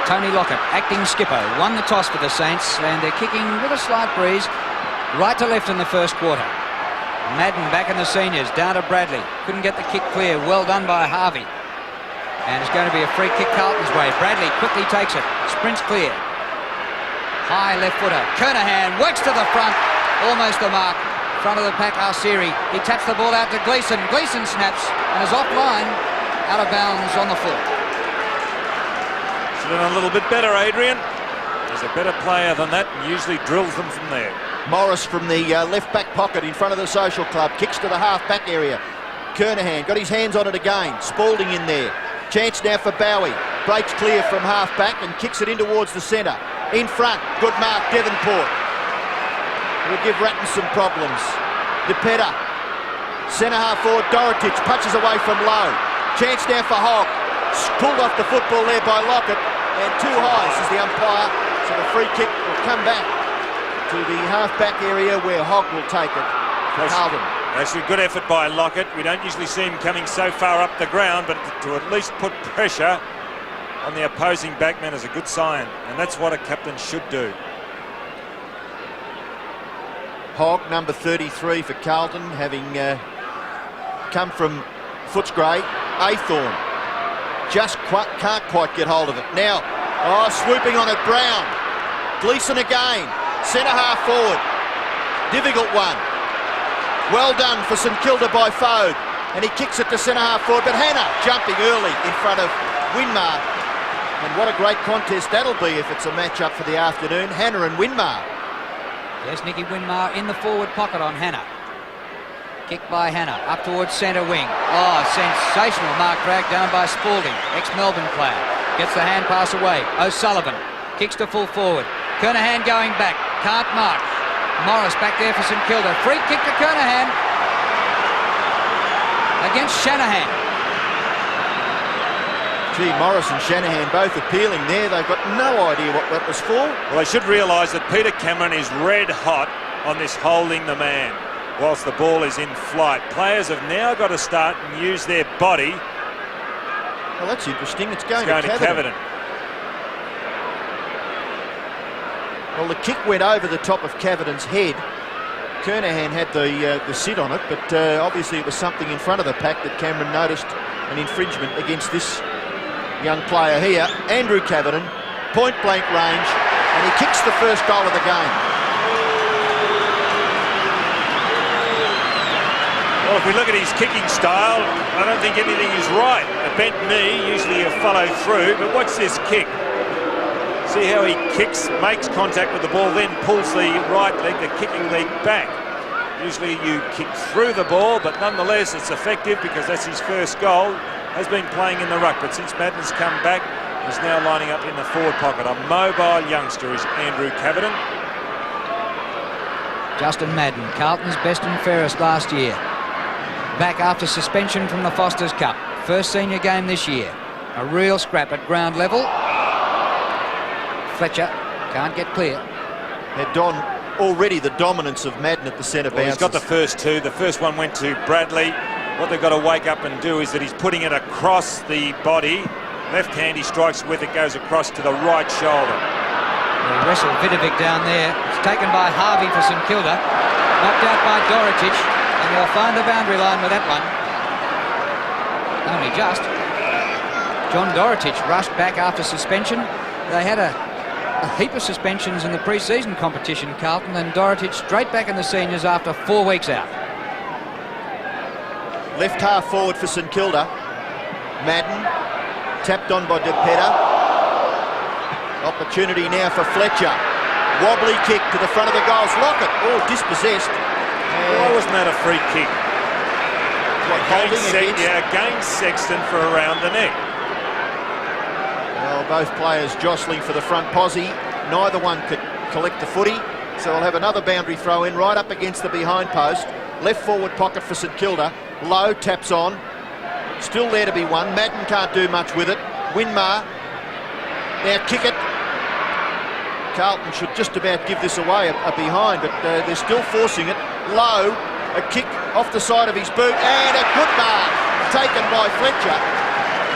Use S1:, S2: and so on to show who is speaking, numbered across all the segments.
S1: Tony Lockett, acting skipper, won the toss for the Saints, and they're kicking with a slight breeze right to left in the first quarter. Madden back in the seniors, down to Bradley. Couldn't get the kick clear. Well done by Harvey. And it's going to be a free kick Carlton's way. Bradley quickly takes it, sprints clear. High left footer. Kernahan works to the front, almost the mark. Front of the pack, Al-Siri. He taps the ball out to Gleeson. Gleeson snaps and is offline, out of bounds on the full.
S2: Should have done a little bit better, Adrian. He's a better player than that and usually drills them from there.
S3: Morris from the left back pocket in front of the Social Club. Kicks to the half back area. Kernahan got his hands on it again. Spalding in there. Chance now for Bowie. Breaks clear from half back and kicks it in towards the centre. In front, good mark, Devonport. Will give Ratton some problems. DePetta. Centre half forward, Dorotic punches away from low. Chance now for Hogg. Pulled off the football there by Lockett. And too high, says the umpire. So the free kick will come back to the half-back area where Hogg will take it for Carlton.
S2: Actually, good effort by Lockett. We don't usually see him coming so far up the ground, but to at least put pressure on the opposing backman is a good sign, and that's what a captain should do.
S3: Hogg, number 33 for Carlton, having come from Footscray. Aythorne just can't quite get hold of it. Now, swooping on it, Brown. Gleeson again. Centre half forward. Difficult one. Well done for St Kilda by Fode. And he kicks it to centre half forward. But Hannah jumping early in front of Winmar. And what a great contest that'll be if it's a match-up for the afternoon. Hannah and Winmar.
S1: There's Nicky Winmar in the forward pocket on Hannah. Kick by Hannah, up towards centre wing. Oh, sensational mark drag down by Spalding, ex-Melbourne player. Gets the hand pass away. O'Sullivan kicks to full forward. Kernahan going back, can't mark. Morris back there for St Kilda. Free kick to Kernahan against Shanahan.
S3: Gee, Morris and Shanahan both appealing there. They've got no idea what that was for.
S2: Well, they should realise that Peter Cameron is red hot on this holding the man whilst the ball is in flight. Players have now got to start and use their body.
S3: Well, that's interesting. It's going to Caverton. Well, the kick went over the top of Caverton's head. Kernahan had the sit on it, but obviously it was something in front of the pack that Cameron noticed an infringement against this young player here. Andrew Caverton, point-blank range, and he kicks the first goal of the game.
S2: Well, if we look at his kicking style, I don't think anything is right. A bent knee, usually you follow through, but watch this kick. See how he kicks, makes contact with the ball, then pulls the right leg, the kicking leg back. Usually you kick through the ball, but nonetheless it's effective because that's his first goal. Has been playing in the ruck, but since Madden's come back, he's now lining up in the forward pocket. A mobile youngster is Andrew Caverton.
S1: Justin Madden, Carlton's best and fairest last year. Back after suspension from the Foster's Cup. First senior game this year. A real scrap at ground level. Fletcher can't get clear.
S3: Had Don already the dominance of Madden at the centre bounces.
S2: He's got the first two. The first one went to Bradley. What they've got to wake up and do is that he's putting it across the body. Left hand he strikes with, it goes across to the right shoulder.
S1: He wrestled Vidovic down there. It's taken by Harvey for St Kilda. Knocked out by Dorotic. And they'll find the boundary line with that one. Only just. John Dorotic rushed back after suspension. They had a heap of suspensions in the pre-season competition, Carlton, and Dorotic straight back in the seniors after 4 weeks out.
S3: Left half forward for St Kilda. Madden, tapped on by DePetta. Opportunity now for Fletcher. Wobbly kick to the front of the goals. Lockett, dispossessed.
S2: Why wasn't that a free kick?
S3: What,
S2: against Sexton for around the neck.
S3: Well, both players jostling for the front posse. Neither one could collect the footy, so we'll have another boundary throw in right up against the behind post. Left forward pocket for St Kilda. Low taps on. Still there to be won. Madden can't do much with it. Winmar. Now kick it. Carlton should just about give this away a behind, but they're still forcing it. Low. A kick off the side of his boot and a good mark taken by Fletcher.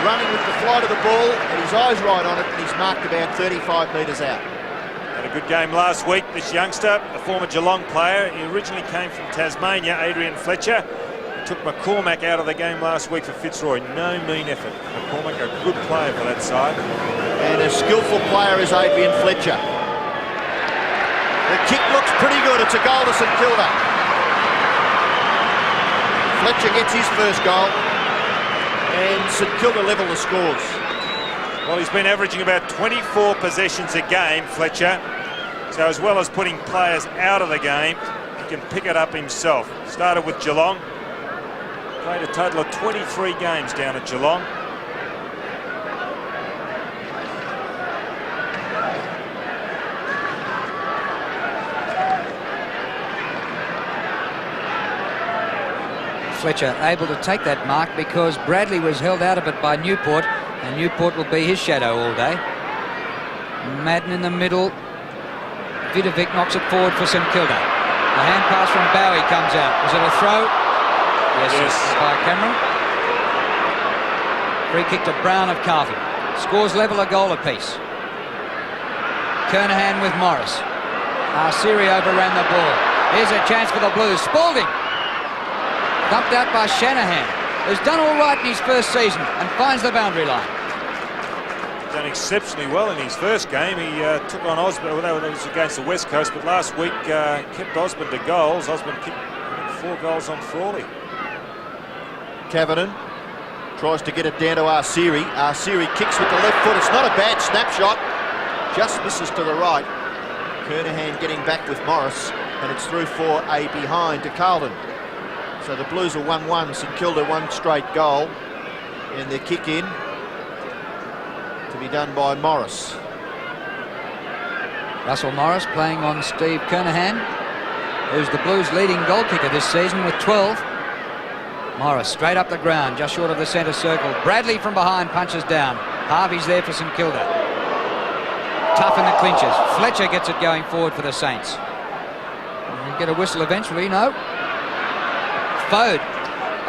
S3: running with the flight of the ball, and his eye's right on it, and he's marked about 35 metres out.
S2: Had a good game last week, this youngster, a former Geelong player. He originally came from Tasmania, Adrian Fletcher. Took McCormack out of the game last week for Fitzroy. No mean effort. McCormack, a good player for that side.
S3: And a skillful player is Adrian Fletcher. The kick looks pretty good. It's a goal to St Kilda. Fletcher gets his first goal, and St Kilda level the scores.
S2: Well, he's been averaging about 24 possessions a game, Fletcher. So as well as putting players out of the game, he can pick it up himself. Started with Geelong. Played a total of 23 games down at Geelong.
S1: Fletcher able to take that mark because Bradley was held out of it by Newport, and Newport will be his shadow all day. Madden in the middle. Vidovic knocks it forward for St Kilda. The hand pass from Bowie comes out. Was it a throw? Yes. By Cameron. Free kick to Brown of Carlton. Scores level, a goal apiece. Kernahan with Morris. Arsiri overran the ball. Here's a chance for the Blues. Spalding. Dumped out by Shanahan, who's done all right in his first season and finds the boundary line.
S2: Done exceptionally well in his first game. He took on Osborne. Well, that was against the West Coast, but last week kept Osborne to goals. Osborne kicked 4 goals on Frawley.
S3: Kavanagh tries to get it down to Arsiri. Arsiri kicks with the left foot. It's not a bad snapshot. Just misses to the right. Kernahan getting back with Morris, and it's through for a behind to Carlton. So the Blues are 1-1. St Kilda 1 straight goal, and their kick in to be done by Morris.
S1: Russell Morris playing on Steve Kernahan, who's the Blues' leading goal kicker this season with 12. Morris straight up the ground, just short of the centre circle. Bradley from behind punches down. Harvey's there for St Kilda. Tough in the clinches. Fletcher gets it going forward for the Saints. You get a whistle eventually, no? Fode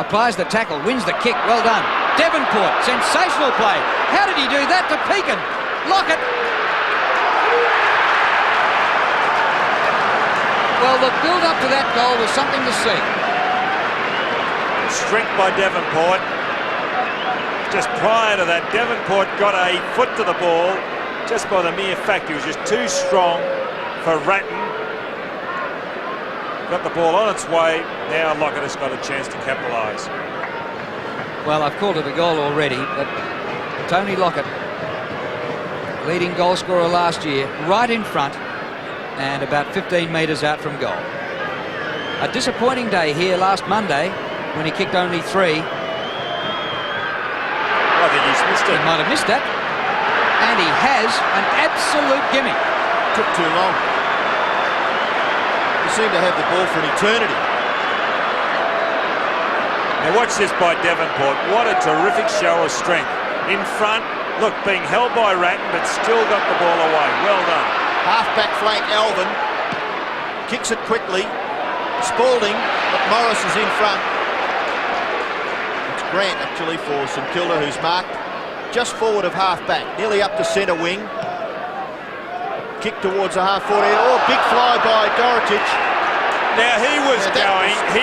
S1: applies the tackle, wins the kick, well done. Devonport, sensational play. How did he do that to Pekin? Lockett. Well, the build-up to that goal was something to see.
S2: Strength by Devonport. Just prior to that, Devonport got a foot to the ball just by the mere fact he was just too strong for Ratton. Got the ball on its way. Now Lockett has got a chance to capitalise.
S1: Well, I've called it a goal already, but Tony Lockett, leading goal scorer last year, right in front and about 15 metres out from goal. A disappointing day here last Monday when he kicked only 3.
S2: I think he's missed it.
S1: He might have missed that. And he has an absolute gimme.
S3: Took too long. He seemed to have the ball for an eternity.
S2: Now watch this by Devonport. What a terrific show of strength. In front, look, being held by Ratton, but still got the ball away. Well done.
S3: Half-back flank Alvin. Kicks it quickly. Spalding, but Morris is in front. It's Grant, actually, for St Kilda, who's marked just forward of half-back, nearly up to centre wing. Kick towards the half-forward. Oh, big fly by Dorotich.
S2: Now he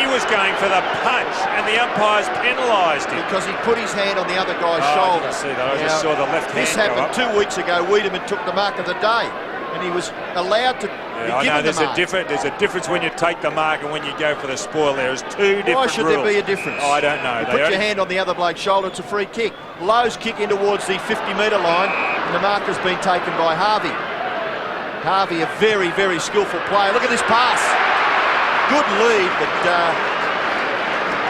S2: was going for the punch, and the umpires penalised him.
S3: Because he put his hand on the other guy's shoulder.
S2: I didn't see that. I just saw the left hand
S3: This
S2: go
S3: happened
S2: up.
S3: 2 weeks ago. Wiedemann took the mark of the day, and he was allowed to be
S2: I know
S3: given the mark.
S2: there's a difference when you take the mark and when you go for the spoil. There's 2 different rules.
S3: Why should there be a difference?
S2: I don't know.
S3: You put your hand on the other bloke's shoulder, it's a free kick. Lowe's kick in towards the 50-metre line, and the mark has been taken by Harvey. Harvey, a very, very skillful player. Look at this pass. Good lead, but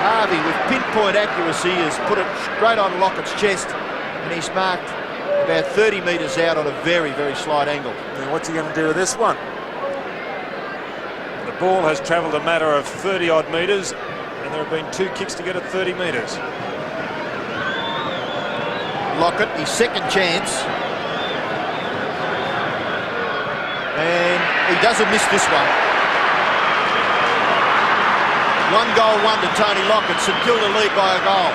S3: Harvey, with pinpoint accuracy, has put it straight on Lockett's chest, and he's marked about 30 metres out on a very, very slight angle.
S2: And what's he going to do with this one? The ball has travelled a matter of 30-odd metres, and there have been 2 kicks to get it 30 metres.
S3: Lockett, his second chance. And he doesn't miss this one. 1-1 to Tony Lockett. St Kilda lead by a goal.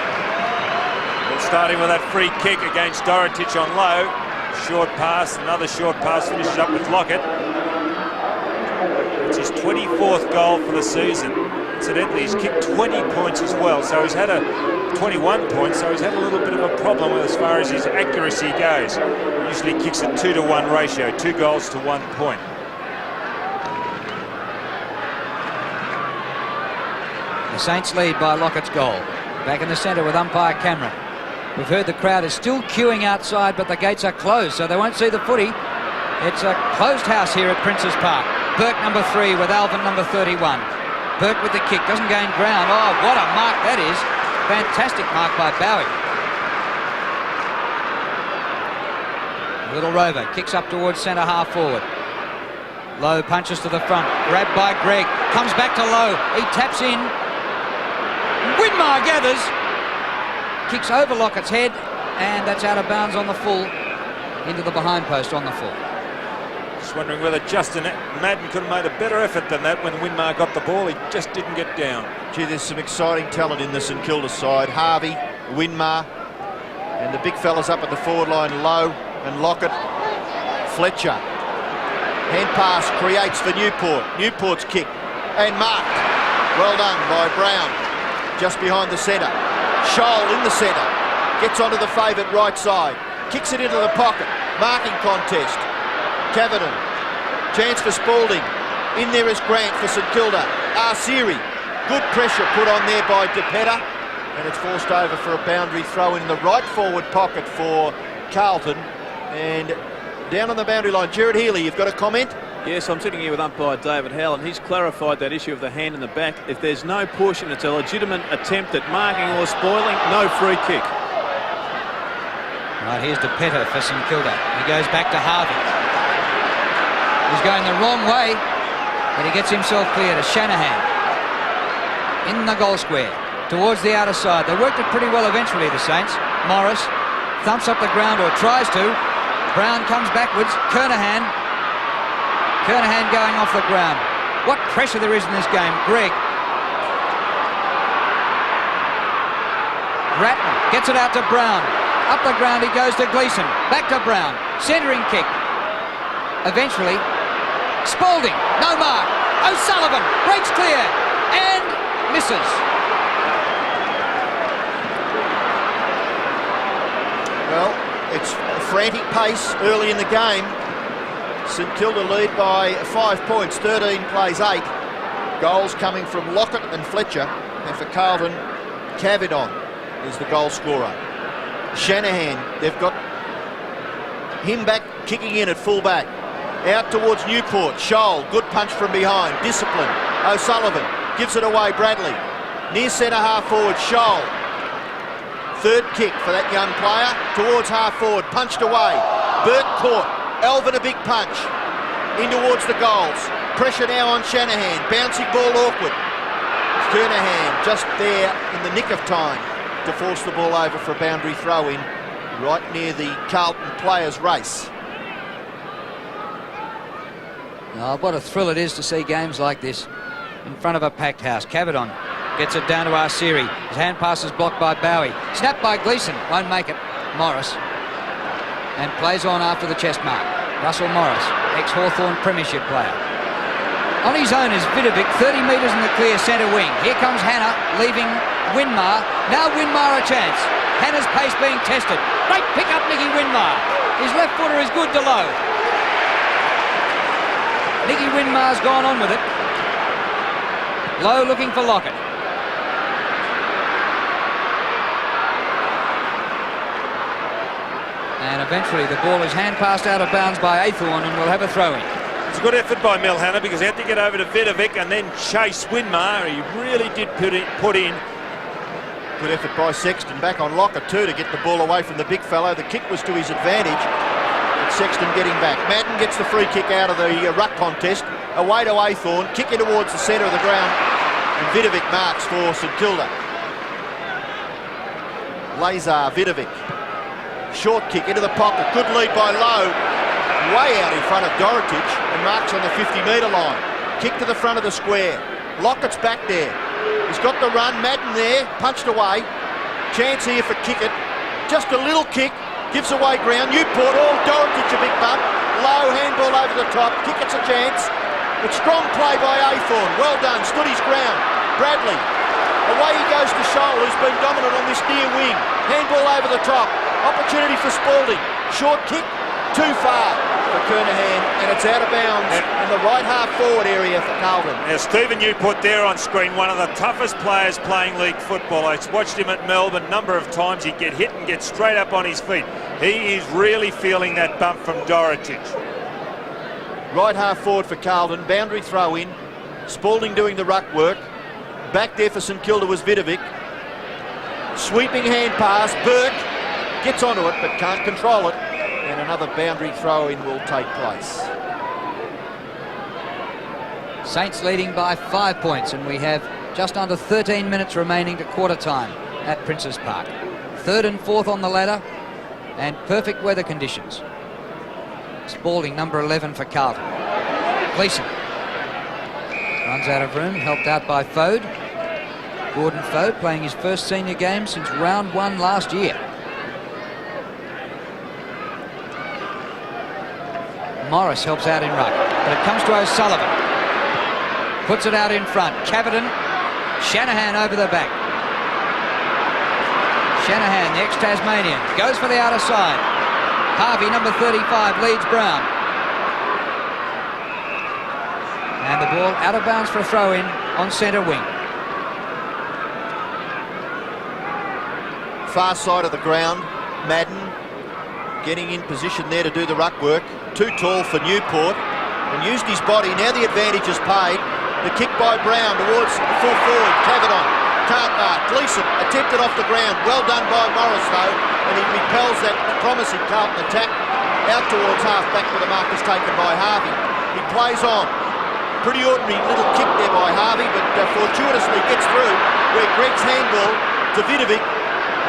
S2: Starting with that free kick against Dorotich on low. Short pass, another short pass, finishes up with Lockett. It's his 24th goal for the season. Incidentally, he's kicked 20 points as well, so he's had 21 points, so he's had a little bit of a problem as far as his accuracy goes. He usually kicks a 2-to-1 ratio, 2 goals to 1 point.
S1: The Saints lead by Lockett's goal. Back in the centre with umpire Cameron. We've heard the crowd is still queuing outside, but the gates are closed, so they won't see the footy. It's a closed house here at Princes Park. Burke number 3 with Alvin number 31. Burke with the kick, doesn't gain ground. Oh, what a mark that is. Fantastic mark by Bowie. Little Rover kicks up towards centre half forward. Lowe punches to the front, grabbed by Gregg, comes back to Lowe, he taps in. Winmar gathers, kicks over Lockett's head, and that's out of bounds on the full, into the behind post on the full.
S2: Just wondering whether Justin Madden could have made a better effort than that when Winmar got the ball. He just didn't get down.
S3: Gee, there's some exciting talent in the St Kilda side. Harvey, Winmar, and the big fellas up at the forward line, Lowe and Lockett. Fletcher. Hand pass creates for Newport. Newport's kick and marked. Well done by Brown. Just behind the centre. Scholl in the centre. Gets onto the favourite right side. Kicks it into the pocket. Marking contest. Cavidan. Chance for Spalding. In there is Grant for St Kilda. Arsiri. Good pressure put on there by DePetta. And it's forced over for a boundary throw in the right forward pocket for Carlton. And down on the boundary line, Gerard Healy, you've got a comment?
S4: Yes, I'm sitting here with umpire David Howell, and he's clarified that issue of the hand in the back. If there's no push and it's a legitimate attempt at marking or spoiling, no free kick.
S1: Right, here's DePetta for St Kilda. He goes back to Harvey. He's going the wrong way, but he gets himself clear to Shanahan. In the goal square, towards the outer side. They worked it pretty well eventually, the Saints. Morris thumps up the ground, or tries to. Brown comes backwards. Kernahan going off the ground. What pressure there is in this game. Gregg. Grattan gets it out to Brown. Up the ground he goes to Gleeson. Back to Brown. Centering kick. Eventually, Spalding. No mark. O'Sullivan breaks clear and misses.
S3: Well, it's a frantic pace early in the game. St Kilda lead by 5 points. 13 plays 8. Goals coming from Lockett and Fletcher. And for Carlton, Cavidan is the goal scorer. Shanahan, they've got him back kicking in at full back. Out towards Newport. Scholl, good punch from behind. Discipline. O'Sullivan gives it away. Bradley. Near centre half forward. Scholl. Third kick for that young player. Towards half forward. Punched away. Burke caught. Alvin a big punch. In towards the goals. Pressure now on Shanahan. Bouncing ball awkward. Kernahan just there in the nick of time to force the ball over for a boundary throw in right near the Carlton players' race.
S1: Oh, what a thrill it is to see games like this in front of a packed house. Cavidan gets it down to Arsiri. His hand pass is blocked by Bowie. Snapped by Gleeson. Won't make it. Morris. And plays on after the chest mark. Russell Morris, ex-Hawthorn premiership player. On his own is Vidovic, 30 metres in the clear centre wing. Here comes Hannah, leaving Winmar. Now Winmar a chance. Hannah's pace being tested. Great pick up, Nicky Winmar. His left footer is good to Lowe. Nicky Winmar's gone on with it. Lowe looking for Lockett. And eventually the ball is hand passed out of bounds by Aythorne and will have a throw-in.
S2: It's a good effort by Milhana because he had to get over to Vidovic and then chase Winmar. He really did put in.
S3: Good effort by Sexton. Back on Lockett too to get the ball away from the big fellow. The kick was to his advantage. But Sexton getting back. Madden gets the free kick out of the ruck contest. Away to Aythorne. Kick in towards the centre of the ground. And Vidovic marks for St Kilda. Lazar Vidovic. Short kick into the pocket. Good lead by Lowe. Way out in front of Dorotich and marks on the 50-metre line. Kick to the front of the square. Lockett's back there. He's got the run. Madden there. Punched away. Chance here for Kickett. just a little kick, gives away ground. Newport, Dorotich a big bump. Low handball over the top, kick it's a chance. But strong play by Aythorn, well done, stood his ground. Bradley, away he goes to Scholl, who's been dominant on this near wing. Handball over the top, opportunity for Spalding. Short kick, too far for Kernahan, and it's out of bounds in the right half forward area for Carlton.
S2: Now Stephen Newport there on screen, one of the toughest players playing league football. I watched him at Melbourne a number of times. He'd get hit and get straight up on his feet. He is really feeling that bump from Dorotich.
S3: Right half forward for Carlton, boundary throw in. Spalding doing the ruck work. Back there for St Kilda was Vidovic. Sweeping hand pass, Burke gets onto it but can't control it. And another boundary throw in will take place.
S1: Saints leading by 5 points, and we have just under 13 minutes remaining to quarter time at Princes Park. 3rd and 4th on the ladder, and perfect weather conditions. Spalding, number 11 for Carlton. Gleeson runs out of room, helped out by Fode. Gordon Fode playing his first senior game since round 1 last year. Morris helps out in ruck, but it comes to O'Sullivan. Puts it out in front. Caviton, Shanahan over the back. Shanahan, the ex-Tasmanian, goes for the outer side. Harvey, number 35, leads Brown. And the ball out of bounds for a throw-in on centre wing.
S3: Far side of the ground, Madden getting in position there to do the ruck work. Too tall for Newport and used his body. Now the advantage is paid. The kick by Brown towards full forward. Caviton can't mark. Gleeson attempted off the ground. Well done by Morris though, and he repels that promising Carlton attack out towards half back where the mark is taken by Harvey. He plays on. Pretty ordinary little kick there by Harvey, but fortuitously gets through where Greg's handball to Vidovic.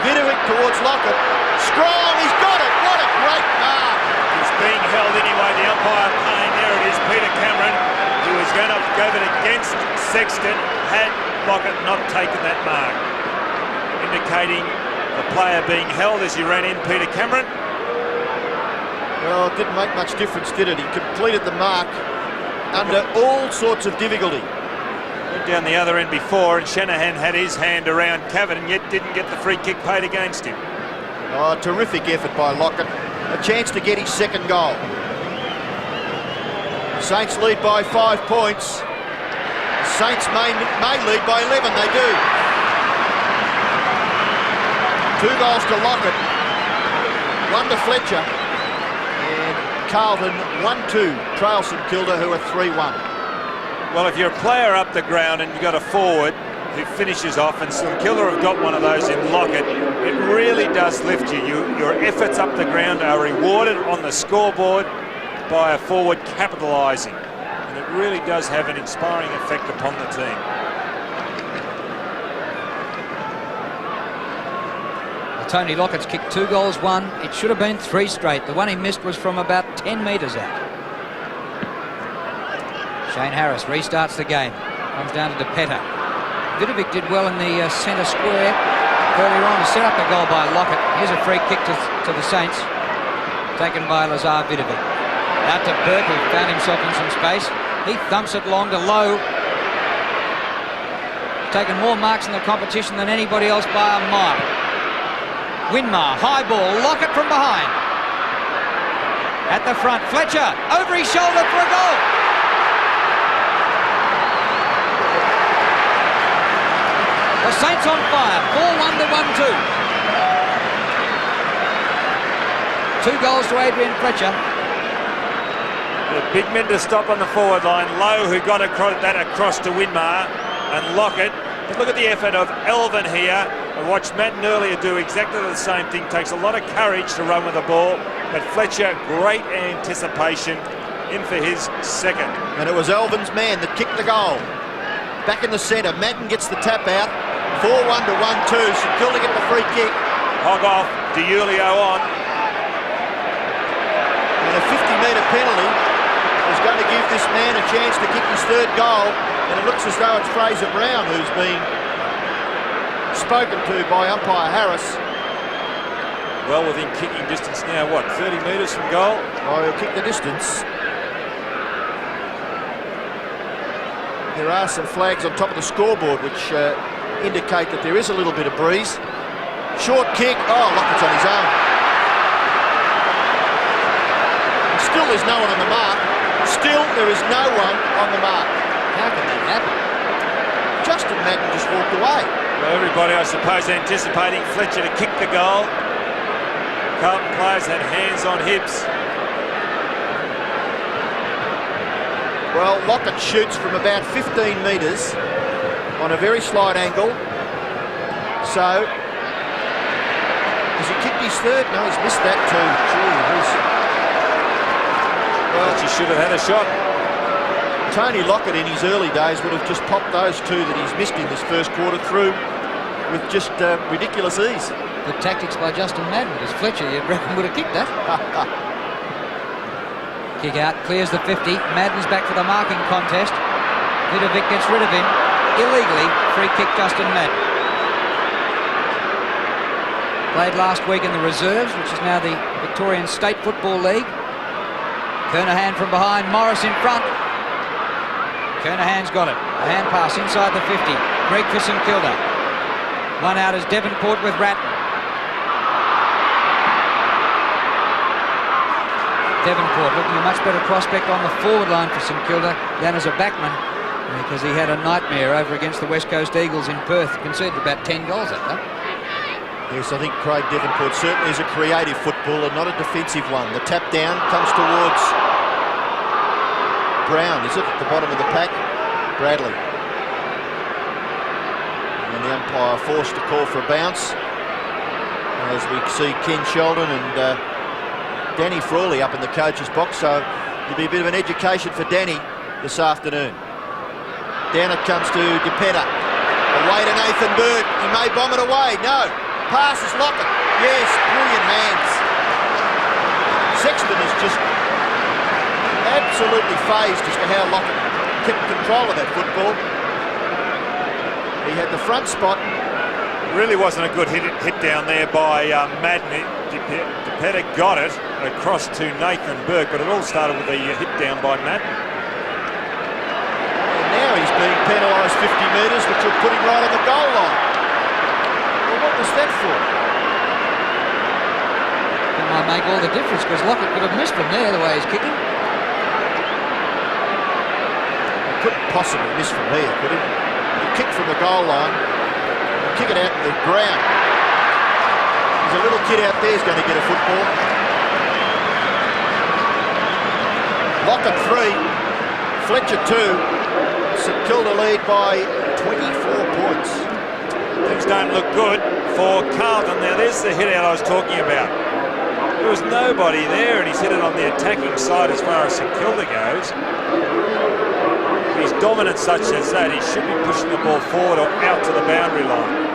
S3: Vidovic towards Lockett. Strong, he's got it. What a great mark.
S2: He's being held anyway. The umpire playing, there it is, Peter Cameron. He was going to go it against Sexton had Lockett not taken that mark. Indicating the player being held as he ran in, Peter Cameron.
S3: Well, it didn't make much difference, did it? He completed the mark under all sorts of difficulty.
S2: Went down the other end before, and Shanahan had his hand around Caviton, yet didn't get the free kick paid against him.
S3: Oh, terrific effort by Lockett. A chance to get his second goal. Saints lead by 5 points. Saints may lead by 11, they do. 2 goals to Lockett, 1 to Fletcher. And Carlton 1-2 trail St Kilda, who are 3-1.
S2: Well, if you're a player up the ground and you've got a forward who finishes off, and St Kilda have got one of those in Lockett, it really does lift you. Your efforts up the ground are rewarded on the scoreboard by a forward capitalising, and it really does have an inspiring effect upon the team.
S1: Well, Tony Lockett's kicked 2 goals, 1. It should have been 3 straight. The one he missed was from about 10 metres out. Shane Harris restarts the game. Comes down to DePetta. Vidovic did well in the centre square earlier on to set up the goal by Lockett. Here's a free kick to the Saints, taken by Lazar Vidovic. Out to Burke, who found himself in some space. He thumps it long to Lowe. Taken more marks in the competition than anybody else by a mile. Winmar, high ball, Lockett from behind. At the front, Fletcher, over his shoulder for a goal. The Saints on fire, 4-1 to 1-2. 2 goals to Adrian Fletcher.
S2: The big men to stop on the forward line. Lowe, who got across to Winmar, and Lockett. But look at the effort of Elvin here. I watched Madden earlier do exactly the same thing. Takes a lot of courage to run with the ball. But Fletcher, great anticipation, in for his second.
S3: And it was Elvin's man that kicked the goal. Back in the centre, Madden gets the tap out. 4-1 to 1-2. St Kilda get the free kick.
S2: Hog off, DiUlio on.
S3: And a 50-metre penalty is going to give this man a chance to kick his 3rd goal. And it looks as though it's Fraser Brown who's been spoken to by umpire Harris.
S2: well within kicking distance now. What, 30 metres from goal?
S3: Oh, he'll kick the distance. There are some flags on top of the scoreboard which indicate that there is a little bit of breeze. Short kick. Oh, Lockett's on his own. And still there's no one on the mark. Still there is no one on the mark.
S1: How can that happen?
S3: Justin Madden just walked away.
S2: Well, everybody, I suppose, anticipating Fletcher to kick the goal. Carlton players had hands on hips.
S3: Well, Lockett shoots from about 15 metres on a very slight angle. So, has he kicked his third? No, he's missed that too. Gee,
S2: Well, he should have had a shot.
S3: Tony Lockett in his early days would have just popped those two that he's missed in this first quarter through with just ridiculous ease.
S1: Good tactics by Justin Madden, because Fletcher, you'd reckon, would have kicked that. Kick out, clears the 50. Madden's back for the marking contest. Vidovic gets rid of him. Illegally, free kick Justin Madden. Played last week in the reserves, which is now the Victorian State Football League. Kernahan from behind, Morris in front. Kernahan's got it. A hand pass inside the 50. Greg for St Kilda. One out is Devonport with Ratton. Devonport looking a much better prospect on the forward line for St Kilda than as a backman, because he had a nightmare over against the West Coast Eagles in Perth. Conceded about 10 goals at that.
S3: Yes, I think Craig Devonport certainly is a creative footballer, not a defensive one. The tap down comes towards Brown, is it, at the bottom of the pack? Bradley. And the umpire forced to call for a bounce, as we see Ken Sheldon and Danny Frawley up in the coach's box, so it'll be a bit of an education for Danny this afternoon. Down it comes to DePetta. Away to Nathan Bird. He may bomb it away. No. Passes Lockett. Yes, brilliant hands. Sexton is just absolutely phased as to how Lockett kept control of that football. He had the front spot.
S2: Really wasn't a good hit down there by Madden. DePetta got it across to Nathan Burke, but it all started with a hit down by Madden.
S3: And now he's being penalised 50 metres, which will put him right on the goal line. Well, what was that for?
S1: It might make all the difference, because Lockett could have missed from there the way he's kicking.
S3: He couldn't possibly miss from here, could he? He kicked from the goal line, kick it out to the ground. There's a little kid out there who's going to get a football. Lockett 3, Fletcher 2. St Kilda lead by 24 points.
S2: Things don't look good for Carlton. Now there's the hit out I was talking about. There was nobody there, and he's hit it on the attacking side as far as St Kilda goes. If he's dominant such as that, he should be pushing the ball forward or out to the boundary line.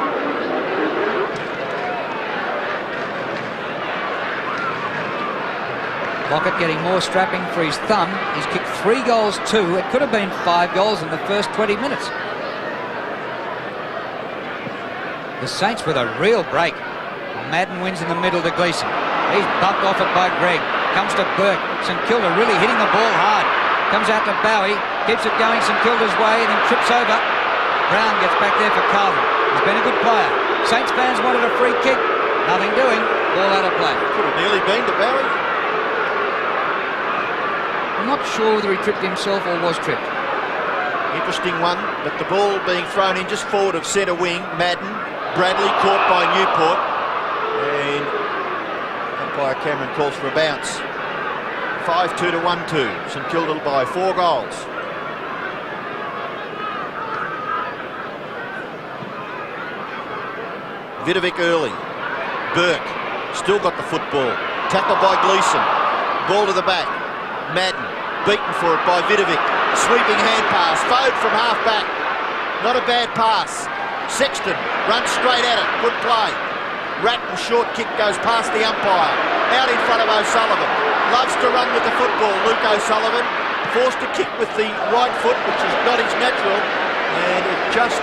S1: Lockett getting more strapping for his thumb. He's kicked 3 goals too. It could have been 5 goals in the first 20 minutes. The Saints with a real break. Madden wins in the middle to Gleeson. He's bumped off it by Gregg. Comes to Burke. St Kilda really hitting the ball hard. Comes out to Bowie. Keeps it going St Kilda's way and then trips over. Brown gets back there for Carlton. He's been a good player. Saints fans wanted a free kick. Nothing doing. Ball out of play.
S3: Could have nearly been to Bowie.
S1: I'm not sure whether he tripped himself or was tripped.
S3: Interesting one, but the ball being thrown in just forward of centre wing. Madden, Bradley caught by Newport, and umpire Cameron calls for a bounce. 5-2 to 1-2. St Kilda by 4 goals. Vidovic early. Burke still got the football. Tackled by Gleeson. Ball to the back. Madden beaten for it by Vidovic. Sweeping hand pass. Fode from half back. Not a bad pass. Sexton runs straight at it. Good play. Ratton short kick goes past the umpire. Out in front of O'Sullivan. Loves to run with the football. Luke O'Sullivan forced to kick with the right foot, which is not his natural, and it just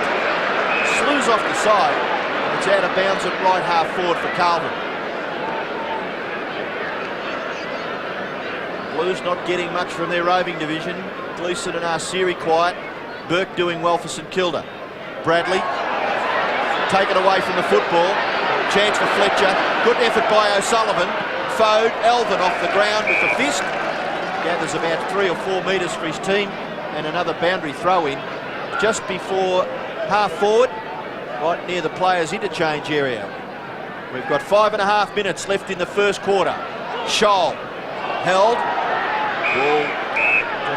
S3: slews off the side. It's out of bounds at right half forward for Carlton. Blues not getting much from their roving division. Gleeson and Arceri quiet. Burke doing well for St Kilda. Bradley taken away from the football. Chance for Fletcher. Good effort by O'Sullivan. Fode, Elvin off the ground with the fist. Gathers about 3 or 4 metres for his team. And another boundary throw in just before half forward, right near the players' interchange area. We've got 5.5 minutes left in the first quarter. Scholl held. Ball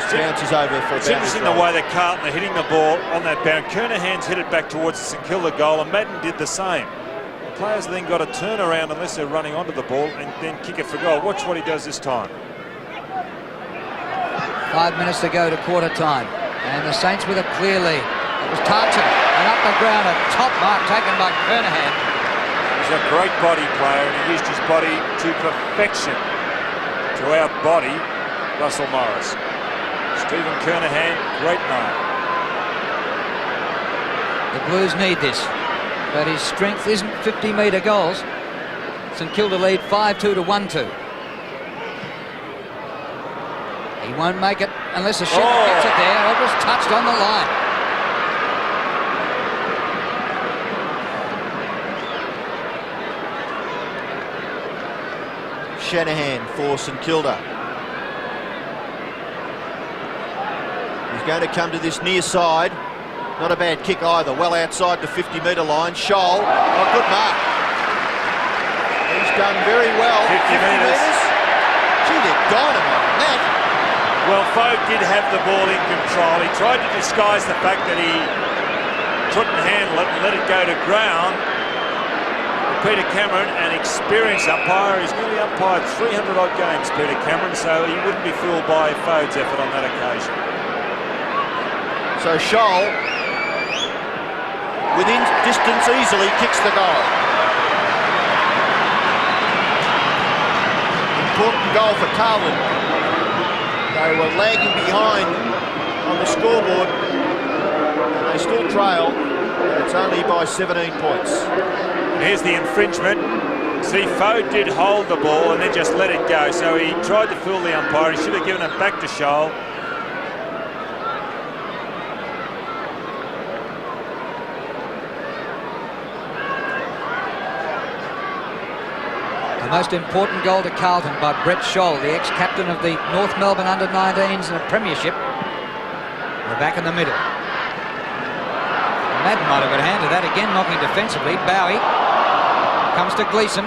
S3: just bounces over for a
S2: It's
S3: boundary
S2: interesting
S3: throw.
S2: the way that Carlton are hitting the ball on that bound. Kernahan's hit it back towards the St Kilda goal, and Madden did the same. The players then got to turn around unless they're running onto the ball and then kick it for goal. Watch what he does this time.
S1: 5 minutes to go to quarter time. And the Saints with a clear lead. It was Tartan, and up the ground, a top mark taken by Kernahan.
S2: He's a great body player, and he used his body to perfection to outbody Russell Morris. Stephen Kernahan, great man.
S1: The Blues need this, but his strength isn't 50-metre goals. St Kilda lead 5-2 to 1-2. He won't make it unless the Shepherd gets it there. It was touched on the line.
S3: Shanahan for St Kilda. He's going to come to this near side. Not a bad kick either. Well outside the 50-metre line. Scholl. Oh, good mark. He's done very well.
S2: 50 metres.
S3: Gee, they're dynamite. That.
S2: Well, Fode did have the ball in control. He tried to disguise the fact that he couldn't handle it and let it go to ground. Peter Cameron, an experienced umpire, he's nearly umpired 300-odd games, Peter Cameron, so he wouldn't be fooled by Fode's effort on that occasion.
S3: So Scholl, within distance easily, kicks the goal. Important goal for Carlton. They were lagging behind on the scoreboard, and they still trail, and it's only by 17 points.
S2: Here's the infringement. See, Fode did hold the ball and then just let it go, so he tried to fool the umpire. He should have given it back to Scholl.
S1: The most important goal to Carlton by Brett Scholl, the ex-captain of the North Melbourne under-19s in a premiership. We're back in the middle. Madden might have got a hand to that again, knocking defensively. Bowie comes to Gleeson.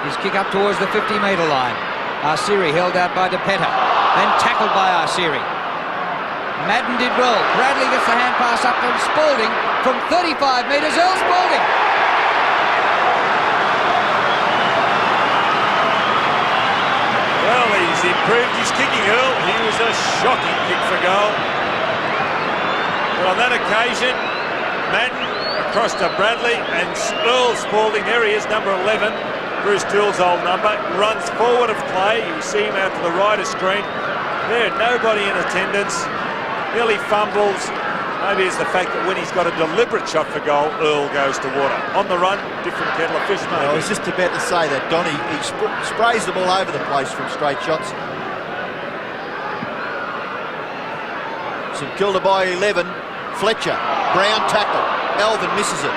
S1: His kick up towards the 50-metre line. Arceri held out by DePetta, then tackled by Arceri. Madden did well. Bradley gets the hand pass up to Spalding from 35 metres. Earl Spalding.
S2: Well, he's improved his kicking, Earl. He was a shocking kick for goal. But on that occasion, Madden across to Bradley, and Earl Spalding, there he is, number 11, Bruce Dill's old number, runs forward of play. You see him out to the right of screen. There, nobody in attendance, nearly fumbles. Maybe it's the fact that when he's got a deliberate shot for goal, Earl goes to water. On the run, different kettle of fish, maybe.
S3: I was just about to say that, Donny. He sprays them all over the place from straight shots. St Kilda by 11. Fletcher, Brown tackle. Elvin misses it.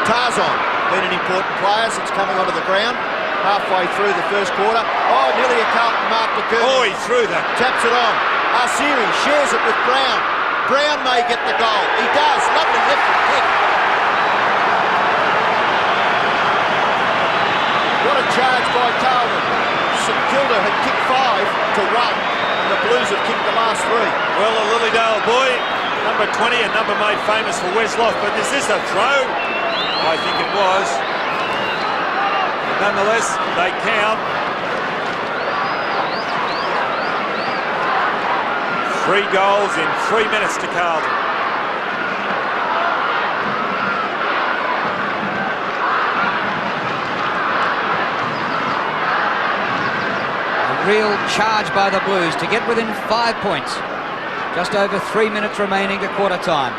S3: Tarzan, been an important player since coming onto the ground. Halfway through the first quarter. Oh, nearly a Carlton mark to Curtin.
S2: Oh, he threw that.
S3: Taps it on. Arceri shares it with Brown. Brown may get the goal. He does. Lovely left-foot kick. What a charge by Carlton. St Kilda had kicked 5 to 1, and the Blues have kicked the last 3.
S2: Well, a Lilydale boy, number 20, a number made famous for Westloff, but is this a throw? I think it was. Nonetheless, they count. 3 goals in 3 minutes to Carlton.
S1: A real charge by the Blues to get within 5 points. Just over 3 minutes remaining to quarter time.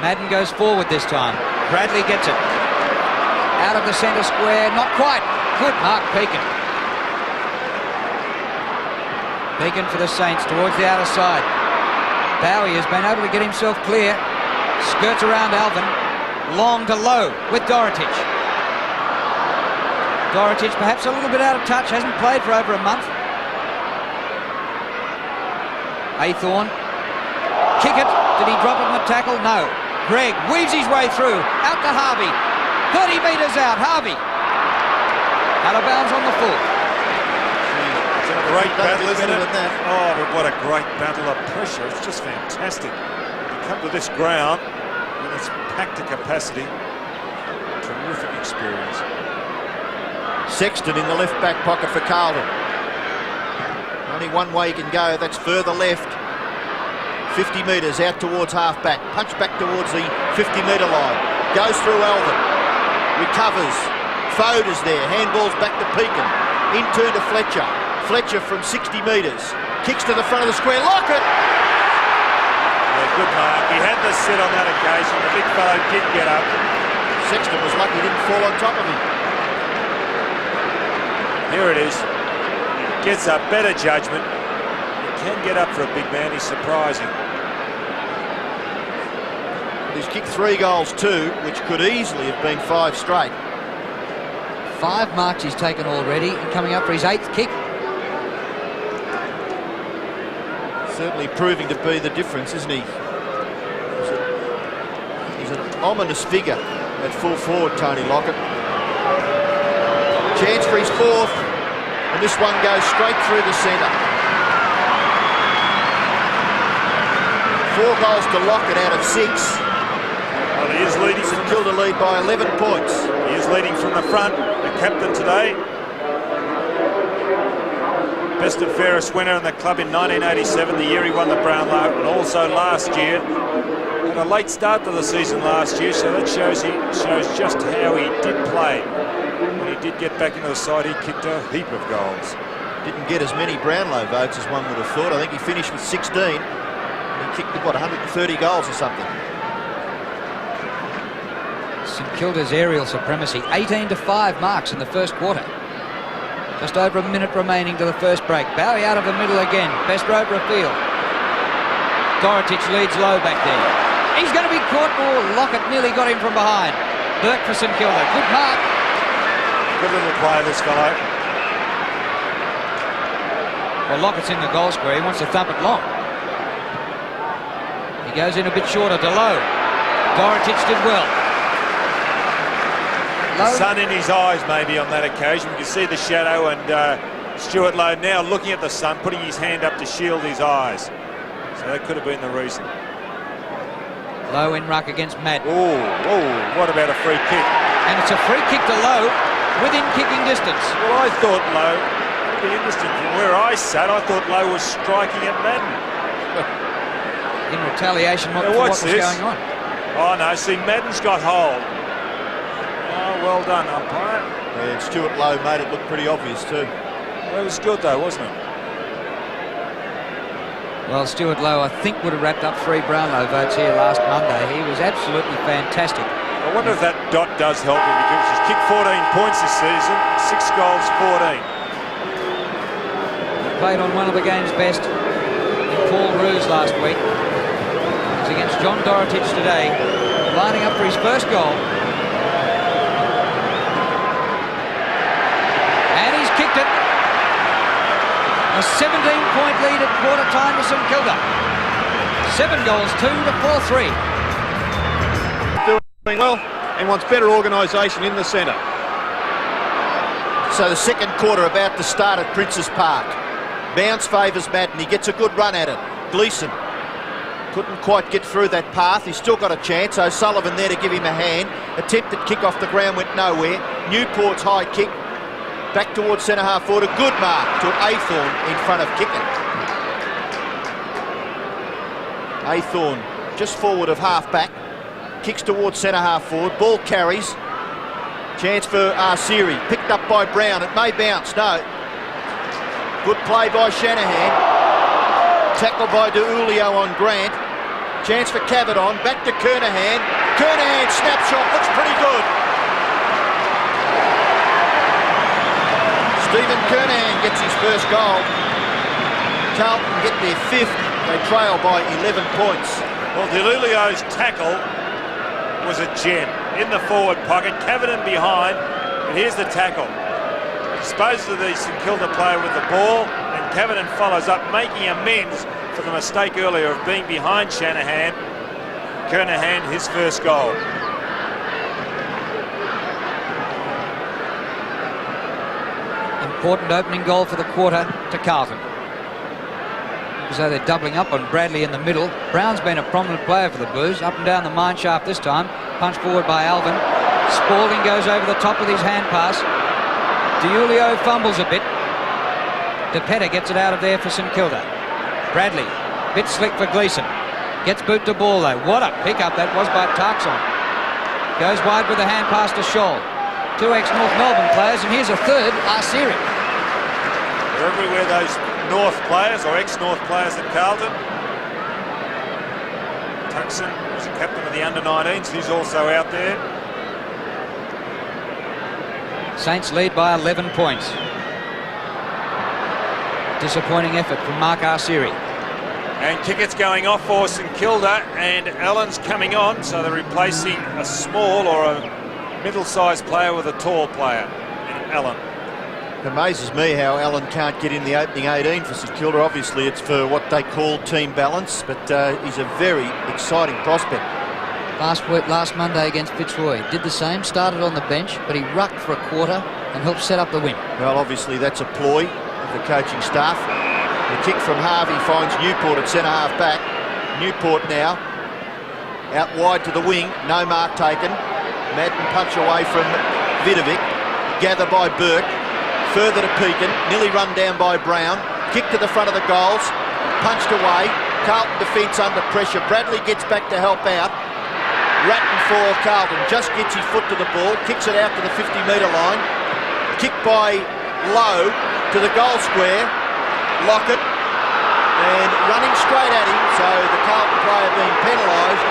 S1: Madden goes forward this time. Bradley gets it. Out of the centre square, not quite. Good mark, Pekin. Beacon for the Saints towards the outer side. Bowie has been able to get himself clear. Skirts around Alvin. Long to Lowe with Dorotich. Dorotich perhaps a little bit out of touch. Hasn't played for over a month. Aythorne. Kick it. Did he drop it in the tackle? No. Gregg weaves his way through. Out to Harvey. 30 metres out. Harvey. Out of bounds on the full.
S2: It's a great battle, isn't it? Oh, but what a great battle of pressure. It's just fantastic. To come to this ground, and it's packed to capacity. Terrific experience.
S3: Sexton in the left back pocket for Carlton. Only one way you can go, that's further left. 50 metres out towards half-back. Punch back towards the 50-metre line. Goes through Alvin. Recovers. Foder's there. Handballs back to Pekin. Into to Fletcher. Fletcher from 60 metres. Kicks to the front of the square. Lockett!
S2: Yeah, good mark. He had the sit on that occasion. The big fellow did get up.
S3: Sexton was lucky he didn't fall on top of him.
S2: Here it is. Gets a better judgment. He can get up for a big man. He's surprising.
S3: He's kicked 3 goals too, which could easily have been 5 straight.
S1: 5 marks he's taken already and coming up for his 8th kick.
S3: Certainly proving to be the difference, isn't he? He's an ominous figure at full forward, Tony Lockett. Chance for his 4th, and this one goes straight through the centre. 4 goals to Lockett out of 6.
S2: Well, he is leading.
S3: St.Kilda lead by 11 points.
S2: He is leading from the front. The captain today. Best and fairest winner in the club in 1987, the year he won the Brownlow, and also last year. Had a late start to the season last year, so that shows just how he did play. When he did get back into the side, he kicked a heap of goals.
S3: Didn't get as many Brownlow votes as one would have thought. I think he finished with 16. He kicked, what, 130 goals or something.
S1: St Kilda's aerial supremacy. 18-5 marks in the first quarter. Just over a minute remaining to the first break. Bowie out of the middle again. Best over a field. Dorotich leads low back there. He's going to be caught. Oh, Lockett nearly got him from behind. Burke for St Kilda. Good mark.
S2: Good little play, this fellow.
S1: Well, Lockett's in the goal square. He wants to thump it long. He goes in a bit shorter to Lowe. Dorotich did well.
S2: The sun in his eyes maybe on that occasion. You can see the shadow, and Stuart Lowe now looking at the sun, putting his hand up to shield his eyes. So that could have been the reason.
S1: Lowe in ruck against Madden.
S2: Oh, what about a free kick?
S1: And it's a free kick to Lowe within kicking distance.
S2: Well, I thought Lowe, it'd be interesting, from where I sat, I thought Lowe was striking at Madden.
S1: In retaliation for what was going on.
S2: Oh no, see, Madden's got hold. Oh, well done, umpire.
S3: And Stuart Lowe made it look pretty obvious too.
S2: Well, it was good though, wasn't it?
S1: Well, Stuart Lowe, I think, would have wrapped up 3 Brownlow votes here last Monday. He was absolutely fantastic.
S2: I wonder if that dot does help him, because he's kicked 14 points this season, 6 goals, 14.
S1: He played on one of the game's best in Paul Roos last week. He's against John Dorotich today, lining up for his first goal. And he's kicked it. A 17-point lead at quarter time to St Kilda. 7 goals, 2 to 4-3.
S4: Doing well and wants better organisation in the centre.
S3: So the second quarter about to start at Princes Park. Bounce favours Madden. He gets a good run at it. Gleeson couldn't quite get through that path. He's still got a chance. O'Sullivan there to give him a hand. Attempted kick off the ground, went nowhere. Newport's high kick. Back towards centre-half forward. A good mark to Aythorne in front of Kicker. Aythorne just forward of half-back. Kicks towards centre-half forward. Ball carries. Chance for Arsiri. Picked up by Brown. It may bounce. No. Good play by Shanahan. Tackle by DeUlio on Grant. Chance for Cavadon. Back to Kernahan. Kernahan snapshot. Looks pretty good. Stephen Kernahan gets his first goal. Carlton get their 5th. They trail by 11 points.
S2: Well, DeLulio's tackle was a gem in the forward pocket. Kavanagh behind, and here's the tackle. Disposes of the St Kilda player with the ball, and Kavanagh follows up, making amends for the mistake earlier of being behind Shanahan. Kernahan, his first goal.
S1: Important opening goal for the quarter to Carlton. As though they're doubling up on Bradley in the middle. Brown's been a prominent player for the Blues. Up and down the mine shaft this time. Punched forward by Alvin. Spalding goes over the top with his hand pass. DeLulio fumbles a bit. DePetta gets it out of there for St Kilda. Bradley, bit slick for Gleeson. Gets boot to ball though. What a pickup that was by Tarkson. Goes wide with a hand pass to Scholl. 2 ex-North Melbourne players, and here's a third, Arsiri.
S2: They're everywhere, those North players, or ex-North players at Carlton. Tuxon was the captain of the under-19s. He's also out there.
S1: Saints lead by 11 points. Disappointing effort from Mark Arsiri.
S2: And kickets going off for St Kilda, and Allen's coming on, so they're replacing a small or a middle-sized player with a tall player in Allen.
S3: It amazes me how Allen can't get in the opening 18 for St Kilda. Obviously it's for what they call team balance, but he's a very exciting prospect.
S1: Last Monday against Fitzroy, did the same, started on the bench, but he rucked for a quarter and helped set up the win.
S3: Well, obviously that's a ploy of the coaching staff. The kick from Harvey finds Newport at centre-half back. Newport now out wide to the wing, no mark taken. Madden punch away from Vidovic, gather by Burke, further to Pekin, nearly run down by Brown, kick to the front of the goals, punched away, Carlton defence under pressure, Bradley gets back to help out, Ratton for Carlton, just gets his foot to the ball, kicks it out to the 50-metre line, kick by Lowe to the goal square, Lockett, and running straight at him, so the Carlton player being penalised,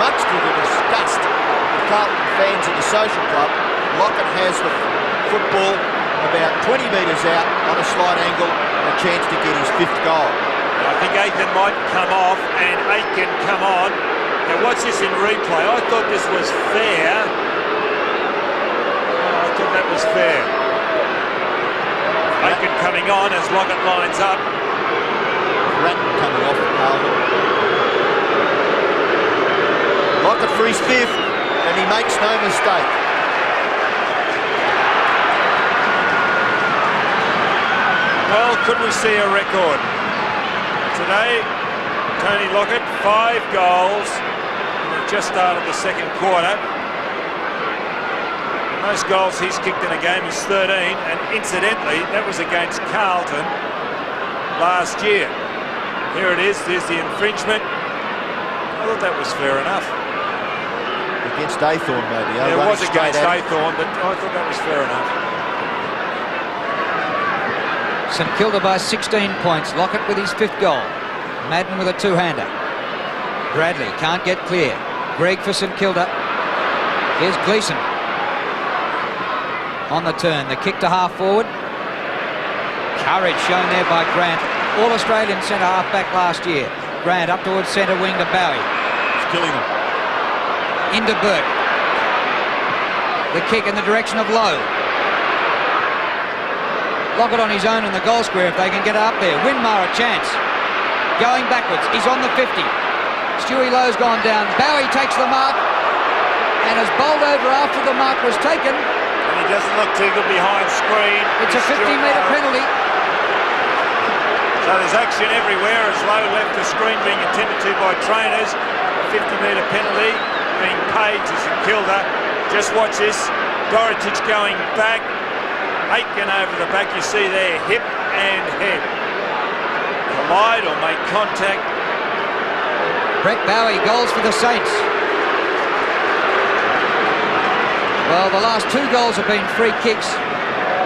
S3: much to the disgust of Carlton fans at the social club. Lockett has the football about 20 metres out on a slight angle, a chance to get his 5th goal.
S2: I think Aiken might come off and Aiken come on. Now watch this in replay. I thought this was fair. Oh, I thought that was fair. Aiken coming on as Lockett lines up.
S3: Ratton coming off for Carlton. Lockett for his 5th, and he makes no mistake.
S2: Well, could we see a record? Today, Tony Lockett, 5 goals. We've just started the second quarter. The most goals he's kicked in a game is 13, and incidentally, that was against Carlton last year. Here it is, there's the infringement. I thought that was fair enough.
S3: Against Aythorne, maybe.
S2: Yeah, it was against Aythorne, but I thought that was fair enough.
S1: St Kilda by 16 points. Lockett with his 5th goal. Madden with a 2-hander. Bradley can't get clear. Gregg for St Kilda. Here's Gleeson. On the turn, the kick to half forward. Courage shown there by Grant. All-Australian centre-half back last year. Grant up towards centre wing to Bowie.
S3: It's killing them.
S1: Into Burke. The kick in the direction of Lowe. Lockett on his own in the goal square if they can get up there. Winmar a chance. Going backwards. He's on the 50. Stewie Lowe's gone down. Bowie takes the mark and has bowled over after the mark was taken.
S2: And he doesn't look too good behind screen.
S1: It's a 50-metre penalty.
S2: So there's action everywhere as Lowe left the screen being attended to by trainers. A 50-metre penalty being paid to St Kilda. Just watch this. Dorotic going back. Aitken over the back, you see there, hip and head. Collide or make contact.
S1: Brett Bowie, goals for the Saints. Well, the last 2 goals have been free kicks,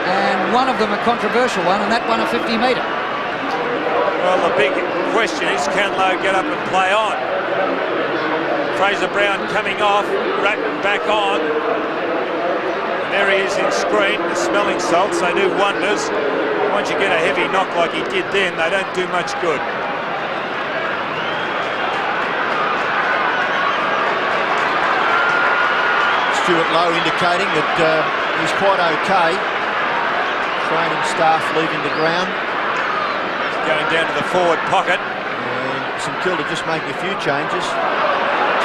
S1: and one of them a controversial one, and that one a 50-metre.
S2: Well, the big question is, can Lowe get up and play on? Fraser Brown coming off, Ratton back on. There he is in screen, the smelling salts, they do wonders. once you get a heavy knock like he did then, they don't do much good.
S3: Stuart Lowe indicating that he's quite okay. Training staff leaving the ground.
S2: Going down to the forward pocket.
S3: And St Kilda just making a few changes.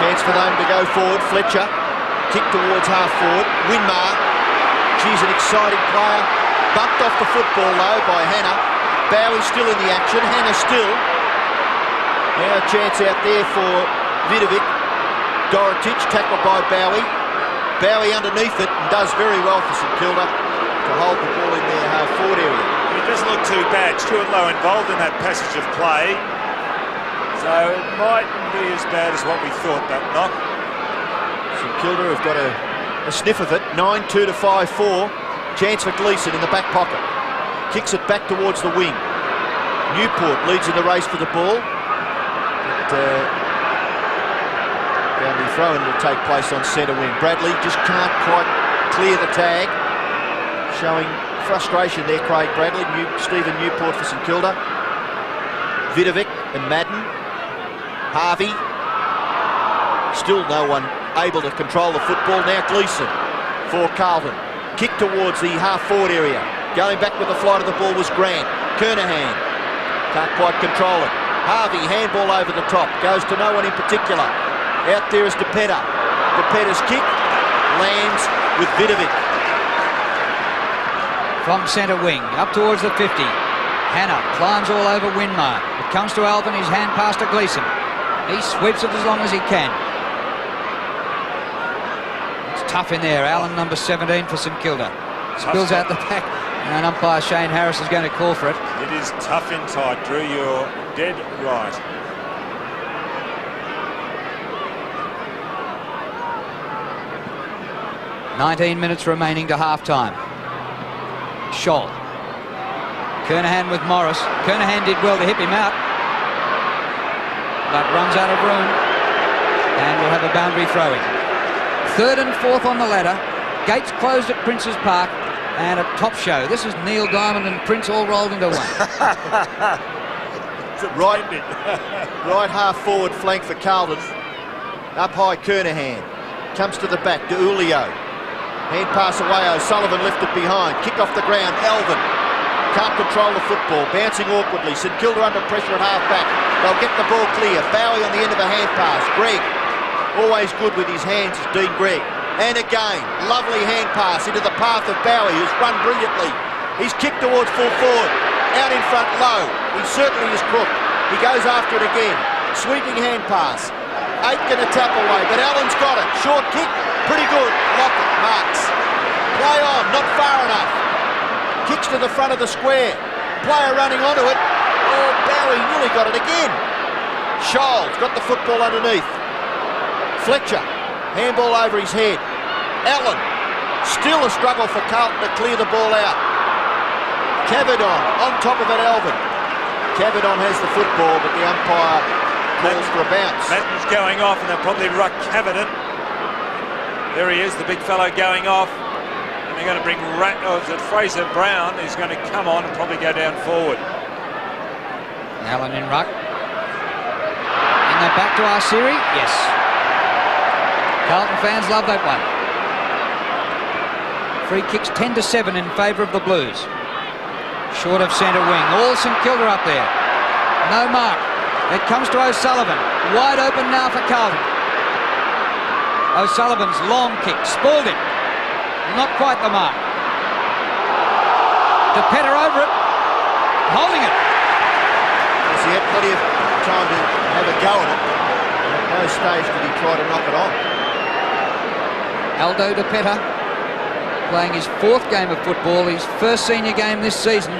S3: Chance for them to go forward. Fletcher, kick towards half forward. Winmar, she's an exciting player. Bumped off the football though by Hannah. Bowie still in the action. Hannah still. Now a chance out there for Vidovic. Dorotic tackled by Bowie. Bowie underneath it and does very well for St Kilda to hold the ball in their half-forward area.
S2: It doesn't look too bad. Stuart Lowe involved in that passage of play. So it mightn't be as bad as what we thought, that knock.
S3: St Kilda have got a sniff of it. 9-2 to 5-4. Chance for Gleeson in the back pocket. Kicks it back towards the wing. Newport leads in the race for the ball. Boundary throw-in will take place on centre wing. Bradley just can't quite clear the tag. Showing frustration there, Craig Bradley. Stephen Newport for St Kilda. Vidovic and Madden. Harvey. Still no one able to control the football. Now Gleeson for Carlton. Kick towards the half-forward area. Going back with the flight of the ball was Grant. Kernahan can't quite control it. Harvey, handball over the top. Goes to no one in particular. Out there is DePetta. DePetta's kick lands with Vidovic.
S1: From centre wing, up towards the 50. Hannah climbs all over Winmar. It comes to Alvin, his hand pass to Gleeson. He sweeps it as long as he can. It's tough in there. Allen, number 17 for St Kilda. Spills out the back, and umpire Shane Harris is going to call for it.
S2: It is tough inside, Drew. You're dead right.
S1: "19 minutes remaining to half-time. Scholl. Kernahan with Morris. Kernahan did well to hip him out, but runs out of room, and we'll have a boundary throw-in. 3rd and 4th on the ladder. Gates closed at Prince's Park, and a top show. This is Neil Diamond and Prince all rolled into one.
S3: Right half-forward flank for Carlton. Up high Kernahan. Comes to the back to Ulio. Hand pass away, O'Sullivan lifted behind. Kick off the ground, Alvin. Can't control the football, bouncing awkwardly. St Kilda under pressure at half-back. They'll get the ball clear. Bowie on the end of a hand pass. Gregg, always good with his hands, is Dean Gregg. And again, lovely hand pass into the path of Bowie, who's run brilliantly. He's kicked towards full forward. Out in front, low. He certainly is crook. He goes after it again. Sweeping hand pass. Aitken a tap away, but Allen's got it. Short kick, pretty good. Lockett marks. Play on, not far enough. Kicks to the front of the square. Player running onto it. Oh, Bowie nearly got it again. Scholl's got the football underneath. Fletcher, handball over his head. Allen, still a struggle for Carlton to clear the ball out. Cavadon, on top of it, Alvin. Cavadon has the football, but the umpire calls for a bounce.
S2: Madden's going off, and they'll probably ruck Cavadon. There he is, the big fellow going off. And they're going to bring Fraser Brown, who's going to come on and probably go down forward.
S1: Allen in ruck. And they're back to our Siri. Yes. Carlton fans love that one. Free kicks 10-7 in favour of the Blues. Short of centre wing. All St Kilda up there. No mark. It comes to O'Sullivan. Wide open now for Carlton. O'Sullivan's long kick. Spoiled it. Not quite the mark. DePetta over it. Holding it.
S3: Yes, he had plenty of time to have a go at it. At no stage did he try to knock it on.
S1: Aldo DePetta playing his 4th game of football, his first senior game this season.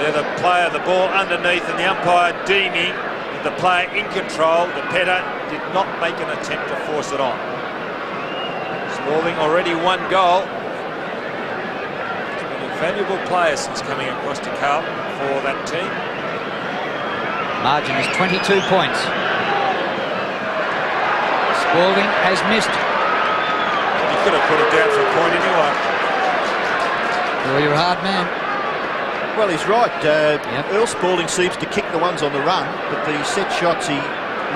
S2: They're the player, the ball underneath, and the umpire Deeney, the player in control. DePetta did not make an attempt to force it on. Spalding already 1 goal. He's been a valuable player since coming across to Carlton for that team.
S1: Margin is 22 points. Spalding has missed.
S2: He could have put it down for a point anyway.
S1: Well, you're a hard man.
S3: Well, he's right. Earl Spalding seems to kick the ones on the run, but the set shots he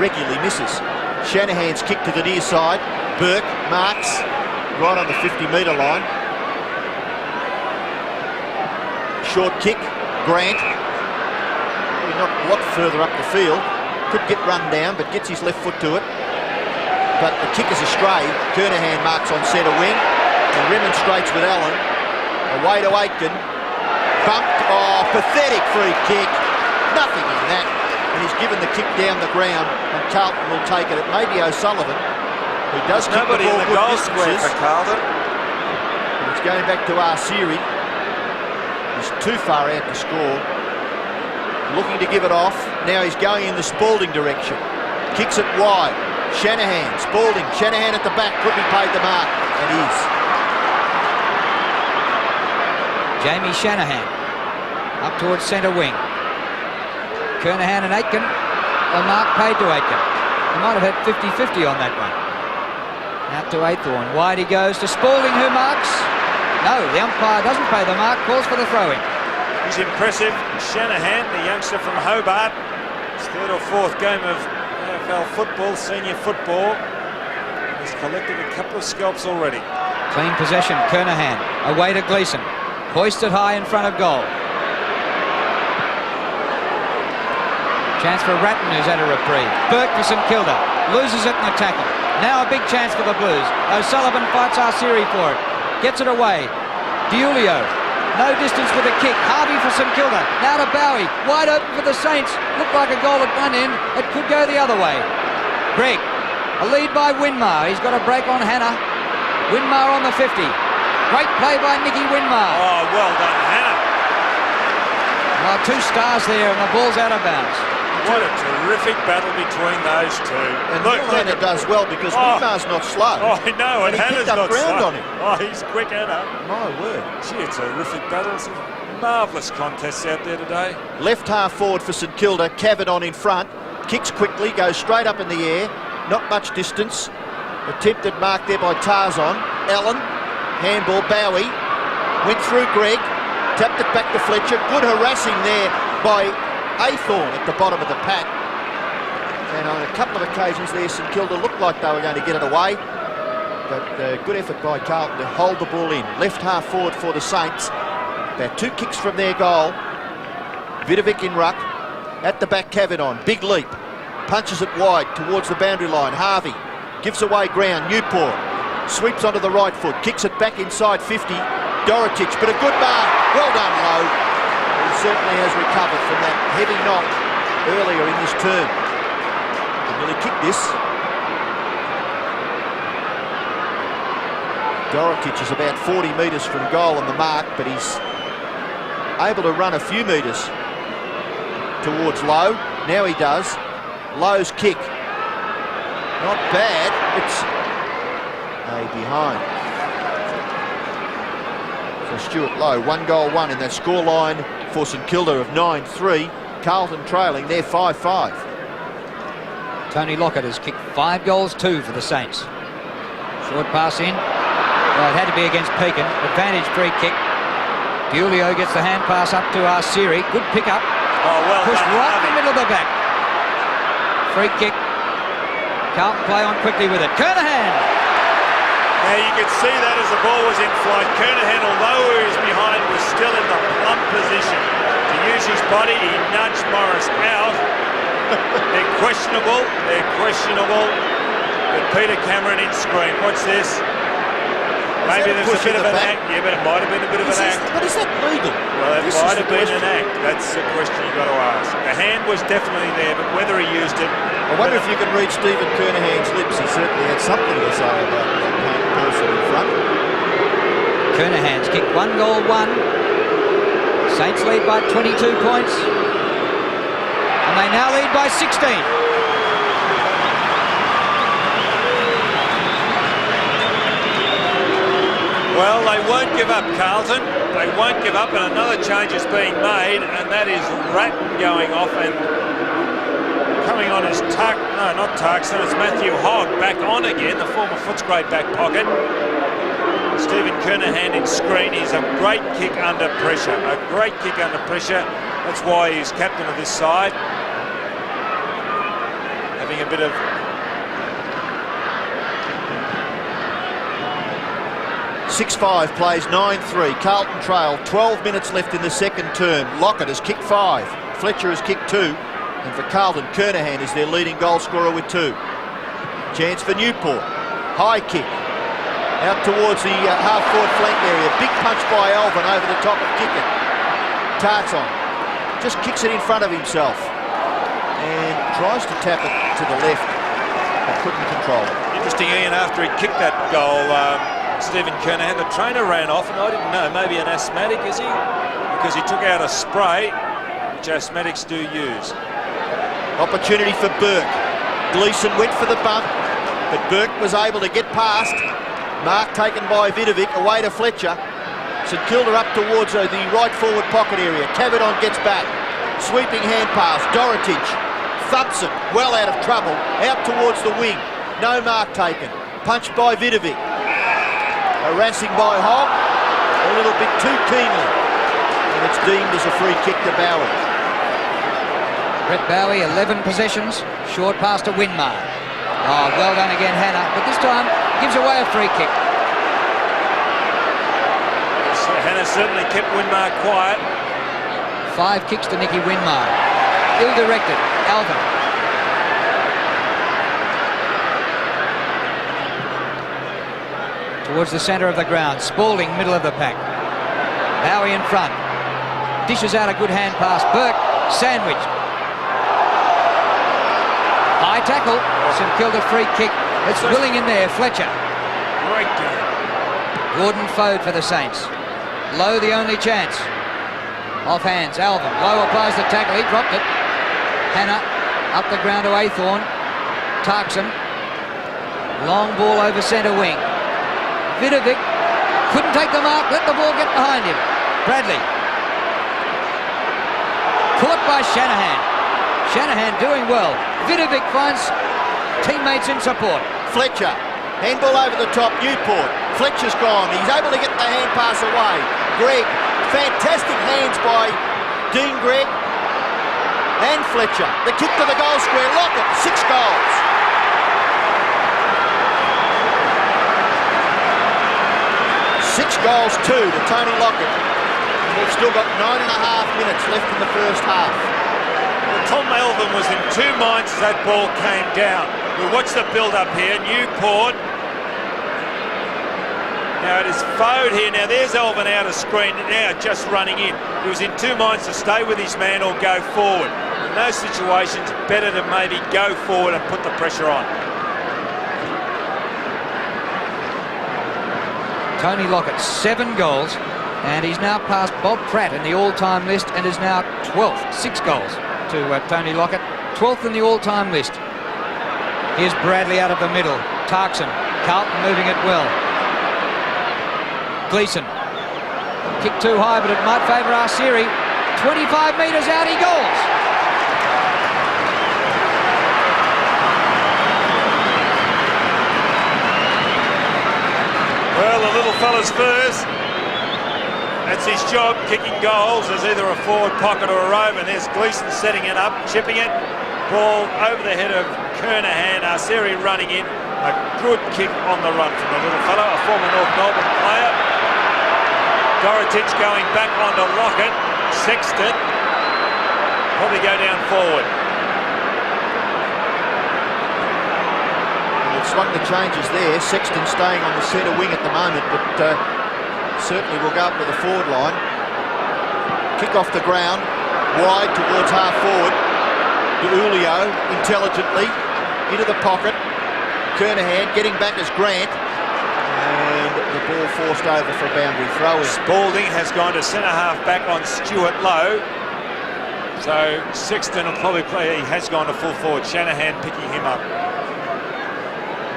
S3: regularly misses. Shanahan's kick to the near side. Burke marks right on the 50-metre line. Short kick. Grant. Probably not a lot further up the field. Could get run down, but gets his left foot to it. But the kick is astray. Kernahan marks on centre wing and remonstrates with Allen. Away to Aitken. Bumped. Oh, pathetic free kick. Nothing in that. And he's given the kick down the ground, and Carlton will take it. It may be O'Sullivan, who does kick the ball
S2: in the
S3: good
S2: goal square
S3: distances.
S2: for Carlton.
S3: And it's going back to Arsiri. He's too far out to score. Looking to give it off. Now he's going in the Spalding direction. Kicks it wide. Shanahan, Spalding, Shanahan at the back. Could be paid the mark. And is.
S1: Jamie Shanahan up towards centre wing. Kernahan and Aitken. A mark paid to Aitken. He might have had 50-50 on that one. Out to Aythorne. Wide he goes to Spalding, who marks. No, the umpire doesn't pay the mark. Calls for the throw-in.
S2: He's impressive. Shanahan, the youngster from Hobart. His third or fourth game of AFL football, senior football. He's collected a couple of scalps already.
S1: Clean possession. Kernahan away to Gleeson. Hoisted high in front of goal. Chance for Ratton, who's had a reprieve. Burke for St Kilda. Loses it in the tackle. Now a big chance for the Blues. O'Sullivan fights Arsiri for it. Gets it away. Diulio. No distance with a kick. Harvey for St Kilda. Now to Bowie. Wide open for the Saints. Looked like a goal at one end. It could go the other way. Greg. A lead by Winmar. He's got a break on Hannah. Winmar on the 50. Great play by Nicky Winmar.
S2: Oh, well done, Hannah.
S1: Well, 2 stars there, and the ball's out of bounds.
S2: What a terrific battle between those two.
S3: And Hannah does well because Winmar's not slow.
S2: Oh, I know, and
S3: he
S2: Hannah's
S3: picked up
S2: not
S3: ground
S2: slow.
S3: on him.
S2: Oh, he's quick, Hannah.
S3: My word.
S2: Gee, it's a terrific battle. Some marvellous contests out there today.
S3: Left half forward for St Kilda. Cavanon in front. Kicks quickly, goes straight up in the air. Not much distance. Attempted mark there by Tarzan. Allen. Handball, Bowie. Went through Greg. Tapped it back to Fletcher. Good harassing there by Aythorne at the bottom of the pack. And on a couple of occasions there, St Kilda looked like they were going to get it away. But good effort by Carlton to hold the ball in. Left half forward for the Saints. About 2 kicks from their goal. Vidovic in ruck. At the back, Cavanon. Big leap. Punches it wide towards the boundary line. Harvey gives away ground. Newport sweeps onto the right foot. Kicks it back inside 50. Dorotich, but a good mark. Well done, Lowe. He certainly has recovered from that heavy knock earlier in this term. He nearly kicked this. Dorotich is about 40 metres from goal on the mark, but he's able to run a few metres towards Lowe. Now he does. Lowe's kick. Not bad. It's behind. So Stuart Lowe, 1 goal, 1 in that scoreline for St Kilda of 9-3. Carlton trailing, they're 5-5.
S1: Tony Lockett has kicked 5 goals, 2 for the Saints. Short pass in. Well, it had to be against Pekin. Advantage free kick. Diulio gets the hand pass up to Arsiri. Good pick up.
S2: Oh, well
S1: Pushed
S2: done,
S1: right in
S2: Harvey.
S1: the middle of the back. Free kick. Carlton play on quickly with it. Kernahan.
S2: Now you could see that as the ball was in flight. Kernahan, although he was behind, was still in the plump position. To use his body, he nudged Morris out. They're questionable. But Peter Cameron in screen. What's this? Maybe there's a bit of an act. Yeah, but it might have been a bit of an act.
S3: But is that legal?
S2: Well, it might have been an act. That's the question you've got to ask. The hand was definitely there, but whether he used it...
S3: I wonder if you can read Stephen Kernahan's lips. He certainly had something to say about that person in front.
S1: Kernahan's kicked 1 goal, 1. Saints lead by 22 points. And they now lead by 16.
S2: Well, they won't give up, Carlton. They won't give up, and another change is being made, and that is Ratton going off and coming on as Tarkson. It's Matthew Hogg back on again, the former Footscray back pocket. Stephen Kernahan in screen. He's a great kick under pressure. A great kick under pressure. That's why he's captain of this side. Having a bit of...
S3: 6-5 plays 9-3. Carlton trail. 12 minutes left in the second term. Lockett has kicked 5. Fletcher has kicked 2. And for Carlton, Kernahan is their leading goal scorer with 2. Chance for Newport. High kick. Out towards the half-forward flank area. Big punch by Alvin over the top of Kickett. Carlton just kicks it in front of himself and tries to tap it to the left, but couldn't control it.
S2: Interesting, Ian, after he kicked that goal, Stephen Kernahan, the trainer ran off, and I didn't know, maybe an asthmatic, is he? Because he took out a spray, which asthmatics do use.
S3: Opportunity for Burke. Gleeson went for the bump, but Burke was able to get past. Mark taken by Vidovic, away to Fletcher. St Kilda up towards the right forward pocket area. Cavadon gets back. Sweeping hand pass. Dorotic thumps it, well out of trouble. Out towards the wing. No mark taken. Punched by Vidovic. Harassing by Hogg. A little bit too keenly. And it's deemed as a free kick to Bowie.
S1: Brett Bowie, 11 possessions. Short pass to Winmar. Oh, well done again, Hannah. But this time, gives away a free kick.
S2: So Hannah certainly kept Winmar quiet.
S1: 5 kicks to Nicky Winmar. Ill-directed. Alvin. Towards the centre of the ground. Spalding, middle of the pack. Bowie in front. Dishes out a good hand pass. Burke, sandwich. High tackle. St Kilda free kick. It's Willing in there. Fletcher.
S2: Great game.
S1: Gordon Fode for the Saints. Lowe the only chance. Off hands. Alvin. Lowe applies the tackle. He dropped it. Hannah up the ground to Athorn. Tarkson. Long ball over centre wing. Vidovic couldn't take the mark. Let the ball get behind him. Bradley. Caught by Shanahan. Shanahan doing well. Vidovic finds teammates in support.
S3: Fletcher. Handball over the top. Newport. Fletcher's gone. He's able to get the hand pass away. Gregg. Fantastic hands by Dean Gregg and Fletcher. The kick to the goal square. Lockett. 6 goals. 6 goals, 2 to Tony Lockett. We've still got 9.5 minutes left in the first half.
S2: Well, Tom Melvin was in 2 minds as that ball came down. We watched the build-up here. Newport. Now it is Fode here. Now there's Elvin out of screen. Now just running in. He was in 2 minds to stay with his man or go forward. In those situations, better to maybe go forward and put the pressure on.
S1: Tony Lockett, 7 goals, and he's now passed Bob Pratt in the all-time list and is now 12th. 6 goals to Tony Lockett, 12th in the all-time list. Here's Bradley out of the middle. Tarkson, Carlton moving it well. Gleeson, kick too high, but it might favour Arceri. 25 metres out, he goes.
S2: Well, the little fella's first. That's his job, kicking goals as either a forward pocket or a rover. And there's Gleeson setting it up, chipping it. Ball over the head of Kernahan. Arceri running in. A good kick on the run from the little fella, a former North Melbourne player. Dorotic going back onto Lockett. Sexton probably go down forward.
S3: Swung the changes there. Sexton staying on the centre wing at the moment, but certainly will go up to the forward line. Kick off the ground, wide towards half forward. Julio intelligently into the pocket. Kernahan getting back as Grant, and the ball forced over for a boundary throw in.
S2: Spalding has gone to centre half back on Stuart Lowe. So Sexton will probably play. He has gone to full forward. Shanahan picking him up.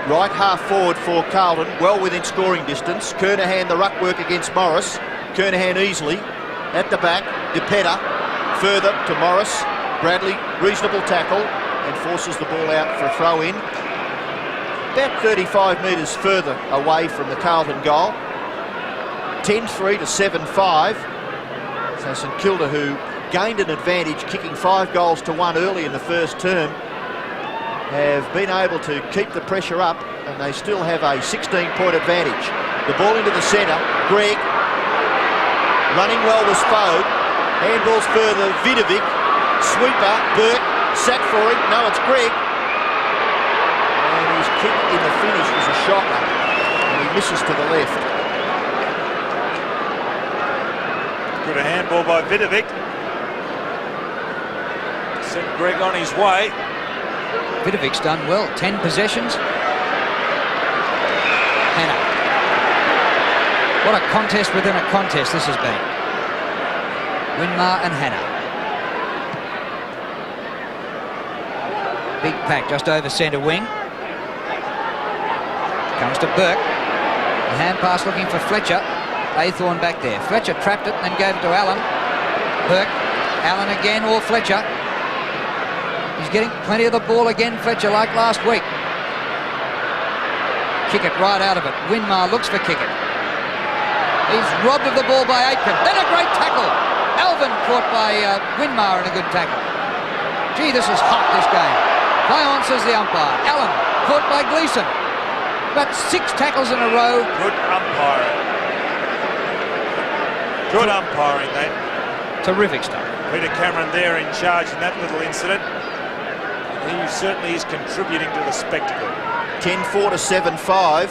S3: Right half forward for Carlton, well within scoring distance. Kernahan the ruck work against Morris. Kernahan easily at the back. DePetta further to Morris. Bradley, reasonable tackle, and forces the ball out for a throw in. About 35 metres further away from the Carlton goal. 10-3 to 7-5. So St Kilda, who gained an advantage kicking 5 goals to 1 early in the first term, have been able to keep the pressure up, and they still have a 16-point advantage. The ball into the centre. Greg running well was Fode. Handballs further. Vidovic. Sweeper. Burke. Sat for him. No, it's Greg. And his kick in the finish was a shocker. And he misses to the left.
S2: Good a handball by Vidovic. Sent Greg on his way.
S1: Vidovic's done well. 10 possessions. Hannah. What a contest within a contest this has been. Winmar and Hannah. Big pack just over centre wing. Comes to Burke. The hand pass looking for Fletcher. Aythorne back there. Fletcher trapped it and then gave it to Allen. Burke. Allen again or Fletcher. He's getting plenty of the ball again, Fletcher, like last week. Kick it right out of it. Winmar looks for Kick it. He's robbed of the ball by Aitken. Then a great tackle. Alvin caught by Winmar in a good tackle. Gee, this is hot, this game. Vion says the umpire. Allen caught by Gleeson. About 6 tackles in a row.
S2: Good umpiring. Good umpiring, that.
S1: Terrific stuff.
S2: Peter Cameron there in charge in that little incident. He certainly is contributing to the spectacle.
S3: 10-4 to 7-5.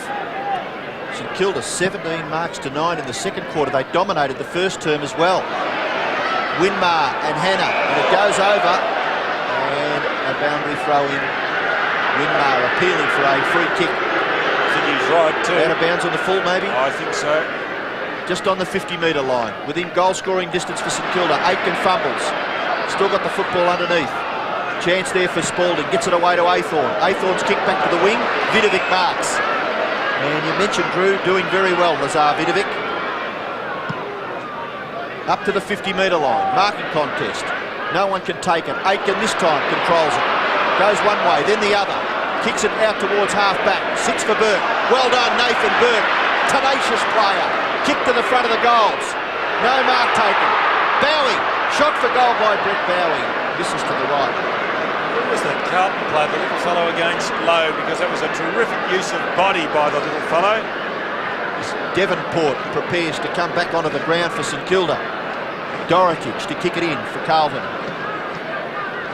S3: St Kilda 17 marks to 9 in the second quarter. They dominated the first term as well. Winmar and Hannah, and it goes over. And a boundary throw in. Winmar appealing for a free kick.
S2: I think he's right too.
S3: Out of bounds on the full, maybe?
S2: I think so.
S3: Just on the 50-metre line. Within goal-scoring distance for St Kilda. Aitken fumbles. Still got the football underneath. Chance there for Spalding. Gets it away to Aythorne. Aythorne's kick back to the wing. Vidovic marks. And you mentioned Drew doing very well, Lazar Vidovic. Up to the 50-metre line. Marking contest. No one can take it. Aitken this time controls it. Goes one way, then the other. Kicks it out towards half-back. Sits for Burke. Well done, Nathan Burke. Tenacious player. Kick to the front of the goals. No mark taken. Bowie. Shot for goal by Brett Bowie. Misses to the right.
S2: Who was that Carlton player, the little fellow against Lowe, because that was a terrific use of body by the little fellow.
S3: Devonport prepares to come back onto the ground for St Kilda. Dorotic to kick it in for Carlton.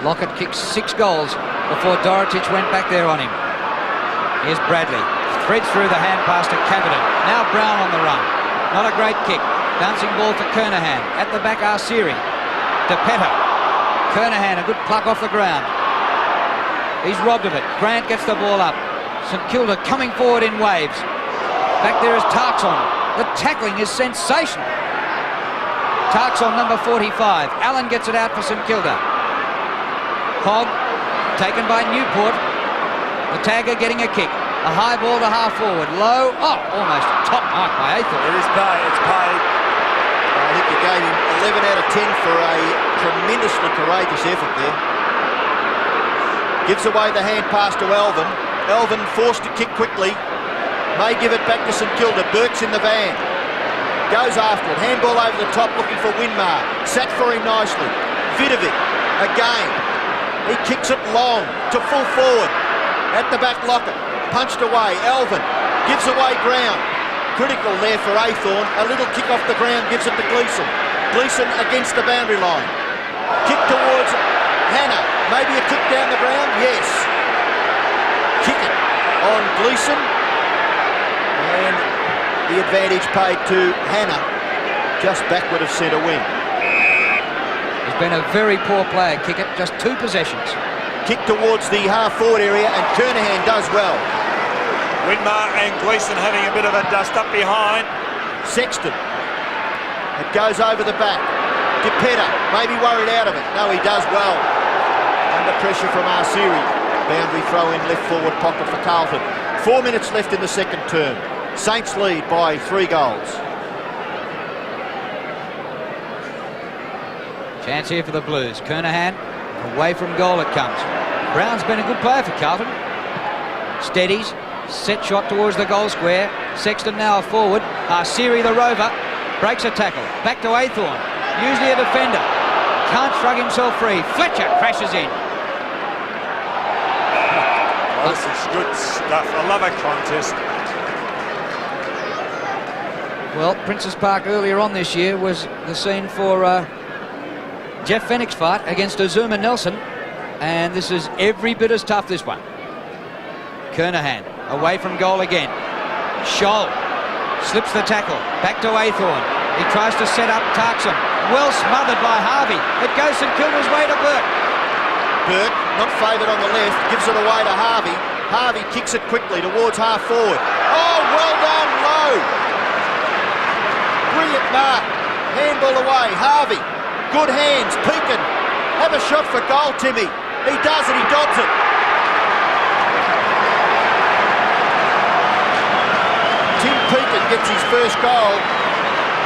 S1: Lockett kicked 6 goals before Dorotic went back there on him. Here's Bradley. Threads through the hand pass to Cavidan. Now Brown on the run. Not a great kick. Bouncing ball to Kernahan. At the back, Arsiri. DePetta. Kernahan, a good pluck off the ground. He's robbed of it. Grant gets the ball up. St Kilda coming forward in waves. Back there is Tarkson. The tackling is sensational. Tarkson, number 45. Allen gets it out for St Kilda. Hogg, taken by Newport. The tagger getting a kick. A high ball to half forward. Low. Oh, almost top mark by Aythorne.
S2: It is paid. It's paid.
S3: I think you gave him 11 out of 10 for a tremendously courageous effort there. Gives away the hand pass to Alvin. Alvin forced to kick quickly. May give it back to St Kilda. Burke's in the van. Goes after it. Handball over the top looking for Winmar. Sat for him nicely. Vidovic again. He kicks it long to full forward. At the back, Lockett. Punched away. Alvin gives away ground. Critical there for Aythorne. A little kick off the ground gives it to Gleeson. Gleeson against the boundary line. Kick towards Hannah. Maybe a kick down the ground? Yes. Kick it on Gleeson. And the advantage paid to Hannah, just backward of centre wing.
S1: He's been a very poor player, Kick it, just 2 possessions.
S3: Kick towards the half-forward area, and Kernahan does well.
S2: Winmar and Gleeson having a bit of a dust-up behind.
S3: Sexton. It goes over the back. DePetta, maybe worried out of it. No, he does well. Under pressure from Arsiri. Boundary throw in left forward pocket for Carlton. 4 minutes left in the second term. Saints lead by 3 goals.
S1: Chance here for the Blues. Kernahan, away from goal it comes. Brown's been a good player for Carlton. Steadies, set shot towards the goal square. Sexton now forward. Arsiri the rover. Breaks a tackle. Back to Aythorne. Usually a defender. Can't shrug himself free. Fletcher crashes in.
S2: Oh, this is good stuff. I love a contest.
S1: Well, Princes Park earlier on this year was the scene for Jeff Fenwick's fight against Azuma Nelson, and this is every bit as tough, this one. Kernahan away from goal again. Scholl slips the tackle. Back to Aythorne. He tries to set up Tarkson. Well smothered by Harvey. It goes St Kilda's way to Burke.
S3: Burke, not favoured on the left, gives it away to Harvey. Harvey kicks it quickly towards half forward. Oh, well done, Low. Brilliant mark. Handball away. Harvey. Good hands. Peakin. Have a shot for goal, Timmy. He does it. He dodds it. Tim Peakin gets his first goal.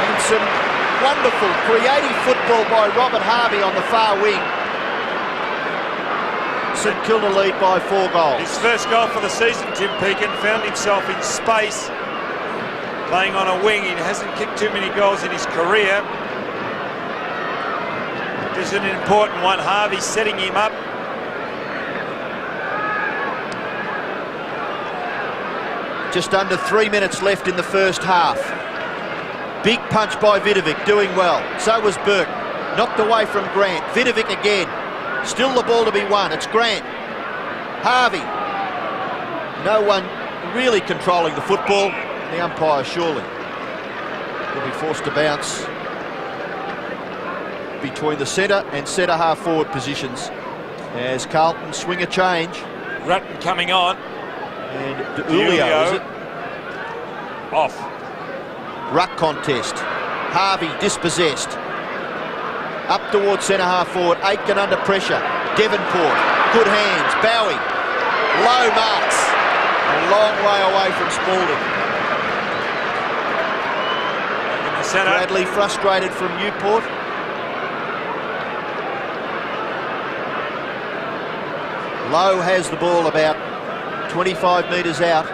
S3: And some wonderful, creative football by Robert Harvey on the far wing. St Kilda lead by 4 goals.
S2: His first goal for the season, Tim Peakin found himself in space, playing on a wing. He hasn't kicked too many goals in his career. This is an important one. Harvey setting him up.
S3: Just under 3 minutes left in the first half. Big punch by Vidovic, doing well. So was Burke. Knocked away from Grant. Vidovic again. Still the ball to be won. It's Grant. Harvey. No one really controlling the football. The umpire surely will be forced to bounce between the centre and centre half forward positions as Carlton swing a change.
S2: Rutten coming on.
S3: And DeUlio, is it?
S2: Off.
S3: Ruck contest. Harvey dispossessed. Up towards centre half forward. Aitken under pressure. Devonport. Good hands. Bowie. Low marks. A long way away from Spalding.
S2: In the centre.
S3: Bradley frustrated from Newport. Lowe has the ball about 25 metres out.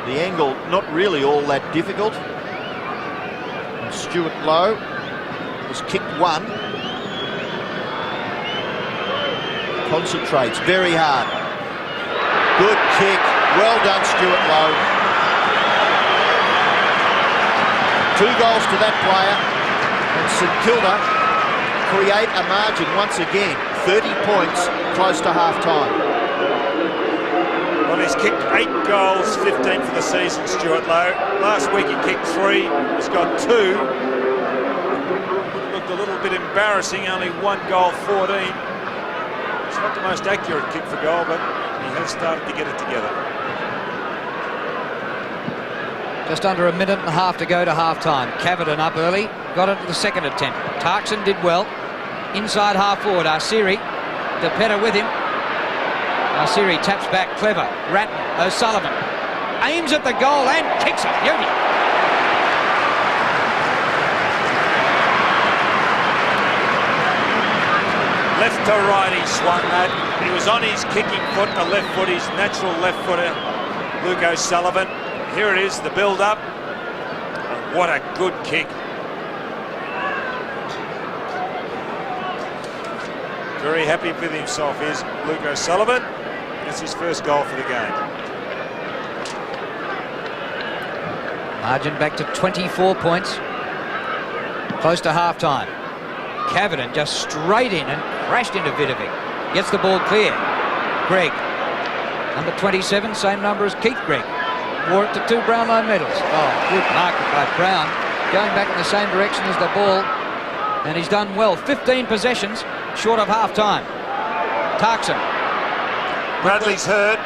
S3: The angle not really all that difficult. And Stuart Lowe has kicked one. Concentrates very hard. Good kick. Well done, Stuart Lowe. 2 goals to that player. And St Kilda create a margin once again. 30 points close to half-time.
S2: Well, he's kicked 8 goals, 15 for the season, Stuart Lowe. Last week he kicked 3. He's got 2. Looked a little bit embarrassing, only 1 goal, 14. It's not the most accurate kick for goal, but he has started to get it together.
S1: Just under a minute and a half to go to half-time. Caverton up early, got it at the second attempt. Tarkson did well. Inside half forward, Arceri. DePetta with him. Arceri taps back, clever. Ratton, O'Sullivan. Aims at the goal and kicks it. Beauty.
S2: Left to right he swung that. He was on his kicking foot, the left foot, his natural left footer, Luke O'Sullivan. Here it is, the build-up. And what a good kick. Very happy with himself. Here's Luke O'Sullivan. That's his first goal for the game.
S1: Margin back to 24 points. Close to half-time. Caverton just straight in and crashed into Vidovic. Gets the ball clear. Gregg. Number 27, same number as Keith Gregg. Wore it to 2 Brownlow medals. Oh, good mark by Brown. Going back in the same direction as the ball. And he's done well. 15 possessions short of half-time. Tarkson.
S2: Bradley's hurt.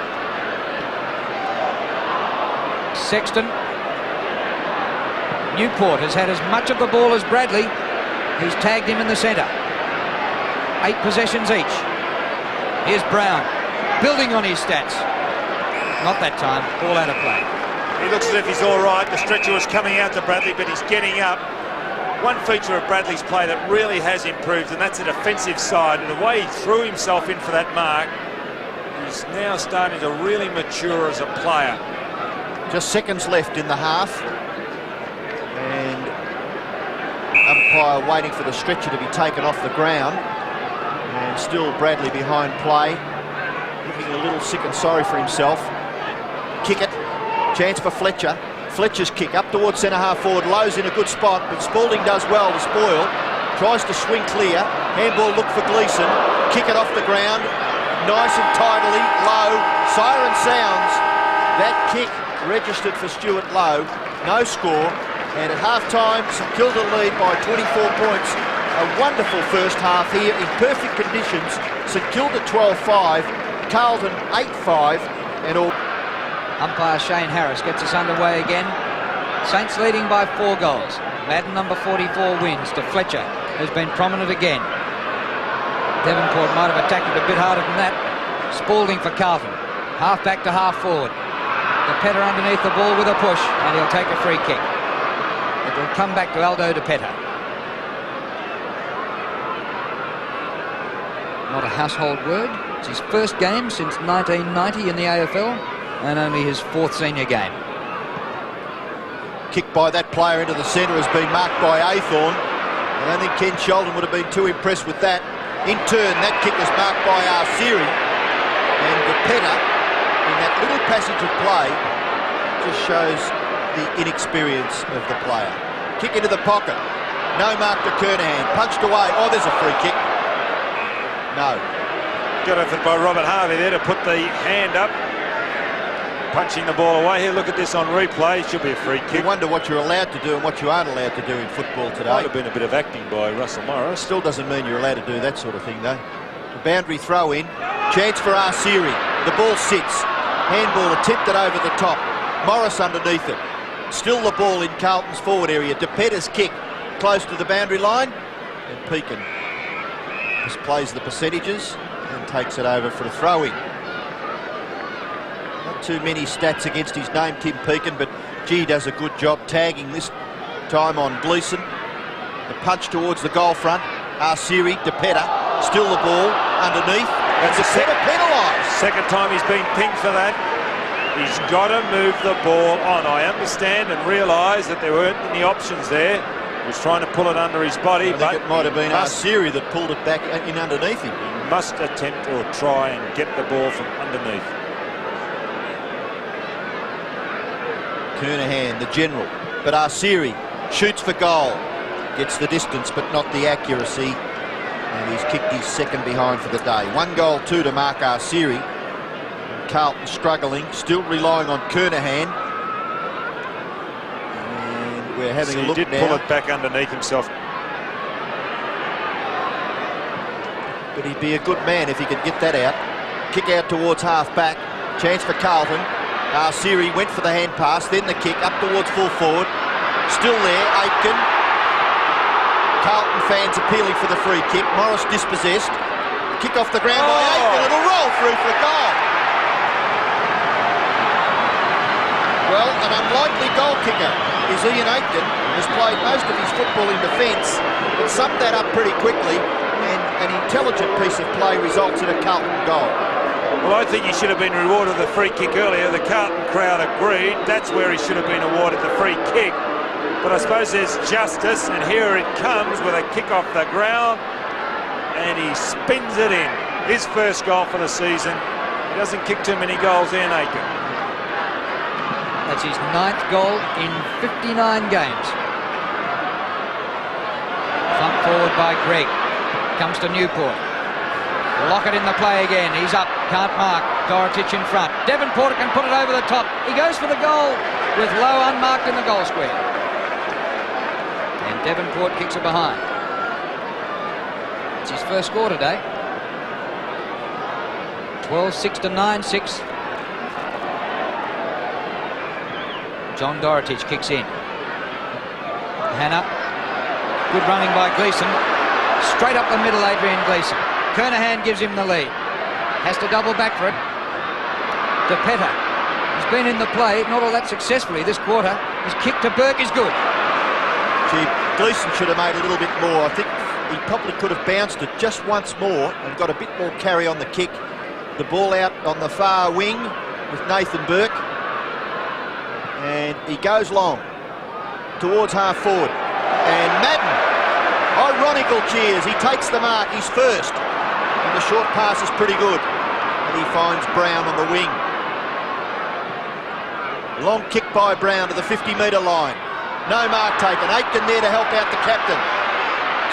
S1: Sexton. Newport has had as much of the ball as Bradley. He's tagged him in the centre. 8 possessions each. Here's Brown, building on his stats. Not that time, ball out of play.
S2: He looks as if he's all right. The stretcher was coming out to Bradley, but he's getting up. One feature of Bradley's play that really has improved, and that's the defensive side. And the way he threw himself in for that mark, he's now starting to really mature as a player.
S3: Just seconds left in the half. umpire waiting for the stretcher to be taken off the ground. And still Bradley behind play, looking a little sick and sorry for himself. Kick it, chance for Fletcher. Fletcher's kick up towards centre-half forward, Lowe's in a good spot, but Spalding does well to spoil. Tries to swing clear, handball look for Gleeson, kick it off the ground, nice and tidily, Lowe, siren sounds. That kick registered for Stuart Lowe, no score, and at half-time, St Kilda lead by 24 points. A wonderful first half here in perfect conditions. St Kilda 12-5, Carlton 8-5, and all.
S1: Umpire Shane Harris gets us underway again. Saints leading by 4 goals. Madden number 44 wins to Fletcher, who's been prominent again. Devonport might have attacked it a bit harder than that. Spalding for Carlton. Half back to half forward. DePetta underneath the ball with a push, and he'll take a free kick. It will come back to Aldo DePetta. Not a household word. It's his first game since 1990 in the AFL, and only his 4th senior game.
S3: Kick by that player into the centre has been marked by Aythorne. I don't think Ken Sheldon would have been too impressed with that. In turn, that kick was marked by Arsiri. And DePetta, in that little passage of play, just shows the inexperience of the player. Kick into the pocket. No mark to Kernahan. Punched away. Oh, there's a free kick. No.
S2: Good effort by Robert Harvey there to put the hand up. Punching the ball away. Here, look at this on replay. Should be a free kick.
S3: You wonder what you're allowed to do and what you aren't allowed to do in football today.
S2: Might have been a bit of acting by Russell Morris.
S3: Still doesn't mean you're allowed to do that sort of thing, though. The boundary throw in. Chance for Arsiri. The ball sits. Handball attempted over the top. Morris underneath it. Still the ball in Carlton's forward area. DePetta's kick close to the boundary line. And Pekin displays the percentages and takes it over for a throw-in. Not too many stats against his name, Tim Pekin, but gee, does a good job tagging this time on Gleeson. The punch towards the goal front. Arsiri, DePetta, still the ball underneath.
S2: That's
S3: DePetta penalised.
S2: Second time he's been pinged for that. He's got to move the ball on. I understand and realise that there weren't any options there. He was trying to pull it under his body,
S3: I think it might have been Arsiri that pulled it back in underneath him.
S2: He must attempt or try and get the ball from underneath.
S3: Kernahan, the general, but Arsiri shoots for goal. Gets the distance, but not the accuracy. And he's kicked his second behind for the day. 1 goal, 2 to mark Arsiri. Carlton struggling, still relying on Kernahan. And we're having a look now.
S2: He did pull it back underneath himself.
S3: But he'd be a good man if he could get that out. Kick out towards half-back. Chance for Carlton. Arsiri went for the hand pass, then the kick up towards full forward. Still there, Aitken. Carlton fans appealing for the free kick. Morris dispossessed. Kick off the ground by Aitken. It'll roll through for a goal. Well, an unlikely goal kicker is Ian Aitken, who's played most of his football in defence, but summed that up pretty quickly, and an intelligent piece of play results in a Carlton goal.
S2: Well, I think he should have been rewarded the free kick earlier. The Carlton crowd agreed. That's where he should have been awarded the free kick. But I suppose there's justice, and here it comes with a kick off the ground, and he spins it in. His first goal for the season. He doesn't kick too many goals in, Aitken.
S1: That's his 9th goal in 59 games. Thumped forward by Gregg. Comes to Newport. Lockett in the play again. He's up. Can't mark. Dorotich in front. Devonport can put it over the top. He goes for the goal with Lowe unmarked in the goal square. And Devonport kicks it behind. It's his first score today. 12-6 to 9-6. John Dorotich kicks in. Hannah. Good running by Gleeson. Straight up the middle, Adrian Gleeson. Kernahan gives him the lead. Has to double back for it. DePetta. He's been in the play, not all that successfully this quarter. His kick to Burke is good.
S3: Gee, Gleeson should have made a little bit more. I think he probably could have bounced it just once more and got a bit more carry on the kick. The ball out on the far wing with Nathan Burke. And he goes long towards half forward. And Madden Chronicle cheers. He takes the mark. He's first. And the short pass is pretty good. And he finds Brown on the wing. Long kick by Brown to the 50-metre line. No mark taken. Aitken there to help out the captain.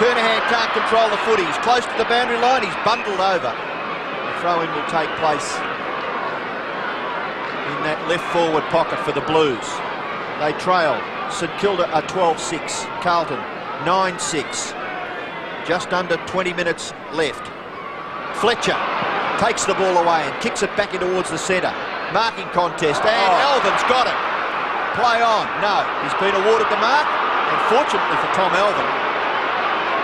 S3: Kernahan can't control the footy. He's close to the boundary line. He's bundled over. The throw-in will take place in that left forward pocket for the Blues. They trail. St Kilda are 12-6. Carlton 9-6. Just under 20 minutes left. Fletcher takes the ball away and kicks it back in towards the centre. Marking contest, and Elvin's got it. Play on. No, he's been awarded the mark, and fortunately for Tom Elvin,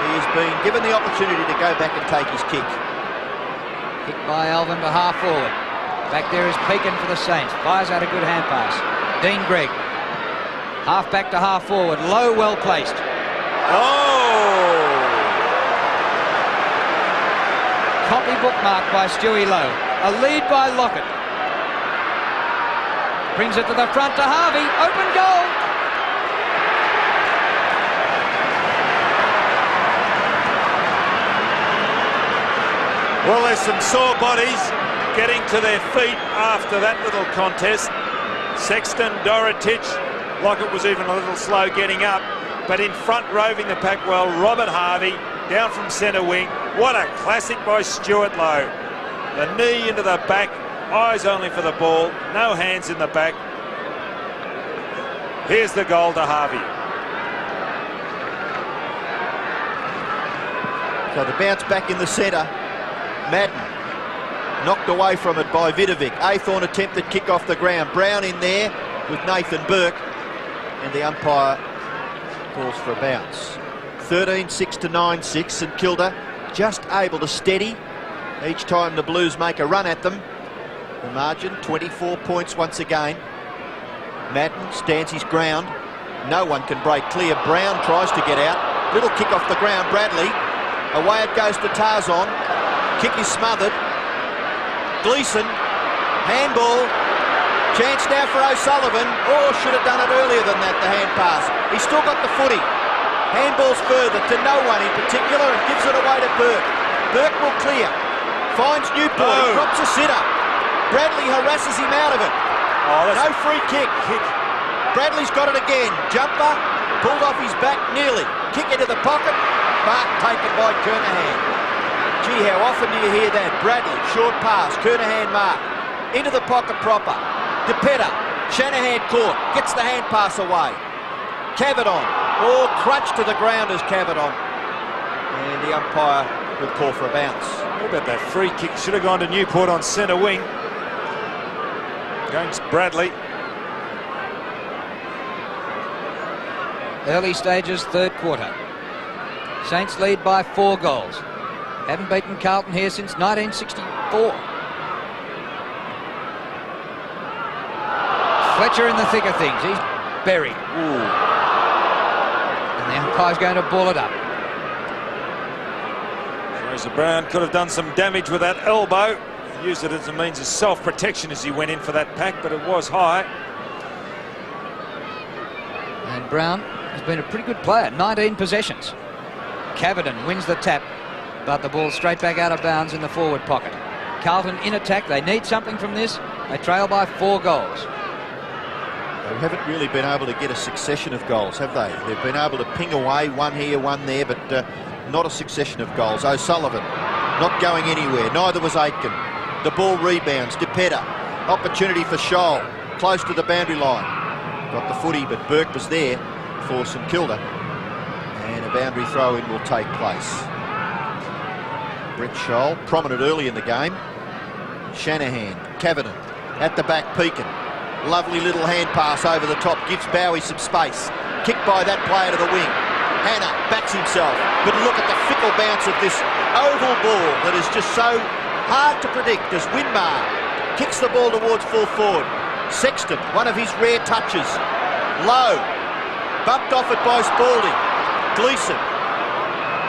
S3: he has been given the opportunity to go back and take his kick.
S1: Kick by Elvin to half forward. Back there is Pekin for the Saints. Fires out a good hand pass. Dean Gregg. Half back to half forward. Low, well placed.
S2: Oh!
S1: Copybook mark by Stewie Lowe. A lead by Lockett. Brings it to the front to Harvey. Open goal.
S2: Well, there's some sore bodies getting to their feet after that little contest. Sexton, Dorotich, Lockett was even a little slow getting up, but in front roving the pack well, Robert Harvey down from centre wing. What a classic by Stuart Lowe. The knee into the back, eyes only for the ball, no hands in the back. Here's the goal to Harvey.
S3: So the bounce back in the centre. Madden knocked away from it by Vidovic. Aythorne attempted kick off the ground. Brown in there with Nathan Burke, and the umpire calls for a bounce. 13-6 to 9-6. St Kilda just able to steady each time the Blues make a run at them. The margin 24 points once again. Madden stands his ground. No one can break clear. Brown tries to get out. Little kick off the ground. Bradley. Away it goes to Tarzan. Kick is smothered. Gleeson. Handball. Chance now for O'Sullivan. Oh, should have done it earlier than that, the hand pass. He's still got the footy. Handballs further to no one in particular and gives it away to Burke. Burke will clear. Finds Newport. He drops a sitter. Bradley harasses him out of it. No free kick. Bradley's got it again. Jumper. Pulled off his back nearly. Kick into the pocket. Mark taken by Kernahan. Gee, how often do you hear that? Bradley, short pass. Kernahan mark. Into the pocket proper. DePetta. Shanahan caught. Gets the hand pass away. Cavadon. Oh, crunched to the ground as Cavadon. And the umpire will call for a bounce.
S2: What about that free kick? Should have gone to Newport on centre wing. Against Bradley.
S1: Early stages, third quarter. Saints lead by 4 goals. Haven't beaten Carlton here since 1964. Fletcher in the thick of things. He's buried. Ooh. And the umpire's going to ball it up.
S2: Fraser Brown could have done some damage with that elbow. He used it as a means of self-protection as he went in for that pack, but it was high.
S1: And Brown has been a pretty good player. 19 possessions. Cavadon wins the tap, but the ball straight back out of bounds in the forward pocket. Carlton in attack. They need something from this. They trail by 4 goals.
S3: They haven't really been able to get a succession of goals, have they? They've been able to ping away, one here, one there, but not a succession of goals. O'Sullivan not going anywhere. Neither was Aitken. The ball rebounds. DePetta. Opportunity for Scholl. Close to the boundary line. Got the footy, but Burke was there for St Kilda. And a boundary throw-in will take place. Brett Scholl, prominent early in the game. Shanahan. Cavadon. At the back, Pekin. Lovely little hand pass over the top. Gives Bowie some space. Kicked by that player to the wing. Hannah backs himself. But look at the fickle bounce of this oval ball that is just so hard to predict as Winmar kicks the ball towards full forward. Sexton, one of his rare touches. Low. Bumped off it by Spalding. Gleeson.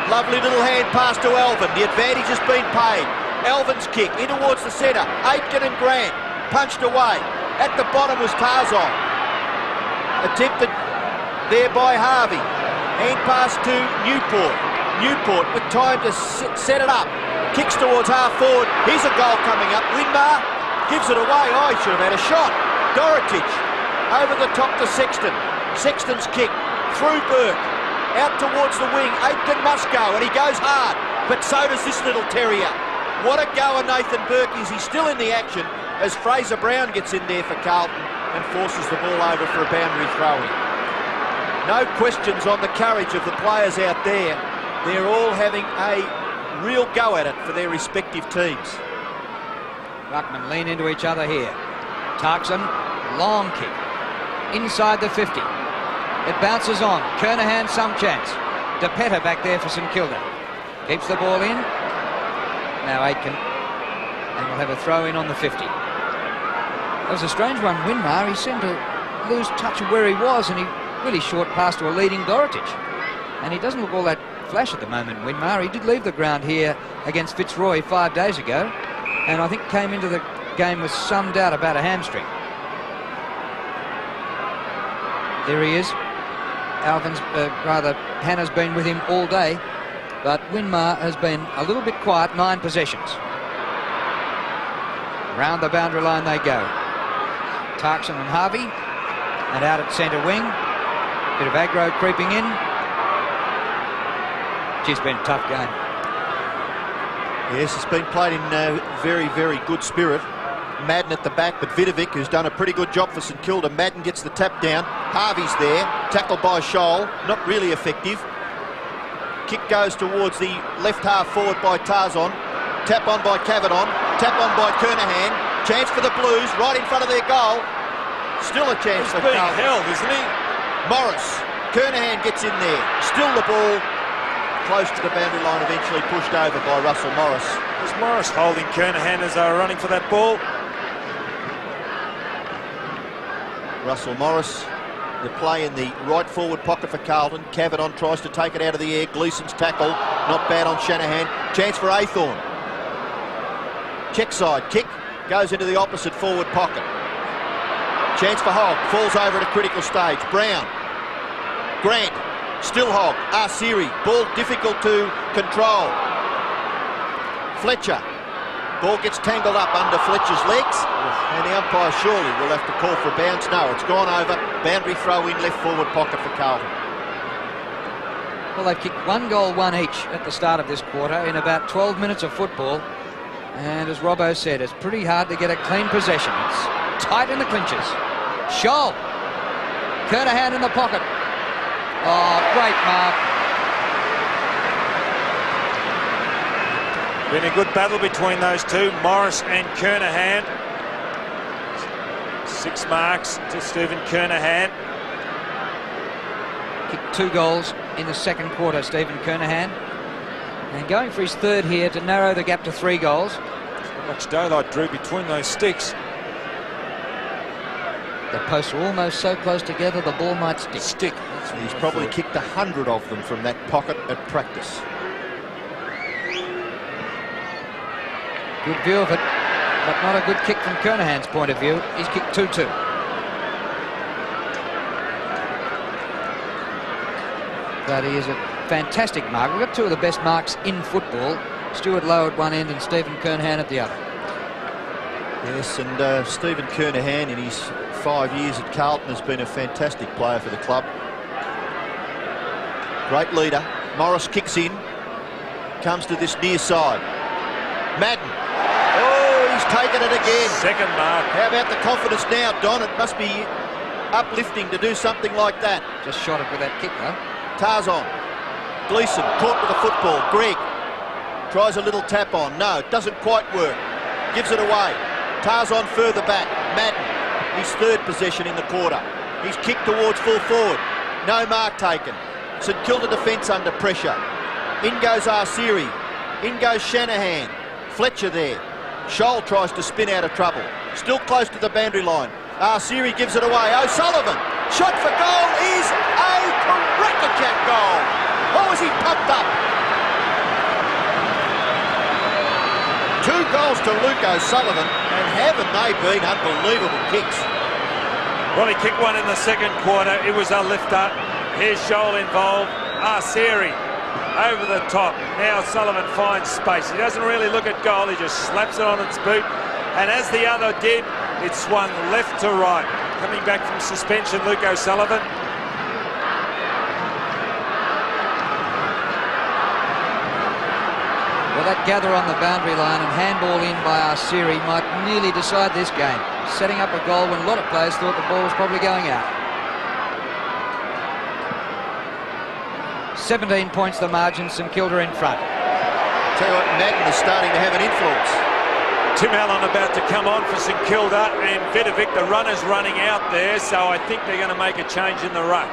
S3: Lovely little hand pass to Elvin. The advantage has been paid. Elvin's kick in towards the centre. Aitken and Grant punched away. At the bottom was Tarzan. Attempted there by Harvey. Hand pass to Newport. Newport with time to set it up. Kicks towards half forward. Here's a goal coming up. Winmar gives it away. Oh, he should have had a shot. Dorotich over the top to Sexton. Sexton's kick through Burke. Out towards the wing. Aitken must go, and he goes hard. But so does this little terrier. What a goer Nathan Burke is. He's still in the action as Fraser Brown gets in there for Carlton and forces the ball over for a boundary throw-in. No questions on the courage of the players out there. They're all having a real go at it for their respective teams.
S1: Ruckman lean into each other here. Tarkson, long kick. Inside the 50. It bounces on. Kernahan, some chance. DePetta back there for St Kilda. Keeps the ball in. Now Aitken. And we'll have a throw-in on the 50. It was a strange one, Winmar. He seemed to lose touch of where he was, and he really short pass to a leading Dorotich. And he doesn't look all that flash at the moment, Winmar. He did leave the ground here against Fitzroy 5 days ago, and I think came into the game with some doubt about a hamstring. There he is. Hannah's been with him all day, but Winmar has been a little bit quiet. 9 possessions. Round the boundary line they go. Tarkson and Harvey, and out at centre wing. Bit of aggro creeping in. It's been a tough game.
S3: Yes, it's been played in very, very good spirit. Madden at the back, but Vidovic, who's done a pretty good job for St Kilda. Madden gets the tap down. Harvey's there, tackled by Scholl, not really effective. Kick goes towards the left half forward by Tarzan. Tap on by Cavadon, tap on by Kernahan. Chance for the Blues, right in front of their goal. Still a chance for
S2: being
S3: Carlton.
S2: held, isn't he?
S3: Morris, Kernahan gets in there. Still the ball. Close to the boundary line, eventually pushed over by Russell Morris.
S2: Was Morris holding Kernahan as they were running for that ball?
S3: Russell Morris, the play in the right forward pocket for Carlton. Cavadon tries to take it out of the air. Gleeson's tackle, not bad on Shanahan. Chance for Aythorne. Check side kick, goes into the opposite forward pocket. Chance for Hogg, falls over at a critical stage. Brown, Grant, still Hogg, Arsiri, ball difficult to control. Fletcher, ball gets tangled up under Fletcher's legs, and the umpire surely will have to call for a bounce. No, it's gone over. Boundary throw in left forward pocket for Carlton.
S1: Well, they've kicked 1 goal, 1 each at the start of this quarter in about 12 minutes of football. And as Robbo said, it's pretty hard to get a clean possession. It's tight in the clinches. Scholl. Kernahan in the pocket. Oh, great mark.
S2: Been a good battle between those two, Morris and Kernahan. 6 marks to Stephen Kernahan.
S1: Kicked 2 goals in the second quarter, Stephen Kernahan. And going for his third here to narrow the gap to 3 goals.
S2: Not much daylight, Drew, between those sticks.
S1: The posts are almost so close together the ball might stick.
S3: He's probably kicked 100 of them from that pocket at practice.
S1: Good view of it, but not a good kick from Kernahan's point of view. He's kicked 2-2. But he is a fantastic mark. We've got 2 of the best marks in football. Stuart Lowe at one end and Stephen Kernahan at the other.
S3: Yes, and Stephen Kernahan in his 5 years at Carlton has been a fantastic player for the club. Great leader. Morris kicks in, comes to this near side. Madden. Oh, he's taken it again.
S2: Second mark.
S3: How about the confidence now, Don? It must be uplifting to do something like that.
S1: Just shot it with that kick, though.
S3: Tarzan. Gleeson caught with the football. Greg tries a little tap on. No, it doesn't quite work. Gives it away. Tarzan further back. Madden, his 3rd possession in the quarter. He's kicked towards full forward. No mark taken. St Kilda defence under pressure. In goes Arsiri. In goes Shanahan. Fletcher there. Scholl tries to spin out of trouble. Still close to the boundary line. Arsiri gives it away. O'Sullivan. Shot for goal is a cracker-jack goal. Oh, was he pumped up? 2 goals to Luke O'Sullivan, and haven't they been unbelievable kicks?
S2: Well, he kicked one in the second quarter. It was a lifter. Here's Scholl involved. Arsiri. over the top. Now Sullivan finds space. He doesn't really look at goal. He just slaps it on its boot. And as the other did, it swung left to right. Coming back from suspension, Luke O'Sullivan.
S1: Well, that gather on the boundary line and handball in by Arceri might nearly decide this game, setting up a goal when a lot of players thought the ball was probably going out. 17 points the margin, St Kilda in front.
S3: Tell you what, Madden is starting to have an influence.
S2: Tim Allen about to come on for St Kilda, and Vidovic, the runner's running out there, so I think they're going to make a change in the run.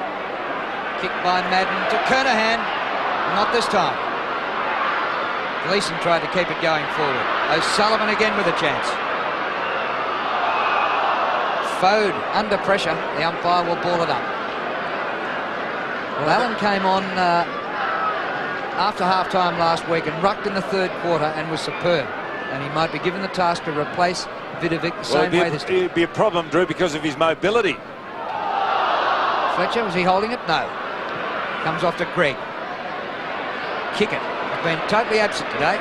S1: Kick by Madden to Kernahan. Not this time. Gleeson tried to keep it going forward. O'Sullivan again with a chance. Fode under pressure. The umpire will ball it up. Well, Allen came on after half-time last week and rucked in the third quarter and was superb. And he might be given the task to replace Vidovic the same way this time.
S2: It'd be a problem, Drew, because of his mobility.
S1: Fletcher, was he holding it? No. Comes off to Greg. Kick it. Been totally absent today.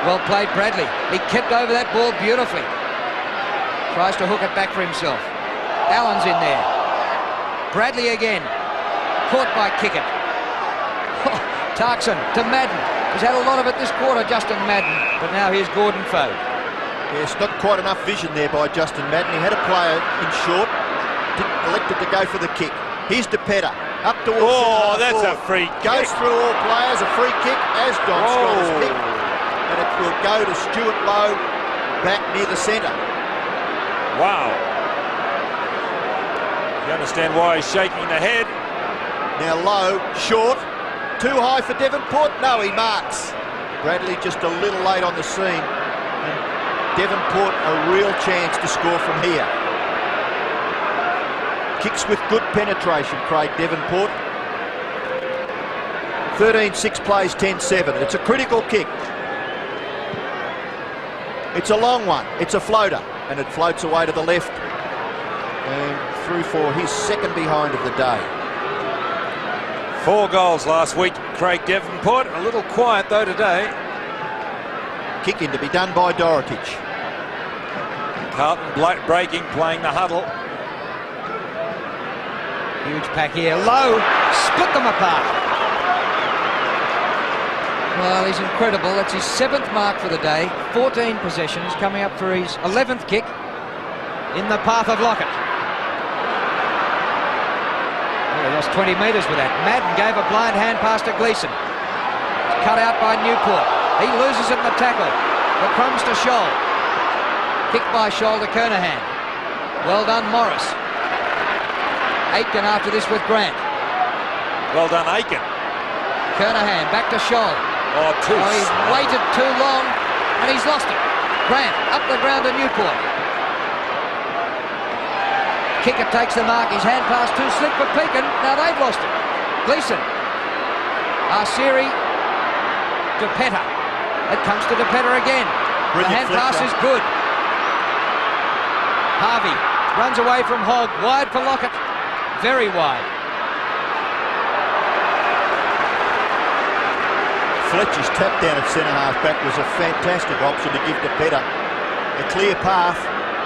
S1: Well played, Bradley. He kept over that ball beautifully. Tries to hook it back for himself. Allen's in there. Bradley again. Caught by Kickett. Tarkson to Madden. He's had a lot of it this quarter, Justin Madden. But now here's Gordon Fode.
S3: Yes, not quite enough vision there by Justin Madden. He had a player in short. Elected to go for the kick. Here's DePetta. Up towards
S2: that's
S3: forward.
S2: a free kick.
S3: Goes through all players, a free kick as Don Scott's kick. And it will go to Stuart Lowe back near the centre.
S2: Wow. You understand why he's shaking the head.
S3: Now Lowe, short. Too high for Devonport? No, he marks. Bradley just a little late on the scene. And Devonport a real chance to score from here. Kicks with good penetration, Craig Devonport. 13-6 plays 10-7. It's a critical kick. It's a long one. It's a floater. And it floats away to the left. And through for his second behind of the day.
S2: 4 goals last week, Craig Devonport. A little quiet though today.
S3: Kick in to be done by Dorotich.
S2: Carlton breaking, playing the huddle.
S1: Huge pack here. Lowe split them apart. Well, he's incredible. That's his 7th mark for the day. 14 possessions, coming up for his 11th kick in the path of Lockett. Well, he lost 20 metres with that. Madden gave a blind hand pass to Gleeson. Cut out by Newport. He loses it in the tackle. The crumbs to Scholl. Kick by Scholl to Kernahan. Well done, Morris. Aitken after this with Grant.
S2: Well done, Aitken.
S1: Kernahan back to Scholl. He's waited too long and he's lost it. Grant up the ground to Newport. Kicker takes the mark. His hand pass too slick for Pekin. Now they've lost it. Gleeson. Arceri to Petta. It comes to DePetta again.
S3: Brilliant
S1: the hand pass is good. Harvey runs away from Hogg. Wide for Lockett. Very wide.
S3: Fletcher's tap down at centre-half back was a fantastic option to give to Petter. A clear path.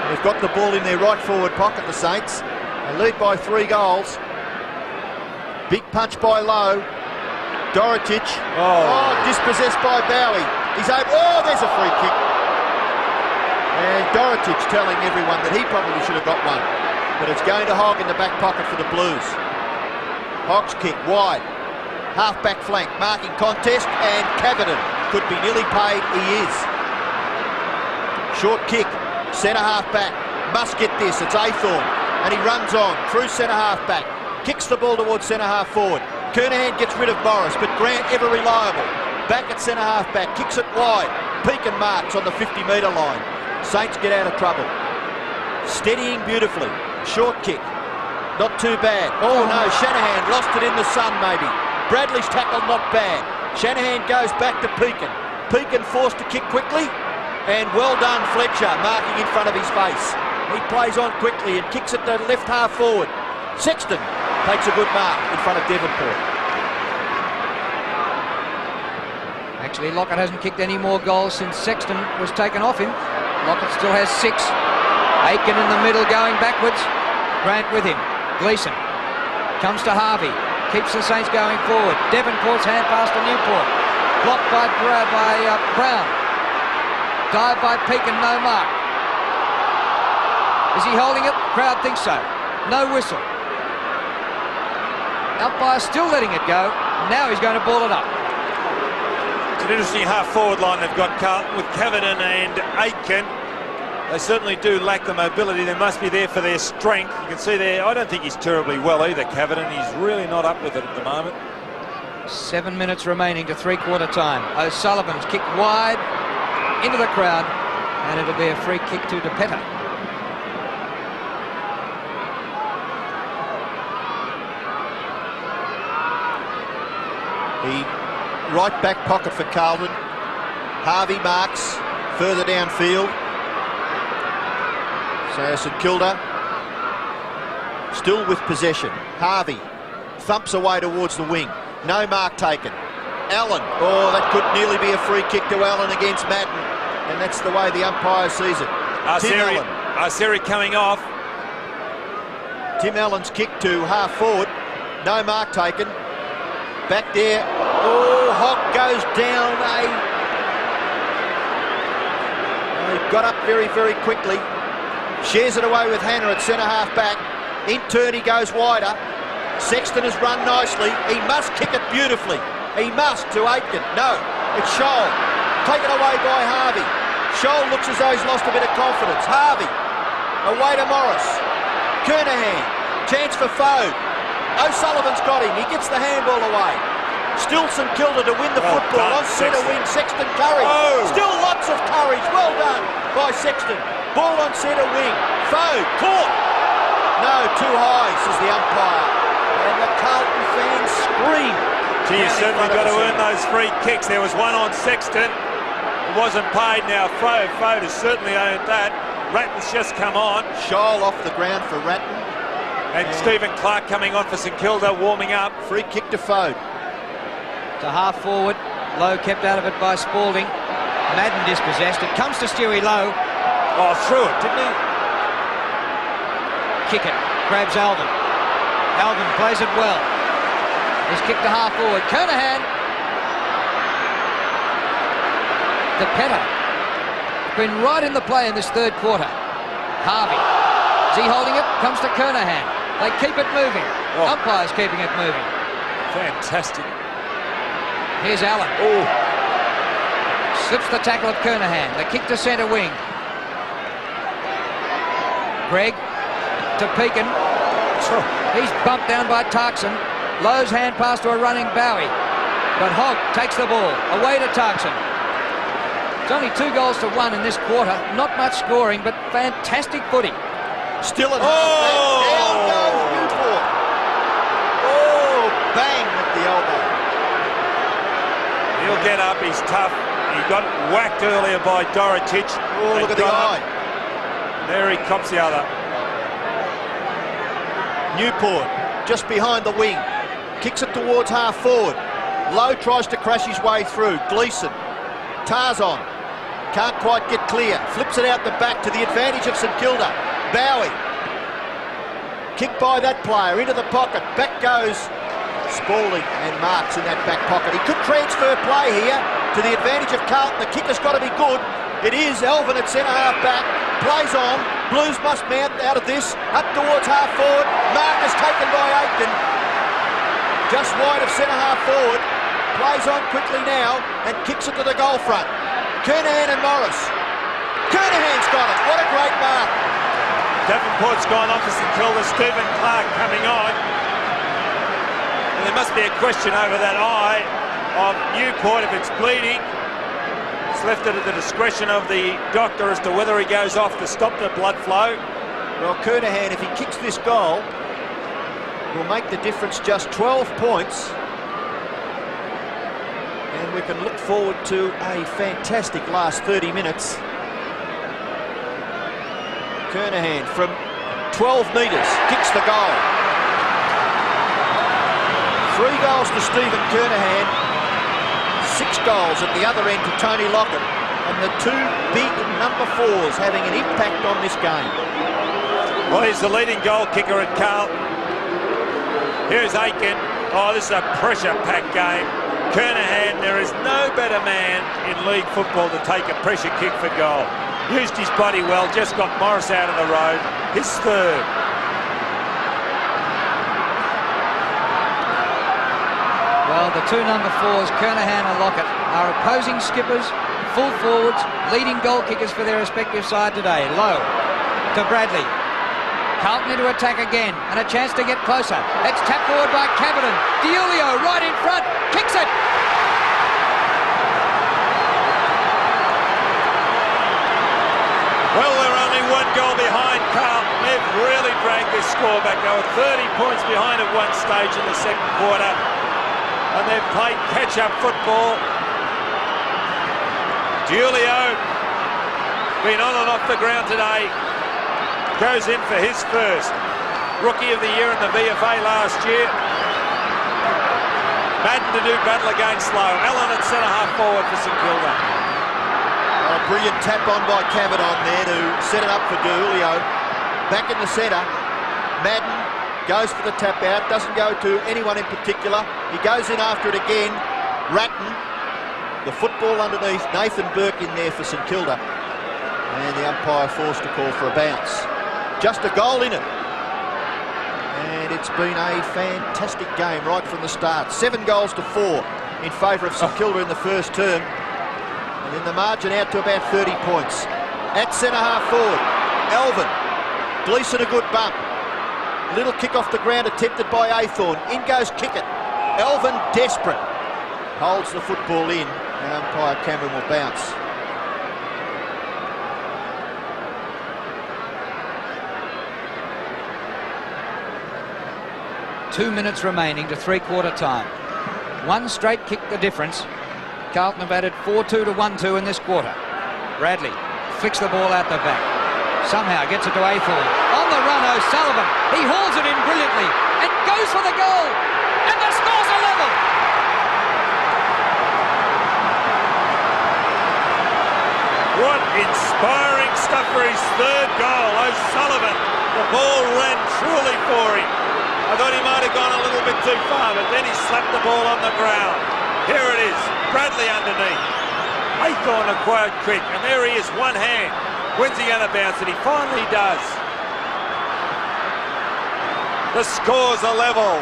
S3: They've got the ball in their right forward pocket, the Saints. They lead by 3 goals. Big punch by Lowe. Dorotich. Dispossessed by Bowie. He's over. There's a free kick. And Dorotich telling everyone that he probably should have got one. But it's going to Hogg in the back pocket for the Blues. Hogg's kick wide. Half-back flank, marking contest, and Cavidan could be nearly paid. He is. Short kick, centre-half back. Must get this, it's Athorn. And he runs on through centre-half back. Kicks the ball towards centre-half forward. Kernahan gets rid of Morris, but Grant ever reliable. Back at centre-half back, kicks it wide. Pekin marks on the 50-metre line. Saints get out of trouble. Steadying beautifully. Short kick. Not too bad. Oh no, Shanahan lost it in the sun maybe. Bradley's tackle not bad. Shanahan goes back to Pekin. Pekin forced to kick quickly. And well done Fletcher, marking in front of his face. He plays on quickly and kicks it to left half forward. Sexton takes a good mark in front of Devonport.
S1: Actually, Lockett hasn't kicked any more goals since Sexton was taken off him. Lockett still has 6. Aitken in the middle going backwards. Grant with him. Gleeson comes to Harvey. Keeps the Saints going forward. Devonport's hand pass to Newport. Blocked by Brown. Dive by Pekin, no mark. Is he holding it? Crowd thinks so. No whistle. Umpire still letting it go. Now he's going to ball it up.
S2: It's an interesting half-forward line they've got, Carlton, with Cavidan and Aitken. They certainly do lack the mobility. They must be there for their strength. You can see there, I don't think he's terribly well either, Cavidan. He's really not up with it at the moment.
S1: 7 minutes remaining to three-quarter time. O'Sullivan's kicked wide into the crowd, and it'll be a free kick to DePetta.
S3: The right back pocket for Carlton. Harvey marks further downfield. So St Kilda still with possession. Harvey thumps away towards the wing. No mark taken. Allen. Oh, that could nearly be a free kick to Allen against Madden. And that's the way the umpire sees it. Tim Allen.
S2: Arceri coming off.
S3: Tim Allen's kick to half forward. No mark taken. Back there. Oh, Hogg goes down. He got up very, very quickly. Shares it away with Hannah at centre half back. In turn he goes wider. Sexton has run nicely. He must kick it beautifully. He must to Aitken. No, it's Scholl. Taken away by Harvey. Scholl looks as though he's lost a bit of confidence. Harvey away to Morris. Kernahan. Chance for Foad. O'Sullivan's got him. He gets the handball away. Still St Kilda to win the football. On centre wing, Sexton courage.
S2: Oh.
S3: Still lots of courage. Well done by Sexton. Ball on centre wing. Foad caught. No, too high, says the umpire. And the Carlton fans scream.
S2: Gee, you certainly got to earn those free kicks. There was one on Sexton. It wasn't paid. Now Foad has certainly earned that. Ratton's just come on.
S3: Scholl off the ground for Ratton.
S2: And Stephen Clark coming on for St Kilda, warming up.
S3: Free kick to Foad.
S1: To half forward. Lowe kept out of it by Spalding. Madden dispossessed. It comes to Stewie Lowe.
S2: Oh, threw it, didn't he?
S1: Kick it. Grabs Alvin. Alvin plays it well. He's kicked to half forward. Kernahan. DePetta. Been right in the play in this third quarter. Harvey. Is he holding it? Comes to Kernahan. They keep it moving.
S2: Oh.
S1: Umpire's keeping it moving.
S2: Fantastic.
S1: Here's Allen.
S2: Oh.
S1: Slips the tackle of Kernahan. The kick to centre wing. Gregg to Pekin. He's bumped down by Tarkson. Lowe's hand pass to a running Bowie. But Hogg takes the ball. Away to Tarkson. It's only 2 goals to 1 in this quarter. Not much scoring, but fantastic footy.
S3: Still at half. Down goes Newport. Oh, bang with the elbow.
S2: He'll get up. He's tough. He got whacked earlier by Dorotich.
S3: Oh, look at the eye.
S2: There he cops the other.
S3: Newport just behind the wing. Kicks it towards half forward. Lowe tries to crash his way through. Gleeson. Tarzan. Can't quite get clear. Flips it out the back to the advantage of St Kilda. Bowie. Kicked by that player into the pocket. Back goes Spalding and marks in that back pocket. He could transfer play here to the advantage of Carlton. The kick has got to be good. It is. Elvin at centre half back. Plays on. Blues must mount out of this. Up towards half forward. Mark is taken by Aitken. Just wide of centre half forward. Plays on quickly now and kicks it to the goal front. Kernahan and Morris. Kernahan's got it. What a great mark.
S2: Davenport's gone on for St Kilda. Stephen Clark coming on. And there must be a question over that eye of Newport if it's bleeding. It's left it at the discretion of the doctor as to whether he goes off to stop the blood flow.
S3: Well, Kernahan, if he kicks this goal, will make the difference just 12 points. And we can look forward to a fantastic last 30 minutes. Kernahan from 12 metres kicks the goal. 3 goals to Stephen Kernahan. 6 goals at the other end to Tony Lockett, and the 2 big number 4s having an impact on this game.
S2: Well, he's the leading goal kicker at Carlton. Here's Aiken. Oh, this is a pressure-packed game. Kernahan, there is no better man in league football to take a pressure kick for goal. Used his body well, just got Morris out of the road. His third.
S1: Well, the 2 number 4s, Kernahan and Lockett, are opposing skippers, full forwards, leading goal kickers for their respective side today. Low to Bradley. Carlton into attack again, and a chance to get closer. It's tapped forward by Cavidan. Diulio right in front, kicks it.
S2: Well, they're only 1 goal behind Carlton. They've really dragged this score back. They were 30 points behind at one stage in the second quarter, and they've played catch-up football. Diulio, been on and off the ground today, goes in for his first. Rookie of the year in the VFA last year. Madden to do battle against Lowe. Allen at centre-half forward for St Kilda.
S3: A brilliant tap on by Cavidan there to set it up for Diulio. Back in the centre, Madden goes for the tap out, doesn't go to anyone in particular. He goes in after it again. Ratton, the football underneath, Nathan Burke in there for St Kilda. And the umpire forced to call for a bounce. Just a goal in it. And it's been a fantastic game right from the start. 7 goals to 4 in favour of St Kilda in the first term. And then the margin out to about 30 points. At centre-half forward, Alvin. Gleeson a good bump. Little kick off the ground attempted by Aythorne. In goes Kickett. Alvin desperate. Holds the football in, and umpire Cameron will bounce.
S1: Two minutes remaining to three-quarter time. 1 straight kick the difference. Carlton have added 4-2 to 1-2 in this quarter. Bradley flicks the ball out the back. Somehow gets it to Aythorne. On the run, O'Sullivan. He hauls it in brilliantly and goes for the goal. And the scores are level.
S2: What inspiring stuff for his 3rd goal. O'Sullivan, the ball ran truly for him. I thought he might have gone a little bit too far, but then he slapped the ball on the ground. Here it is, Bradley underneath. Aythorne acquired quick, and there he is, one hand. When's he going to bounce it? He finally does. The scores are level.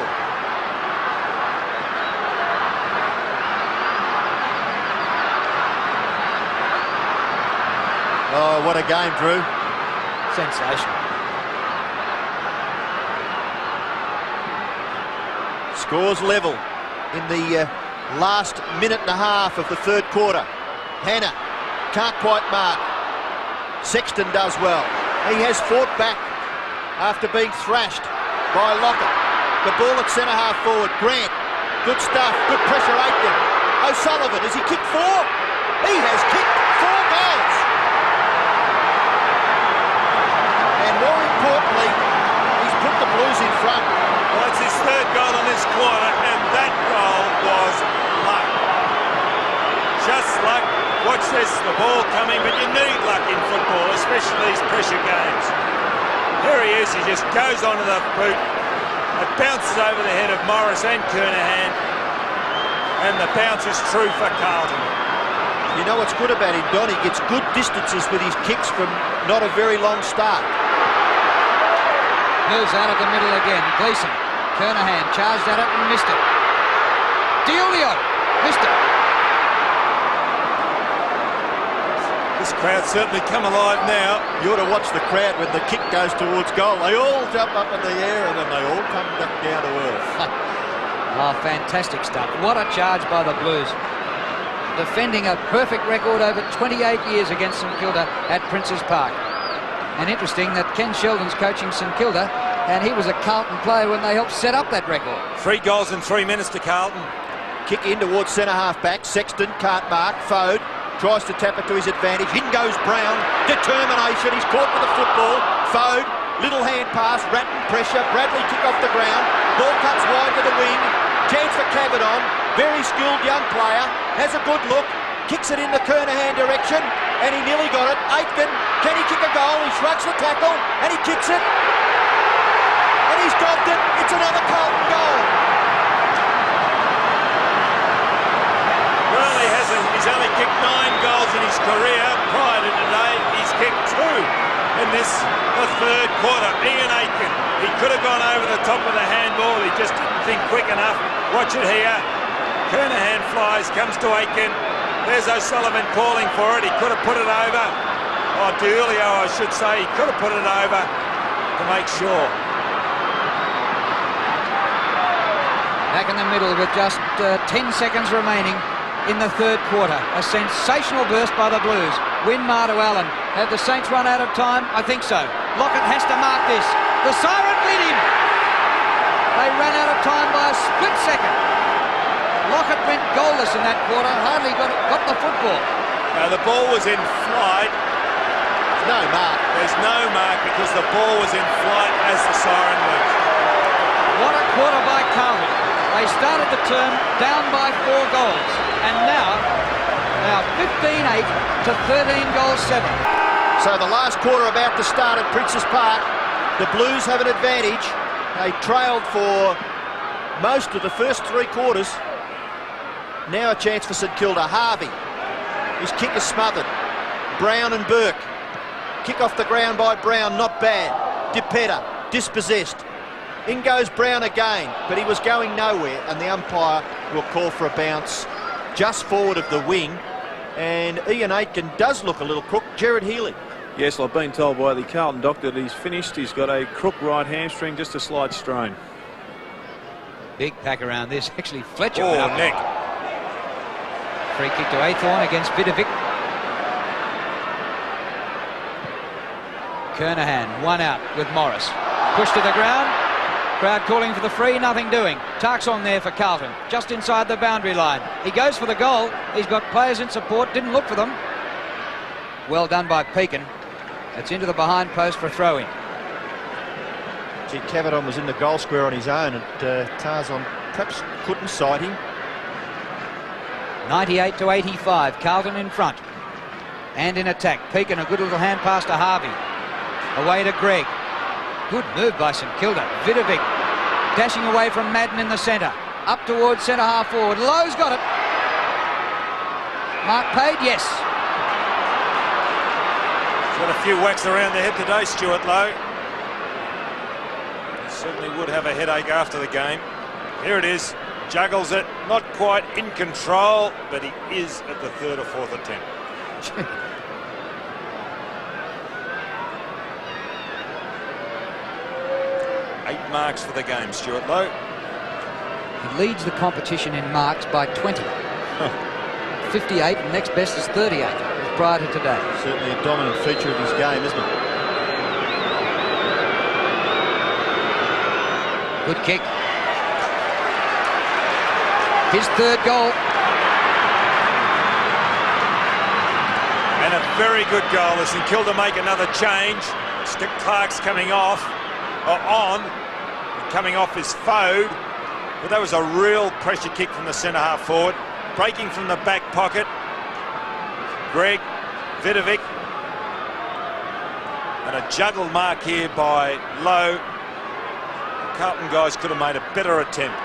S3: Oh, what a game, Drew.
S1: Sensational.
S3: Scores level in the last minute and a half of the 3rd quarter. Hannah can't quite mark. Sexton does well. He has fought back after being thrashed by Lockett. The ball at centre-half forward. Grant, good stuff, good pressure, Aiken. O'Sullivan, has he kicked 4? He has kicked 4 goals. And more importantly, he's put the Blues in front.
S2: Well, it's his 3rd goal in this quarter, and that goal was luck. Just luck. Watch this, the ball coming, but you need luck in football, especially these pressure games. Here he is, he just goes onto the boot. It bounces over the head of Morris and Kernahan, and the bounce is true for Carlton.
S3: You know what's good about him, Don? He gets good distances with his kicks from not a very long start.
S1: Moves out of the middle again. Gleeson. Kernahan charged at it and missed it. Diulio missed it.
S2: This crowd certainly come alive now.
S3: You ought to watch the crowd when the kick goes towards goal. They all jump up in the air and then they all come back down to earth.
S1: Oh, fantastic stuff. What a charge by the Blues. Defending a perfect record over 28 years against St Kilda at Princes Park. And interesting that Ken Sheldon's coaching St Kilda, and he was a Carlton player when they helped set up that record.
S2: 3 goals in 3 minutes to Carlton.
S3: Kick in towards centre-half back. Sexton can't mark. Fode tries to tap it to his advantage. In goes Brown. Determination. He's caught with the football. Fode, little hand pass. Ratton pressure. Bradley kick off the ground. Ball cuts wide to the wing. Chance for Cavidan. Very skilled young player. has a good look, kicks it in the Kernahan direction, and he nearly got it. Aitken, can he kick a goal? He shrugs the tackle, and he kicks it. And he's dropped it. It's another Carlton goal.
S2: Well, he's only kicked 9 goals in his career. Prior to today, he's kicked 2 in the third quarter. Ian Aitken, he could have gone over the top of the handball. He just didn't think quick enough. Watch it here. Kernahan flies, comes to Aitken. There's O'Sullivan calling for it. He could have put it over. Oh, DeJulio, I should say. He could have put it over to make sure.
S1: Back in the middle with just 10 seconds remaining in the third quarter. A sensational burst by the Blues. Winmar to Allen. Have the Saints run out of time? I think so. Lockett has to mark this. The siren lit him. They ran out of time by a split second. Lockett went goalless in that quarter. Hardly got the football.
S2: Now the ball was in flight.
S3: No mark.
S2: There's no mark because the ball was in flight as the siren went.
S1: What a quarter by Carlton. They started the term down by 4 goals. And now 15-8 to 13 goals 7.
S3: So the last quarter about to start at Princes Park. The Blues have an advantage. They trailed for most of the first 3 quarters. Now a chance for St Kilda. Harvey. His kick is smothered. Brown and Burke. Kick off the ground by Brown, not bad. DiPetta, dispossessed. In goes Brown again, but he was going nowhere, and the umpire will call for a bounce just forward of the wing. And Ian Aitken does look a little crook. Jared Healy.
S4: Yes, I've been told by the Carlton doctor that he's finished. He's got a crook right hamstring, just a slight strain.
S1: Big pack around this. Actually, Fletcher.
S2: Oh, neck.
S1: Free kick to Athorn against Vidovic. Kernahan, one out with Morris. Pushed to the ground. Crowd calling for the free, nothing doing. Tark's on there for Carlton, just inside the boundary line. He goes for the goal. He's got players in support, didn't look for them. Well done by Pekin. It's into the behind post for a throw-in.
S3: Gee, Cavadon was in the goal square on his own, and Tarzan perhaps couldn't sight him.
S1: 98 to 85, Carlton in front. And in attack, Pekin, a good little hand pass to Harvey. Away to Greg. Good move by St Kilda. Vidovic dashing away from Madden in the centre. Up towards centre half forward. Lowe's got it. Mark paid, yes.
S2: He's got a few whacks around the head today, Stuart Lowe. He certainly would have a headache after the game. Here it is. Juggles it. Not quite in control, but he is at the 3rd or 4th attempt. 8 marks for the game, Stuart Lowe.
S1: He leads the competition in marks by 20. 58, and next best is 38 prior to today.
S3: Certainly a dominant feature of his game, isn't it?
S1: Good kick. His 3rd goal.
S2: And a very good goal as St Kilda make another change. Stick Clark's coming off, or on, coming off his forward. But that was a real pressure kick from the centre half forward. Breaking from the back pocket. Greg, Vidovic. And a juggle mark here by Lowe. The Carlton guys could have made a better attempt.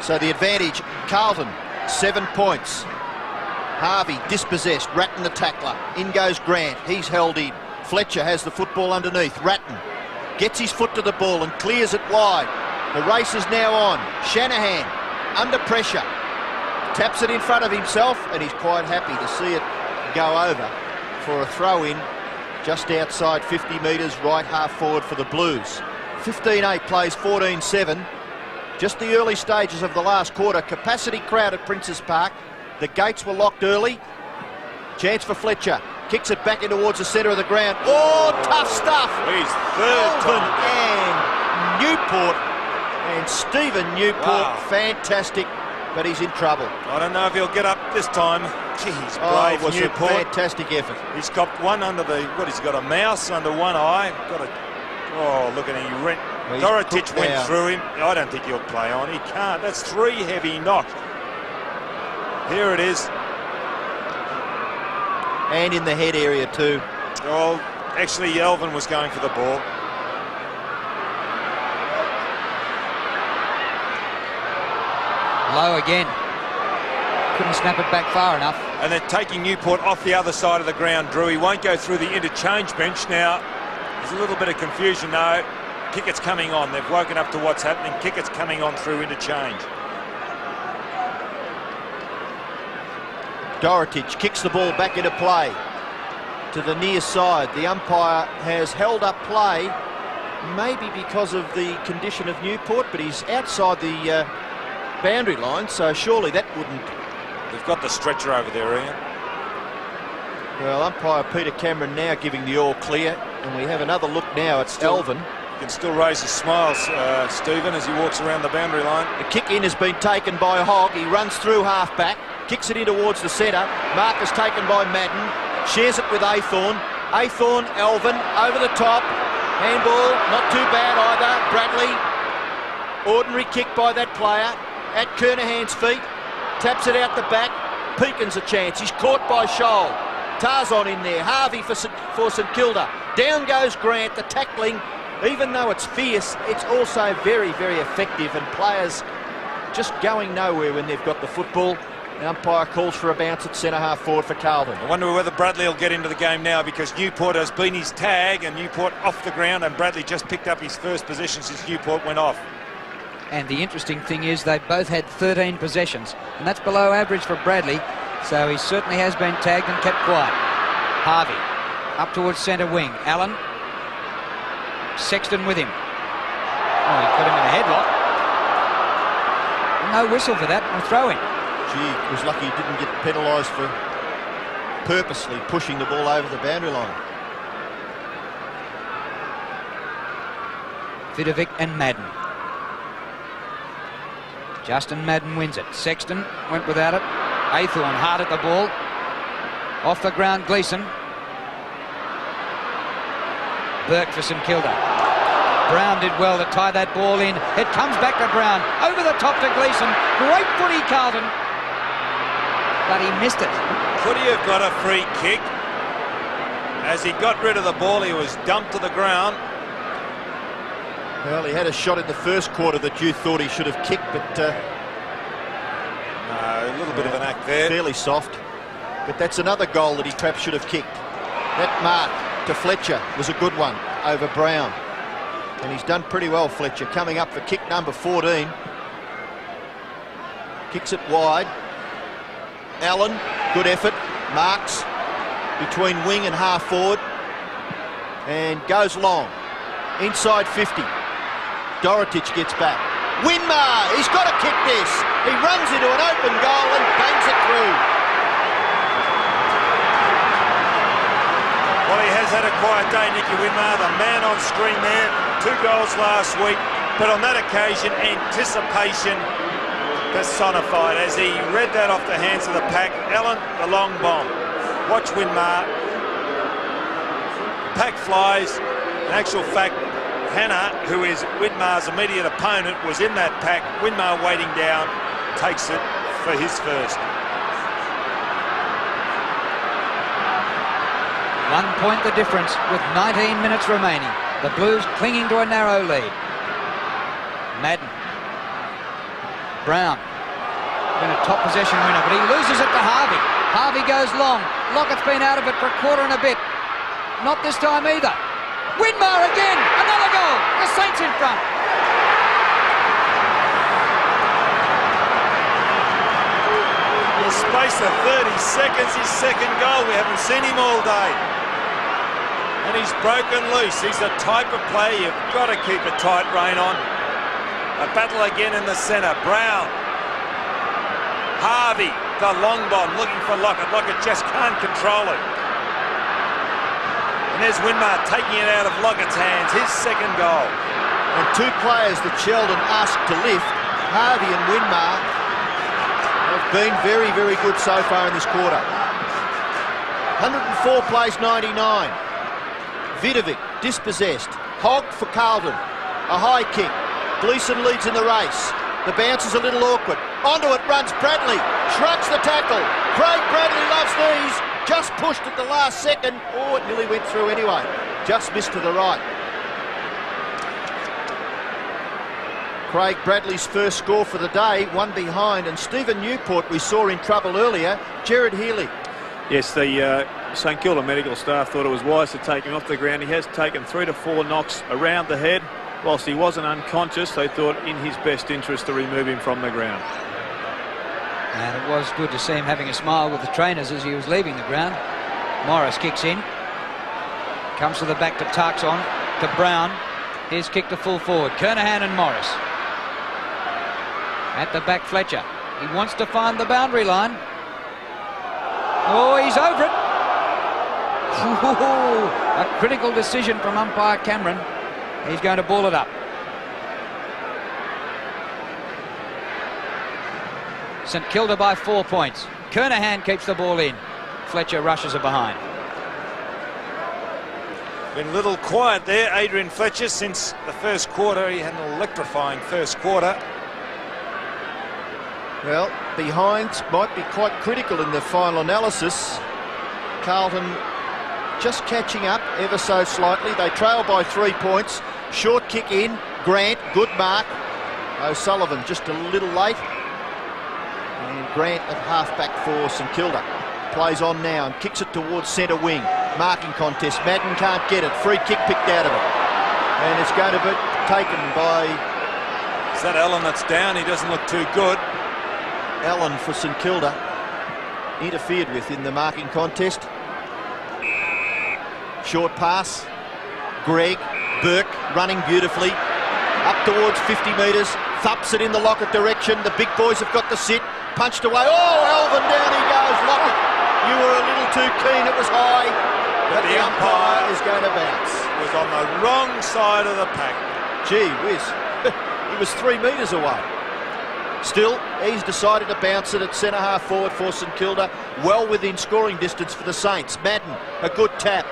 S3: So the advantage, Carlton, 7 points. Harvey dispossessed, Ratton the tackler. In goes Grant, he's held in. Fletcher has the football underneath. Ratton gets his foot to the ball and clears it wide. The race is now on. Shanahan under pressure. Taps it in front of himself, and he's quite happy to see it go over for a throw-in just outside 50 metres, right half forward for the Blues. 15-8 plays 14-7. Just the early stages of the last quarter. Capacity crowd at Princes Park. The gates were locked early. Chance for Fletcher. Kicks it back in towards the centre of the ground. Oh, tough stuff.
S2: He's 3rd
S3: Carlton
S2: time.
S3: and Newport. And Stephen Newport,
S2: Wow.
S3: Fantastic, but he's in trouble.
S2: I don't know if he'll get up this time. Jeez,
S3: Oh,
S2: brave
S3: it was a
S2: Newport.
S3: fantastic effort.
S2: He's got one under the, what, he's got a mouse under one eye. Oh, look at him, he
S3: He's
S2: Dorotic
S3: crooked
S2: went
S3: down.
S2: through him. I don't think he'll play on. He can't. That's 3 heavy knocks. Here it is.
S3: And in the head area too.
S2: Oh, actually, Elvin was going for the ball.
S1: Low again. Couldn't snap it back far enough.
S2: And they're taking Newport off the other side of the ground, Drew. He won't go through the interchange bench now. There's a little bit of confusion, though. Kickett's coming on. They've woken up to what's happening. Kickett's coming on through interchange.
S3: Dorotic kicks the ball back into play to the near side. The umpire has held up play, maybe because of the condition of Newport, but he's outside the boundary line, so surely that wouldn't.
S2: They've got the stretcher over there, Ian.
S3: Well, umpire Peter Cameron now giving the all clear, and we have another look now at Elvin.
S2: You can still raise his smiles, Stephen, as he walks around the boundary line.
S3: The kick in has been taken by Hogg. He runs through half-back, kicks it in towards the centre. Mark is taken by Madden, shares it with Athorn. Athorn, Elvin, over the top. Handball, not too bad either. Bradley, ordinary kick by that player. At Kernahan's feet, taps it out the back. Peakin's a chance. He's caught by Scholl. Tarzan in there. Harvey for St Kilda. Down goes Grant. The tackling, even though it's fierce, it's also very, very effective, and players just going nowhere when they've got the football. The umpire calls for a bounce at centre-half forward for Carlton.
S2: I wonder whether Bradley will get into the game now, because Newport has been his tag, and Newport off the ground, and Bradley just picked up his first position since Newport went off.
S1: And the interesting thing is they both had 13 possessions, and that's below average for Bradley, so he certainly has been tagged and kept quiet. Harvey up towards centre wing. Allen, Sexton with him. Oh, he put him in a headlock. No whistle for that, a throw-in.
S3: Gee, was lucky he didn't get penalised for purposely pushing the ball over the boundary line.
S1: Vidovic and Madden. Justin Madden wins it. Sexton went without it. Athorn hard at the ball. Off the ground, Gleeson. Burke for St Kilda. Brown did well to tie that ball in. It comes back to Brown. Over the top to Gleeson. Great footy, Carlton. But he missed it.
S2: Could he have got a free kick? As he got rid of the ball, he was dumped to the ground.
S3: Well, he had a shot in the first quarter that you thought he should have kicked, but
S2: No, a little bit of an act there.
S3: fairly soft. But that's another goal that he perhaps should have kicked. That mark to Fletcher was a good one over Brown. And he's done pretty well, Fletcher, coming up for kick number 14. Kicks it wide. Allen, good effort. Marks between wing and half forward. And goes long. Inside 50. Dorotic gets back. Winmar, he's got to kick this. He runs into an open goal and bangs it through.
S2: Well, he has had a quiet day, Nicky Winmar, the man on screen there. 2 goals last week, but on that occasion, anticipation personified as he read that off the hands of the pack. Allen, the long bomb. Watch Winmar. Pack flies. In actual fact, Hannah, who is Winmar's immediate opponent, was in that pack. Winmar waiting down, takes it for his first.
S1: 1 point the difference with 19 minutes remaining. The Blues clinging to a narrow lead. Madden. Brown. Been a top possession winner, but he loses it to Harvey. Harvey goes long. Lockett's been out of it for a quarter and a bit. Not this time either. Winmar again, another goal. The Saints in front.
S2: In the space of 30 seconds, his second goal. We haven't seen him all day. And he's broken loose. He's the type of player you've got to keep a tight rein on. A battle again in the centre. Brown. Harvey, the long bomb, looking for Lockett. Lockett just can't control it. And there's Winmar taking it out of Lockett's hands, his second goal.
S3: And 2 players that Sheldon asked to lift, Harvey and Winmar, have been very, very good so far in this quarter. 104 plays 99. Vidovic dispossessed. Hogg for Carlton. A high kick. Gleeson leads in the race. The bounce is a little awkward. Onto it runs Bradley. Shrugs the tackle. Craig Bradley loves these. Just pushed at the last second. Oh, it nearly went through anyway. Just missed to the right. Craig Bradley's first score for the day, one behind, and Stephen Newport we saw in trouble earlier. Jared Healy.
S4: Yes, the St Kilda medical staff thought it was wise to take him off the ground. He has taken 3 to 4 knocks around the head. Whilst he wasn't unconscious, they thought in his best interest to remove him from the ground.
S1: And it was good to see him having a smile with the trainers as he was leaving the ground. Morris kicks in. Comes to the back to Tarkson, to Brown. Here's kick to full forward. Kernahan and Morris. At the back, Fletcher. He wants to find the boundary line. Oh, he's over it. Ooh, a critical decision from umpire Cameron. He's going to ball it up. St Kilda by 4 points. Kernahan keeps the ball in. Fletcher rushes it behind.
S2: Been a little quiet there, Adrian Fletcher, since the first quarter. He had an electrifying first quarter.
S3: Well, behind might be quite critical in the final analysis. Carlton just catching up ever so slightly. They trail by 3 points. Short kick in. Grant, good mark. O'Sullivan just a little late. And Grant at half-back for St Kilda. Plays on now and kicks it towards centre wing. Marking contest. Madden can't get it. Free kick picked out of it. And it's going to be taken by...
S2: Is that Allen that's down? He doesn't look too good.
S3: Allen for St Kilda. Interfered with in the marking contest. Short pass. Greg Burke running beautifully. Up towards 50 metres. Thumps it in the Lockett direction. The big boys have got the sit. Punched away. Oh, Alvin, down he goes. Lockett, you were a little too keen. It was high. But the umpire is going to bounce.
S2: Was on the wrong side of the pack.
S3: Gee whiz. He was 3 metres away. Still, he's decided to bounce it at centre-half forward for St Kilda. Well within scoring distance for the Saints. Madden, a good tap.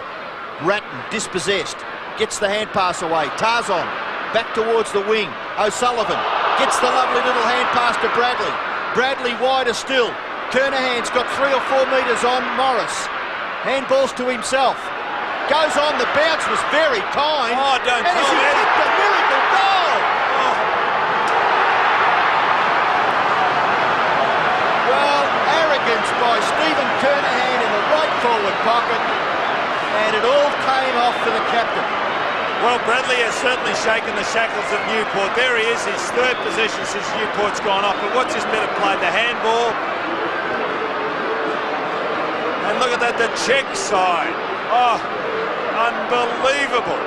S3: Ratton, dispossessed. Gets the hand pass away. Tarzan, back towards the wing. O'Sullivan gets the lovely little hand pass to Bradley. Bradley wider still. Kernahan's got 3 or 4 metres on Morris. Handballs to himself. Goes on, the bounce was very kind.
S2: Oh, don't
S3: and
S2: tell
S3: he
S2: me.
S3: kicked a miracle goal.
S2: Oh.
S3: Well, arrogance by Stephen Kernahan in the right forward pocket. And it all came off for the captain.
S2: Well, Bradley has certainly shaken the shackles of Newport. There he is, his 3rd possession since Newport's gone off. But what's his bit of play? The handball. And look at that, the check side. Oh, unbelievable.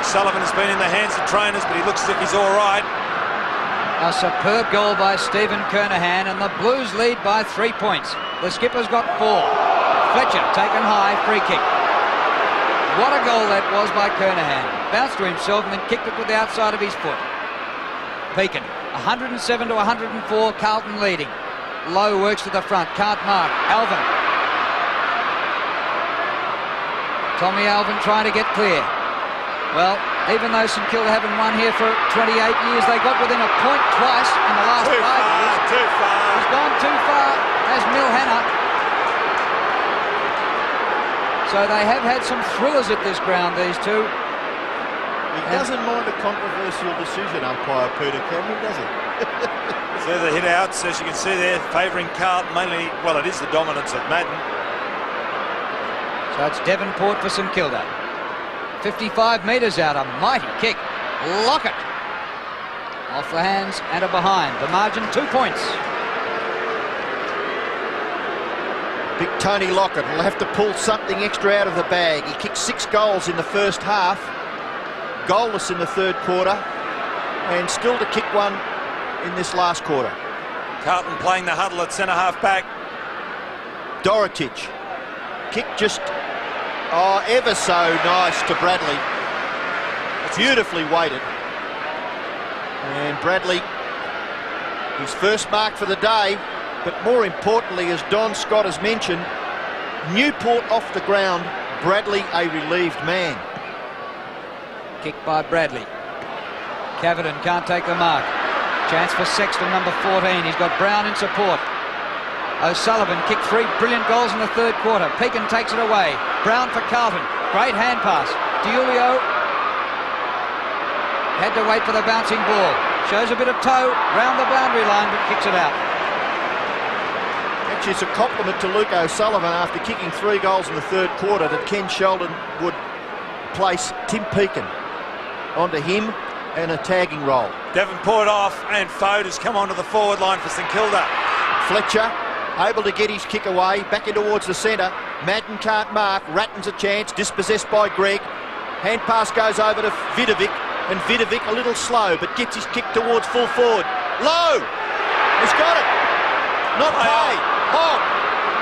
S2: Sullivan has been in the hands of trainers, but he looks as if he's all right.
S1: A superb goal by Stephen Kernahan, and the Blues lead by 3 points. The skipper's got 4. Fletcher taken high, free kick. What a goal that was by Kernahan. Bounced to himself and then kicked it with the outside of his foot. Pekin, 107 to 104, Carlton leading. Lowe works to the front, can't mark. Alvin. Tommy Alvin trying to get clear. Well, even though St Kilda haven't won here for 28 years, they got within a point twice in the last 5 years.
S2: Too far.
S1: He's gone too far, as Milhana. So they have had some thrillers at this ground, these two.
S3: He doesn't mind a controversial decision, umpire Peter Cameron, does he?
S2: So the hit outs, as you can see there, favouring Carlton mainly. Well, it is the dominance of Madden.
S1: So it's Devonport for St Kilda. 55 metres out, a mighty kick. Lockett. Off the hands and a behind. The margin 2 points.
S3: Big Tony Lockett will have to pull something extra out of the bag. He kicked 6 goals in the first half. Goalless in the 3rd quarter. And still to kick one in this last quarter.
S2: Carlton playing the huddle at centre-half back.
S3: Dorotich. Kick just... Oh, ever so nice to Bradley. Beautifully weighted. And Bradley, his first mark for the day, but more importantly, as Don Scott has mentioned, Newport off the ground, Bradley a relieved man.
S1: Kick by Bradley. Cavidan can't take the mark. Chance for Sexton, number 14. He's got Brown in support. O'Sullivan kicked 3 brilliant goals in the third quarter. Pekin takes it away. Brown for Carlton. Great hand pass. Diulio had to wait for the bouncing ball. Shows a bit of toe round the boundary line, but kicks it out.
S3: Actually, it's a compliment to Luke O'Sullivan after kicking 3 goals in the third quarter that Ken Sheldon would place Tim Pekin onto him and a tagging role.
S2: Davenport off, and Fode has come onto the forward line for St Kilda.
S3: Fletcher able to get his kick away, back in towards the centre. Madden can't mark, Ratton's a chance, dispossessed by Greg. Hand pass goes over to Vidovic, and Vidovic a little slow, but gets his kick towards full forward. Low! He's got it! Not paid. Hogg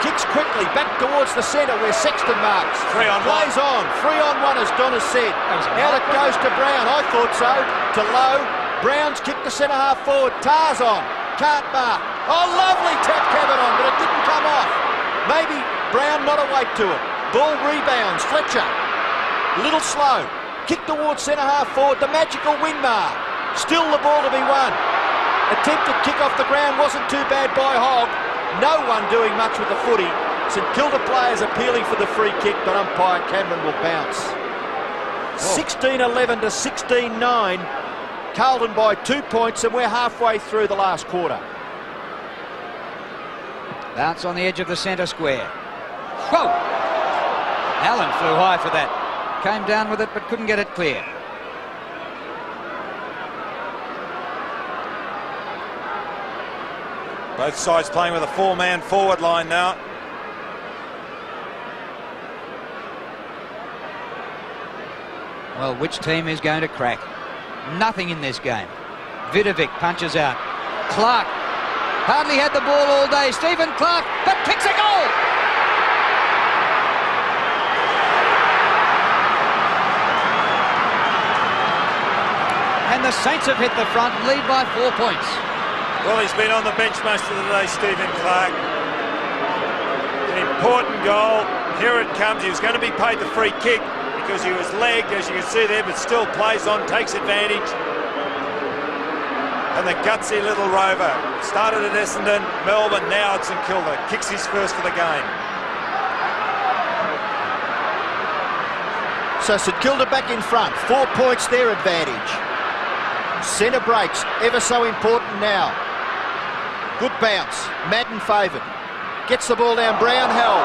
S3: kicks quickly back towards the centre where Sexton marks.
S2: 3 on 1.
S3: Plays on. 3 on 1 as Don has said. Out it goes to Brown. I thought so. To Lowe. Brown's kicked the centre half forward. Tar's on. Can't mark. Oh, lovely tap Cavidan, but it didn't come off. Maybe Brown not awake to it. Ball rebounds. Fletcher. Little slow. Kick towards centre half forward. The magical Winmar. Still the ball to be won. Attempted kick off the ground wasn't too bad by Hogg. No one doing much with the footy. St Kilda players appealing for the free kick, but umpire Cameron will bounce. 16-11 to 16-9. Carlton by 2 points, and we're halfway through the last quarter.
S1: Bounce on the edge of the centre square. Whoa! Allen flew high for that. Came down with it, but couldn't get it clear.
S2: Both sides playing with a 4-man forward line now.
S1: Well, which team is going to crack? Nothing in this game. Vidovic punches out. Clark hardly had the ball all day. Stephen Clark, but kicks a goal! And the Saints have hit the front, lead by 4 points.
S2: Well, he's been on the bench most of the day, Stephen Clark. An important goal. Here it comes. He was going to be paid the free kick because he was legged, as you can see there, but still plays on, takes advantage. And the gutsy little rover started at Essendon, Melbourne, now at St Kilda. Kicks his first for the game.
S3: So St Kilda back in front. 4 points their advantage. Centre breaks, ever so important now. Good bounce. Madden favoured. Gets the ball down. Brown held.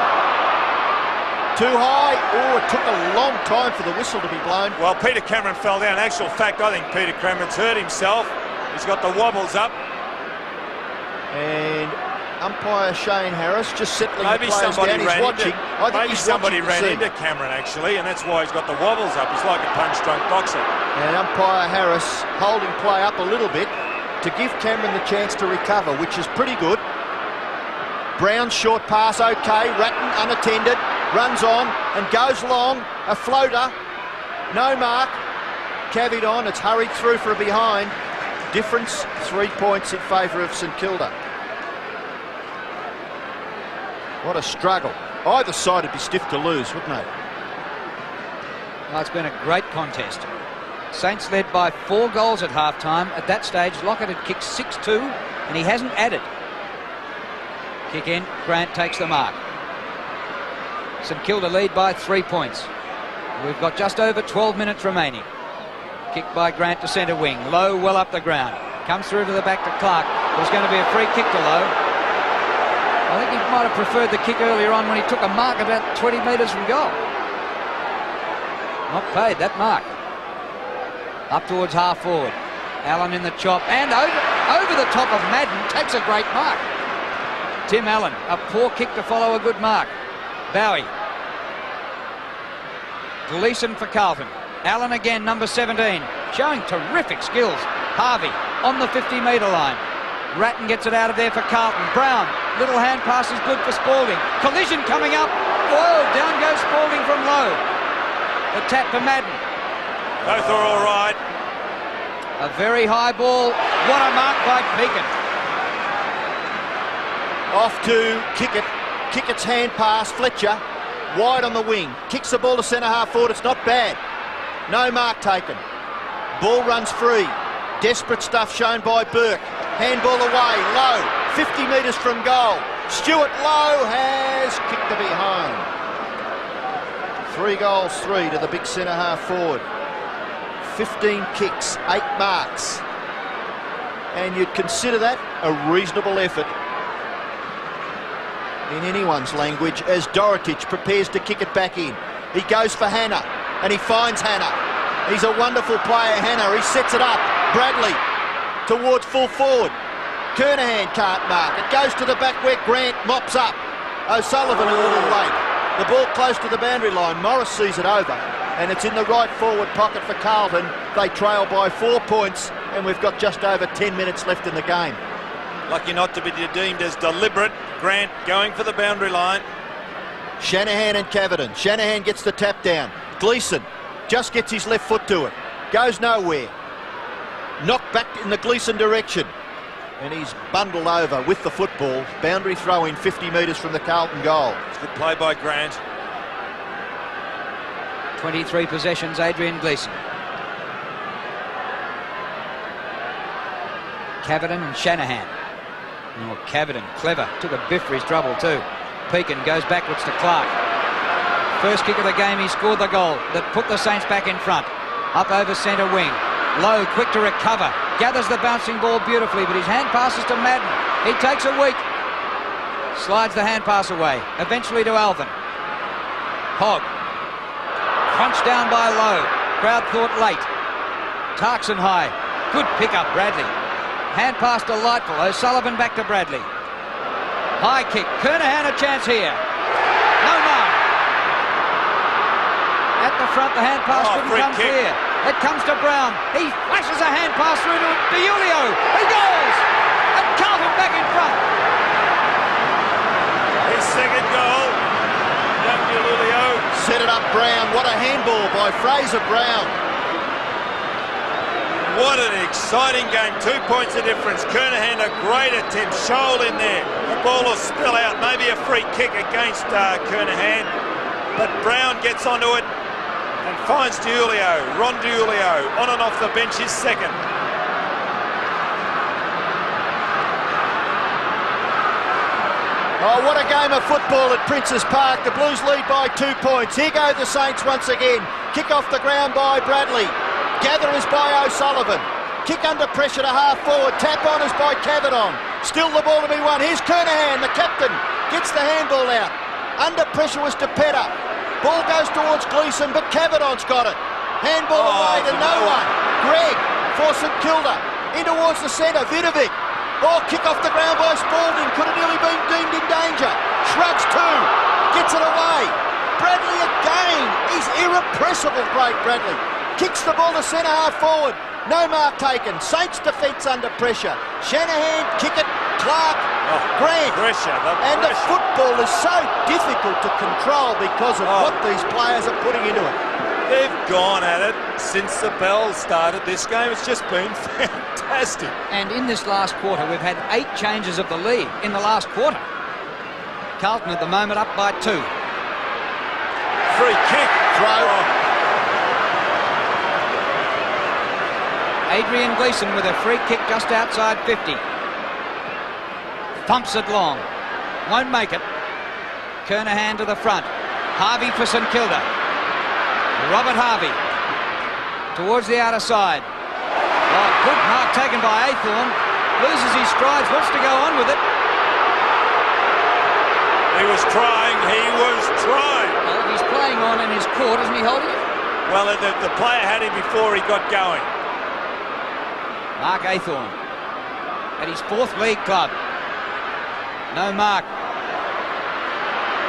S3: Too high. Oh, it took a long time for the whistle to be blown.
S2: Well, Peter Cameron fell down. Actual fact, I think Peter Cameron's hurt himself. He's got the wobbles up.
S3: And umpire Shane Harris just settling
S2: maybe
S3: the players
S2: somebody
S3: down. He's
S2: ran
S3: watching.
S2: into,
S3: I think
S2: maybe
S3: he's
S2: somebody
S3: watching
S2: ran into Cameron, actually, and that's why he's got the wobbles up. He's like a punch-drunk boxer.
S3: And umpire Harris holding play up a little bit to give Cameron the chance to recover, which is pretty good. Brown's short pass, okay. Ratton unattended, runs on and goes long. A floater, no mark. Cavidan, it's hurried through for a behind. Difference, 3 points in favour of St Kilda. What a struggle. Either side would be stiff to lose, wouldn't they?
S1: Well, it's been a great contest. Saints led by 4 goals at half-time. At that stage, Lockett had kicked 6-2, and he hasn't added. Kick in, Grant takes the mark. St Kilda lead by 3 points. We've got just over 12 minutes remaining. Kick by Grant to centre wing. Lowe well up the ground. Comes through to the back to Clark. There's going to be a free kick to Lowe. I think he might have preferred the kick earlier on when he took a mark about 20 metres from goal. Not paid, that mark. Up towards half forward. Allen in the chop and over the top of Madden. Takes a great mark. Tim Allen, a poor kick to follow a good mark. Bowie. Gleeson for Carlton. Allen again, number 17, showing terrific skills. Harvey on the 50-metre line. Ratton gets it out of there for Carlton. Brown, little hand pass is good for Spalding. Collision coming up. Whoa, down goes Spalding from Lowe. The tap to Madden.
S2: Both are all right.
S1: A very high ball. What a mark by Pekin.
S3: Off to Kickett. Kickett's hand pass, Fletcher, wide on the wing. Kicks the ball to centre half forward, it's not bad. No mark taken. Ball runs free. Desperate stuff shown by Burke. Handball away, Lowe, 50 metres from goal. Stewart Lowe has kicked to be home. 3 goals, 3 to the big centre half forward. 15 kicks, 8 marks. And you'd consider that a reasonable effort in anyone's language as Dorotic prepares to kick it back in. He goes for Hannah and he finds Hannah. He's a wonderful player, Hannah. He sets it up. Bradley towards full forward. Kernahan can't mark. It goes to the back where Grant mops up. O'Sullivan a little late. The ball close to the boundary line. Morris sees it over and it's in the right forward pocket for Carlton. They trail by 4 points and we've got just over 10 minutes left in the game.
S2: Lucky not to be deemed as deliberate. Grant going for the boundary line.
S3: Shanahan and Caviton. Shanahan gets the tap down. Gleeson just gets his left foot to it. Goes nowhere. Knocked back in the Gleeson direction. And he's bundled over with the football. Boundary throw in 50 metres from the Carlton goal.
S2: It's good play by Grant.
S1: 23 possessions, Adrian Gleeson. Caviton and Shanahan. Oh, Caviton, clever. Took a biff for his trouble too. Pekin goes backwards to Clark. First kick of the game, he scored the goal that put the Saints back in front. Up over centre wing. Lowe, quick to recover. Gathers the bouncing ball beautifully, but his hand passes to Madden. He takes a week. Slides the hand pass away. Eventually to Alvin. Hogg. Crunched down by Lowe. Crowd thought late. Tarkson high. Good pick up, Bradley. Hand pass delightful. O'Sullivan back to Bradley. High kick. Kernahan a chance here. No mark. At the front, the hand pass couldn't come clear. It comes to Brown. He flashes a hand pass through to Julio. He goes! And Carlton back in front.
S2: His second goal. Young Julio.
S3: Set it up, Brown. What a handball by Fraser Brown.
S2: What an exciting game. 2 points of difference. Kernahan a great attempt. Scholl in there. The ball will spill out. Maybe a free kick against Kernahan. But Brown gets onto it and finds Julio. Ron Julio on and off the bench, his second.
S3: Oh, what a game of football at Princes Park. The Blues lead by 2 points. Here go the Saints once again. Kick off the ground by Bradley. Gatherers by O'Sullivan. Kick under pressure to half forward. Tap on is by Caviton. Still the ball to be won. Here's Kernahan, the captain. Gets the handball out. Under pressure was DePetta. Ball goes towards Gleeson, but Caviton's got it. Handball away to no one. Greg for St Kilda. In towards the centre. Vidovic. Oh, kick off the ground by Spalding. Could have nearly been deemed in danger. Shrugs two. Gets it away. Bradley again. He's irrepressible, great Bradley. Kicks the ball to centre half forward. No mark taken. Saints defence under pressure. Shanahan, Kickett, Clark, Grant. And the football is so difficult to control because of what these players are putting into it.
S2: They've gone at it since the bell started this game. It's just been fantastic.
S1: And in this last quarter, we've had 8 changes of the lead in the last quarter. Carlton at the moment up by 2.
S2: Free kick.
S3: Throw.
S1: Adrian Gleeson with a free kick just outside 50. Thumps it long. Won't make it. Kernahan to the front. Harvey for St Kilda. Robert Harvey towards the outer side. Oh, good mark taken by Aythorne. Loses his strides, wants to go on with it.
S2: He was trying.
S1: Well, if he's playing on in his court, isn't he holding it?
S2: Well, the player had him before he got going.
S1: Mark Aythorne at his 4th league club. No mark.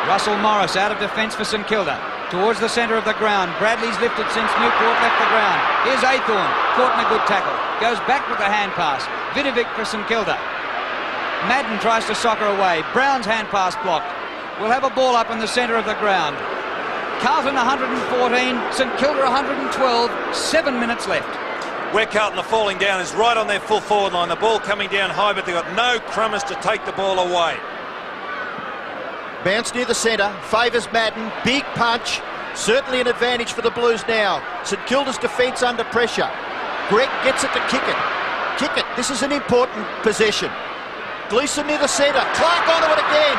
S1: Russell Morris out of defence for St Kilda. Towards the centre of the ground. Bradley's lifted since Newport left the ground. Here's Aythorne. Caught in a good tackle. Goes back with the hand pass. Vidovic for St Kilda. Madden tries to soccer away. Brown's hand pass blocked. We'll have a ball up in the centre of the ground. Carlton 114. St Kilda 112. 7 minutes left.
S2: Where Carlton are falling down is right on their full forward line. The ball coming down high, but they've got no Crummers to take the ball away.
S3: Bounce near the centre, favours Madden, big punch, certainly an advantage for the Blues now. St Kilda's defence under pressure. Greg gets it to kick it. Kick it, this is an important possession. Gleeson near the centre, Clark onto it again.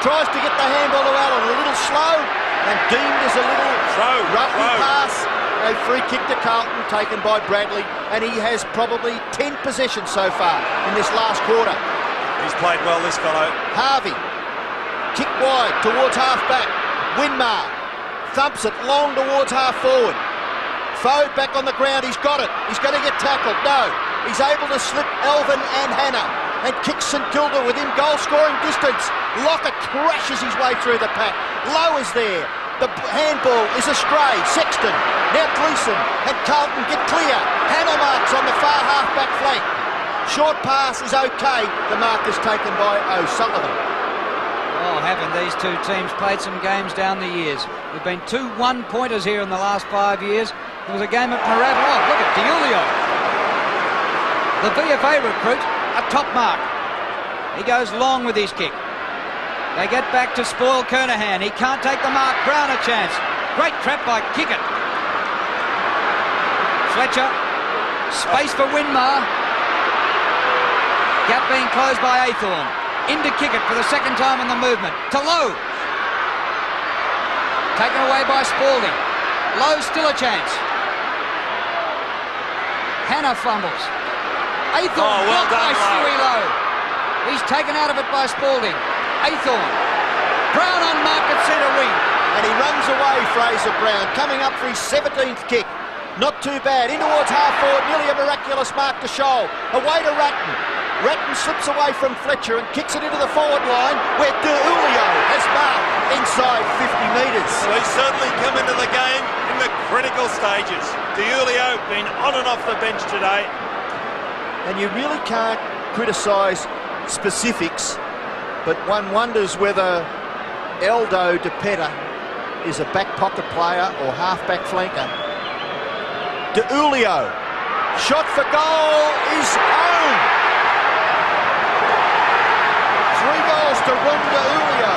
S3: Tries to get the handball to Allen, a little slow and deemed as a little roughly pass. A free kick to Carlton taken by Bradley, and he has probably 10 possessions so far in this last quarter.
S2: He's played well, this fellow.
S3: Harvey, kick wide towards half-back. Winmar thumps it long towards half-forward. Fode back on the ground, he's got it. He's going to get tackled. No, he's able to slip Elvin and Hannah and kicks St Kilda within goal-scoring distance. Lockett crashes his way through the pack. Lowe is there. The handball is astray. Sexton, now Gleeson and Carlton get clear. Hannah marks on the far half-back flank. Short pass is okay. The mark is taken by O'Sullivan.
S1: Oh, haven't these two teams played some games down the years? There've been 2 one-pointers here in the last 5 years. There was a game at Maravilla. Oh, look at DiUlio. The VFA recruit, a top mark. He goes long with his kick. They get back to spoil Kernahan. He can't take the mark. Brown a chance. Great trap by Kickett. Fletcher. Space for Winmar. Gap being closed by Aythorne. Into Kickett for the second time in the movement. To Lowe. Taken away by Spalding. Lowe still a chance. Hannah fumbles. Aythorne
S2: well
S1: blocked by
S2: done,
S1: Stewie Lowe. He's taken out of it by Spalding. Aythorne. Brown unmarked at centre wing.
S3: And he runs away, Fraser Brown, coming up for his 17th kick. Not too bad. In towards half-forward, nearly a miraculous mark to Scholl. Away to Ratton. Ratton slips away from Fletcher and kicks it into the forward line where DiUlio has marked inside 50 metres.
S2: Well, he's certainly come into the game in the critical stages. DiUlio been on and off the bench today.
S3: And you really can't criticise specifics, but one wonders whether Eldo DePetta is a back pocket player or half-back flanker. DiUlio, shot for goal is home. 3 goals to Ron DiUlio.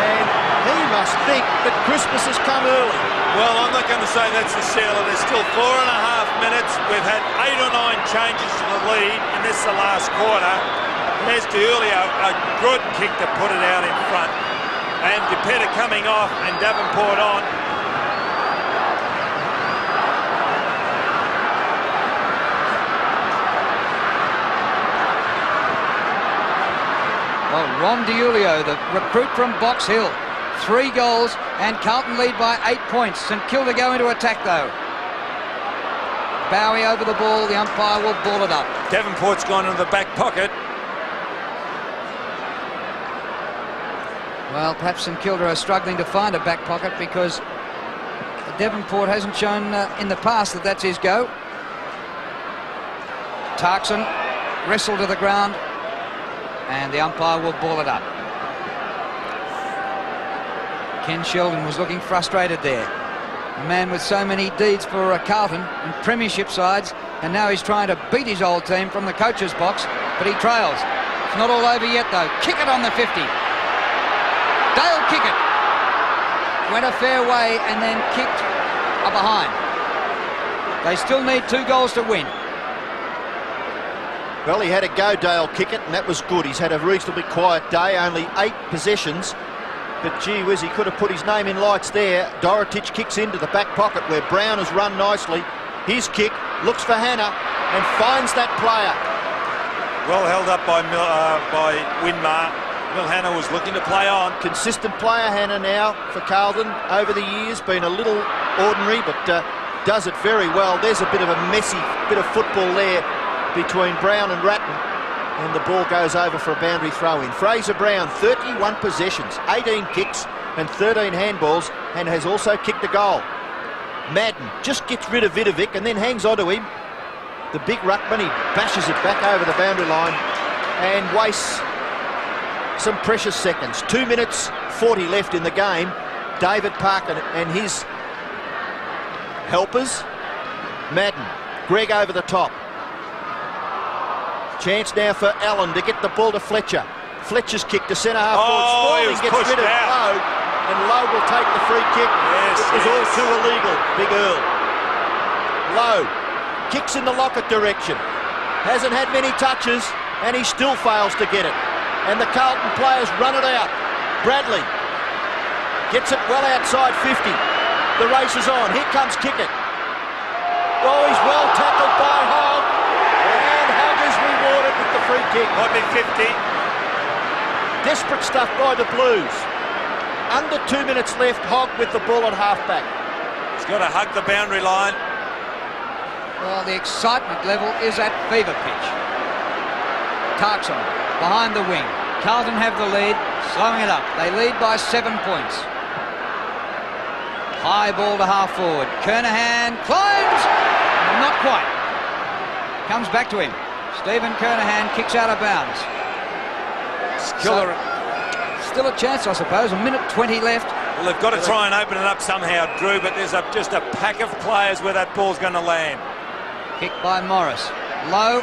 S3: And he must think that Christmas has come early.
S2: Well, I'm not going to say that's the sealer. There's still 4.5 minutes. We've had 8 or 9 changes to the lead in this the last quarter. There's DiUlio, a good kick to put it out in front. And DePetta coming off and Davenport on.
S1: Well, Ron DiUlio, the recruit from Box Hill. 3 goals and Carlton lead by 8 points. St Kilda go into attack though. Bowie over the ball, the umpire will ball it up.
S2: Davenport's gone into the back pocket.
S1: Well, perhaps St Kilda are struggling to find a back pocket because Davenport hasn't shown in the past that that's his go. Tarkson wrestled to the ground and the umpire will ball it up. Ken Sheldon was looking frustrated there. A man with so many deeds for Carlton and premiership sides, and now he's trying to beat his old team from the coach's box, but he trails. It's not all over yet though. Kickett on the 50. Dale Kickett went a fair way and then kicked a behind. They still need 2 goals to win.
S3: Well, he had a go, Dale Kickett, and that was good. He's had a reasonably quiet day, only 8 possessions. But gee whiz, he could have put his name in lights there. Dorotich kicks into the back pocket where Brown has run nicely. His kick, looks for Hannah and finds that player.
S2: Well held up by Winmar. Will Hannah was looking to play on.
S3: Consistent player, Hannah, now for Carlton over the years. Been a little ordinary, but does it very well. There's a bit of a messy bit of football there between Brown and Ratton. And the ball goes over for a boundary throw-in. Fraser Brown, 31 possessions, 18 kicks and 13 handballs, and has also kicked a goal. Madden just gets rid of Vidovic and then hangs on to him. The big ruckman, he bashes it back over the boundary line and wastes some precious seconds. 2 minutes 40 left in the game. David Parker and his helpers. Madden, Greg over the top. Chance now for Allen to get the ball to Fletcher. Fletcher's kick to centre half
S2: Oh,
S3: forward.
S2: he was
S3: Spalding gets
S2: pushed
S3: rid of
S2: out.
S3: Lowe, and Lowe will take the free kick.
S2: Yes,
S3: It was all too illegal, Big Earl. Lowe kicks in the Lockett direction. Hasn't had many touches, and he still fails to get it. And the Carlton players run it out. Bradley gets it well outside 50. The race is on. Here comes Kickett. Oh, he's well tackled by Hogg. And Hogg is rewarded with the free kick.
S2: Might be 50.
S3: Desperate stuff by the Blues. Under 2 minutes left, Hogg with the ball at halfback.
S2: He's got to hug the boundary line.
S1: Well, the excitement level is at fever pitch. Tarkson behind the wing. Carlton have the lead, slowing it up. They lead by 7 points. High ball to half forward. Kernahan climbs. Not quite. Comes back to him. Stephen Kernahan kicks out of bounds. Still a chance, I suppose. 1:20 left.
S2: Well, they've got to try and open it up somehow, Drew, but there's just a pack of players where that ball's going to land.
S1: Kick by Morris. Low.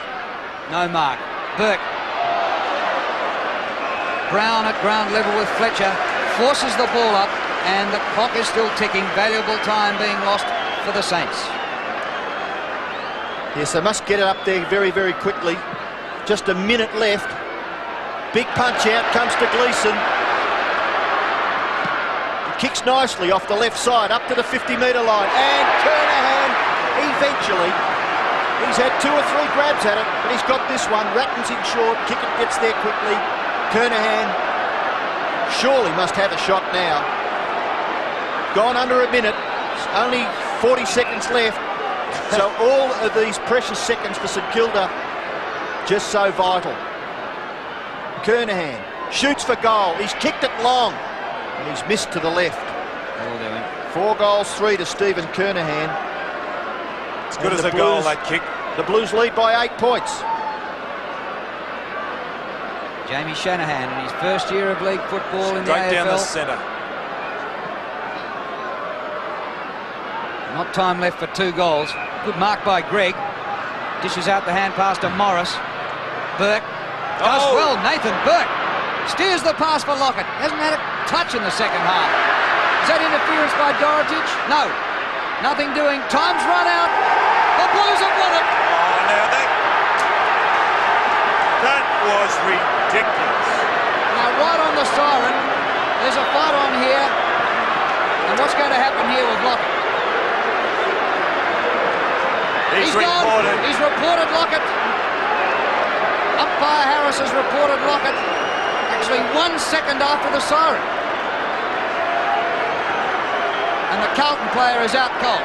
S1: No mark. Burke. Brown at ground level with Fletcher. Forces the ball up, and the clock is still ticking. Valuable time being lost for the Saints.
S3: Yes, they must get it up there very, very quickly. Just a minute left. Big punch out comes to Gleeson. He kicks nicely off the left side up to the 50-metre line. And Kernahan, eventually, he's had 2 or 3 grabs at it, but he's got this one. Ratton's in short. Kickett gets there quickly. Kernahan surely must have a shot now. Gone under a minute. Only 40 seconds left. So all of these precious seconds for St Kilda, just so vital. Kernahan shoots for goal. He's kicked it long, and he's missed to the left. 4 goals, 3 to Stephen Kernahan.
S2: It's good as a goal, that kick.
S3: The Blues lead by 8 points.
S1: Jamie Shanahan in his first year of league football in the AFL.
S2: Straight down the centre.
S1: Not time left for 2 goals. Good mark by Greg. Dishes out the hand pass to Morris. Burke does well. Nathan Burke steers the pass for Lockett. Hasn't had a touch in the second half. Is that interference by Dorotage? No. Nothing doing. Time's run out. The Blues have won it.
S2: Oh, now that was ridiculous.
S1: Now, right on the siren, there's a fight on here. And what's going to happen here with Lockett? He's
S2: reported.
S1: gone. He's reported Lockett. Umpire Harris has reported Lockett. Actually 1 second after the siren. And the Carlton player is out cold.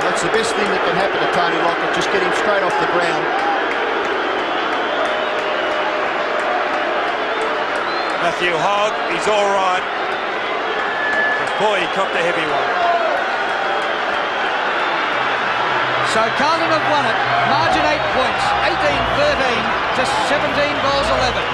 S3: That's the best thing that can happen to Tony Lockett. Just get him straight off the ground.
S2: Matthew Hogg, he's all right. But boy, he copped a heavy one.
S1: So Carlton have won it. Margin 8 points. 18-13 to 17 goals 11.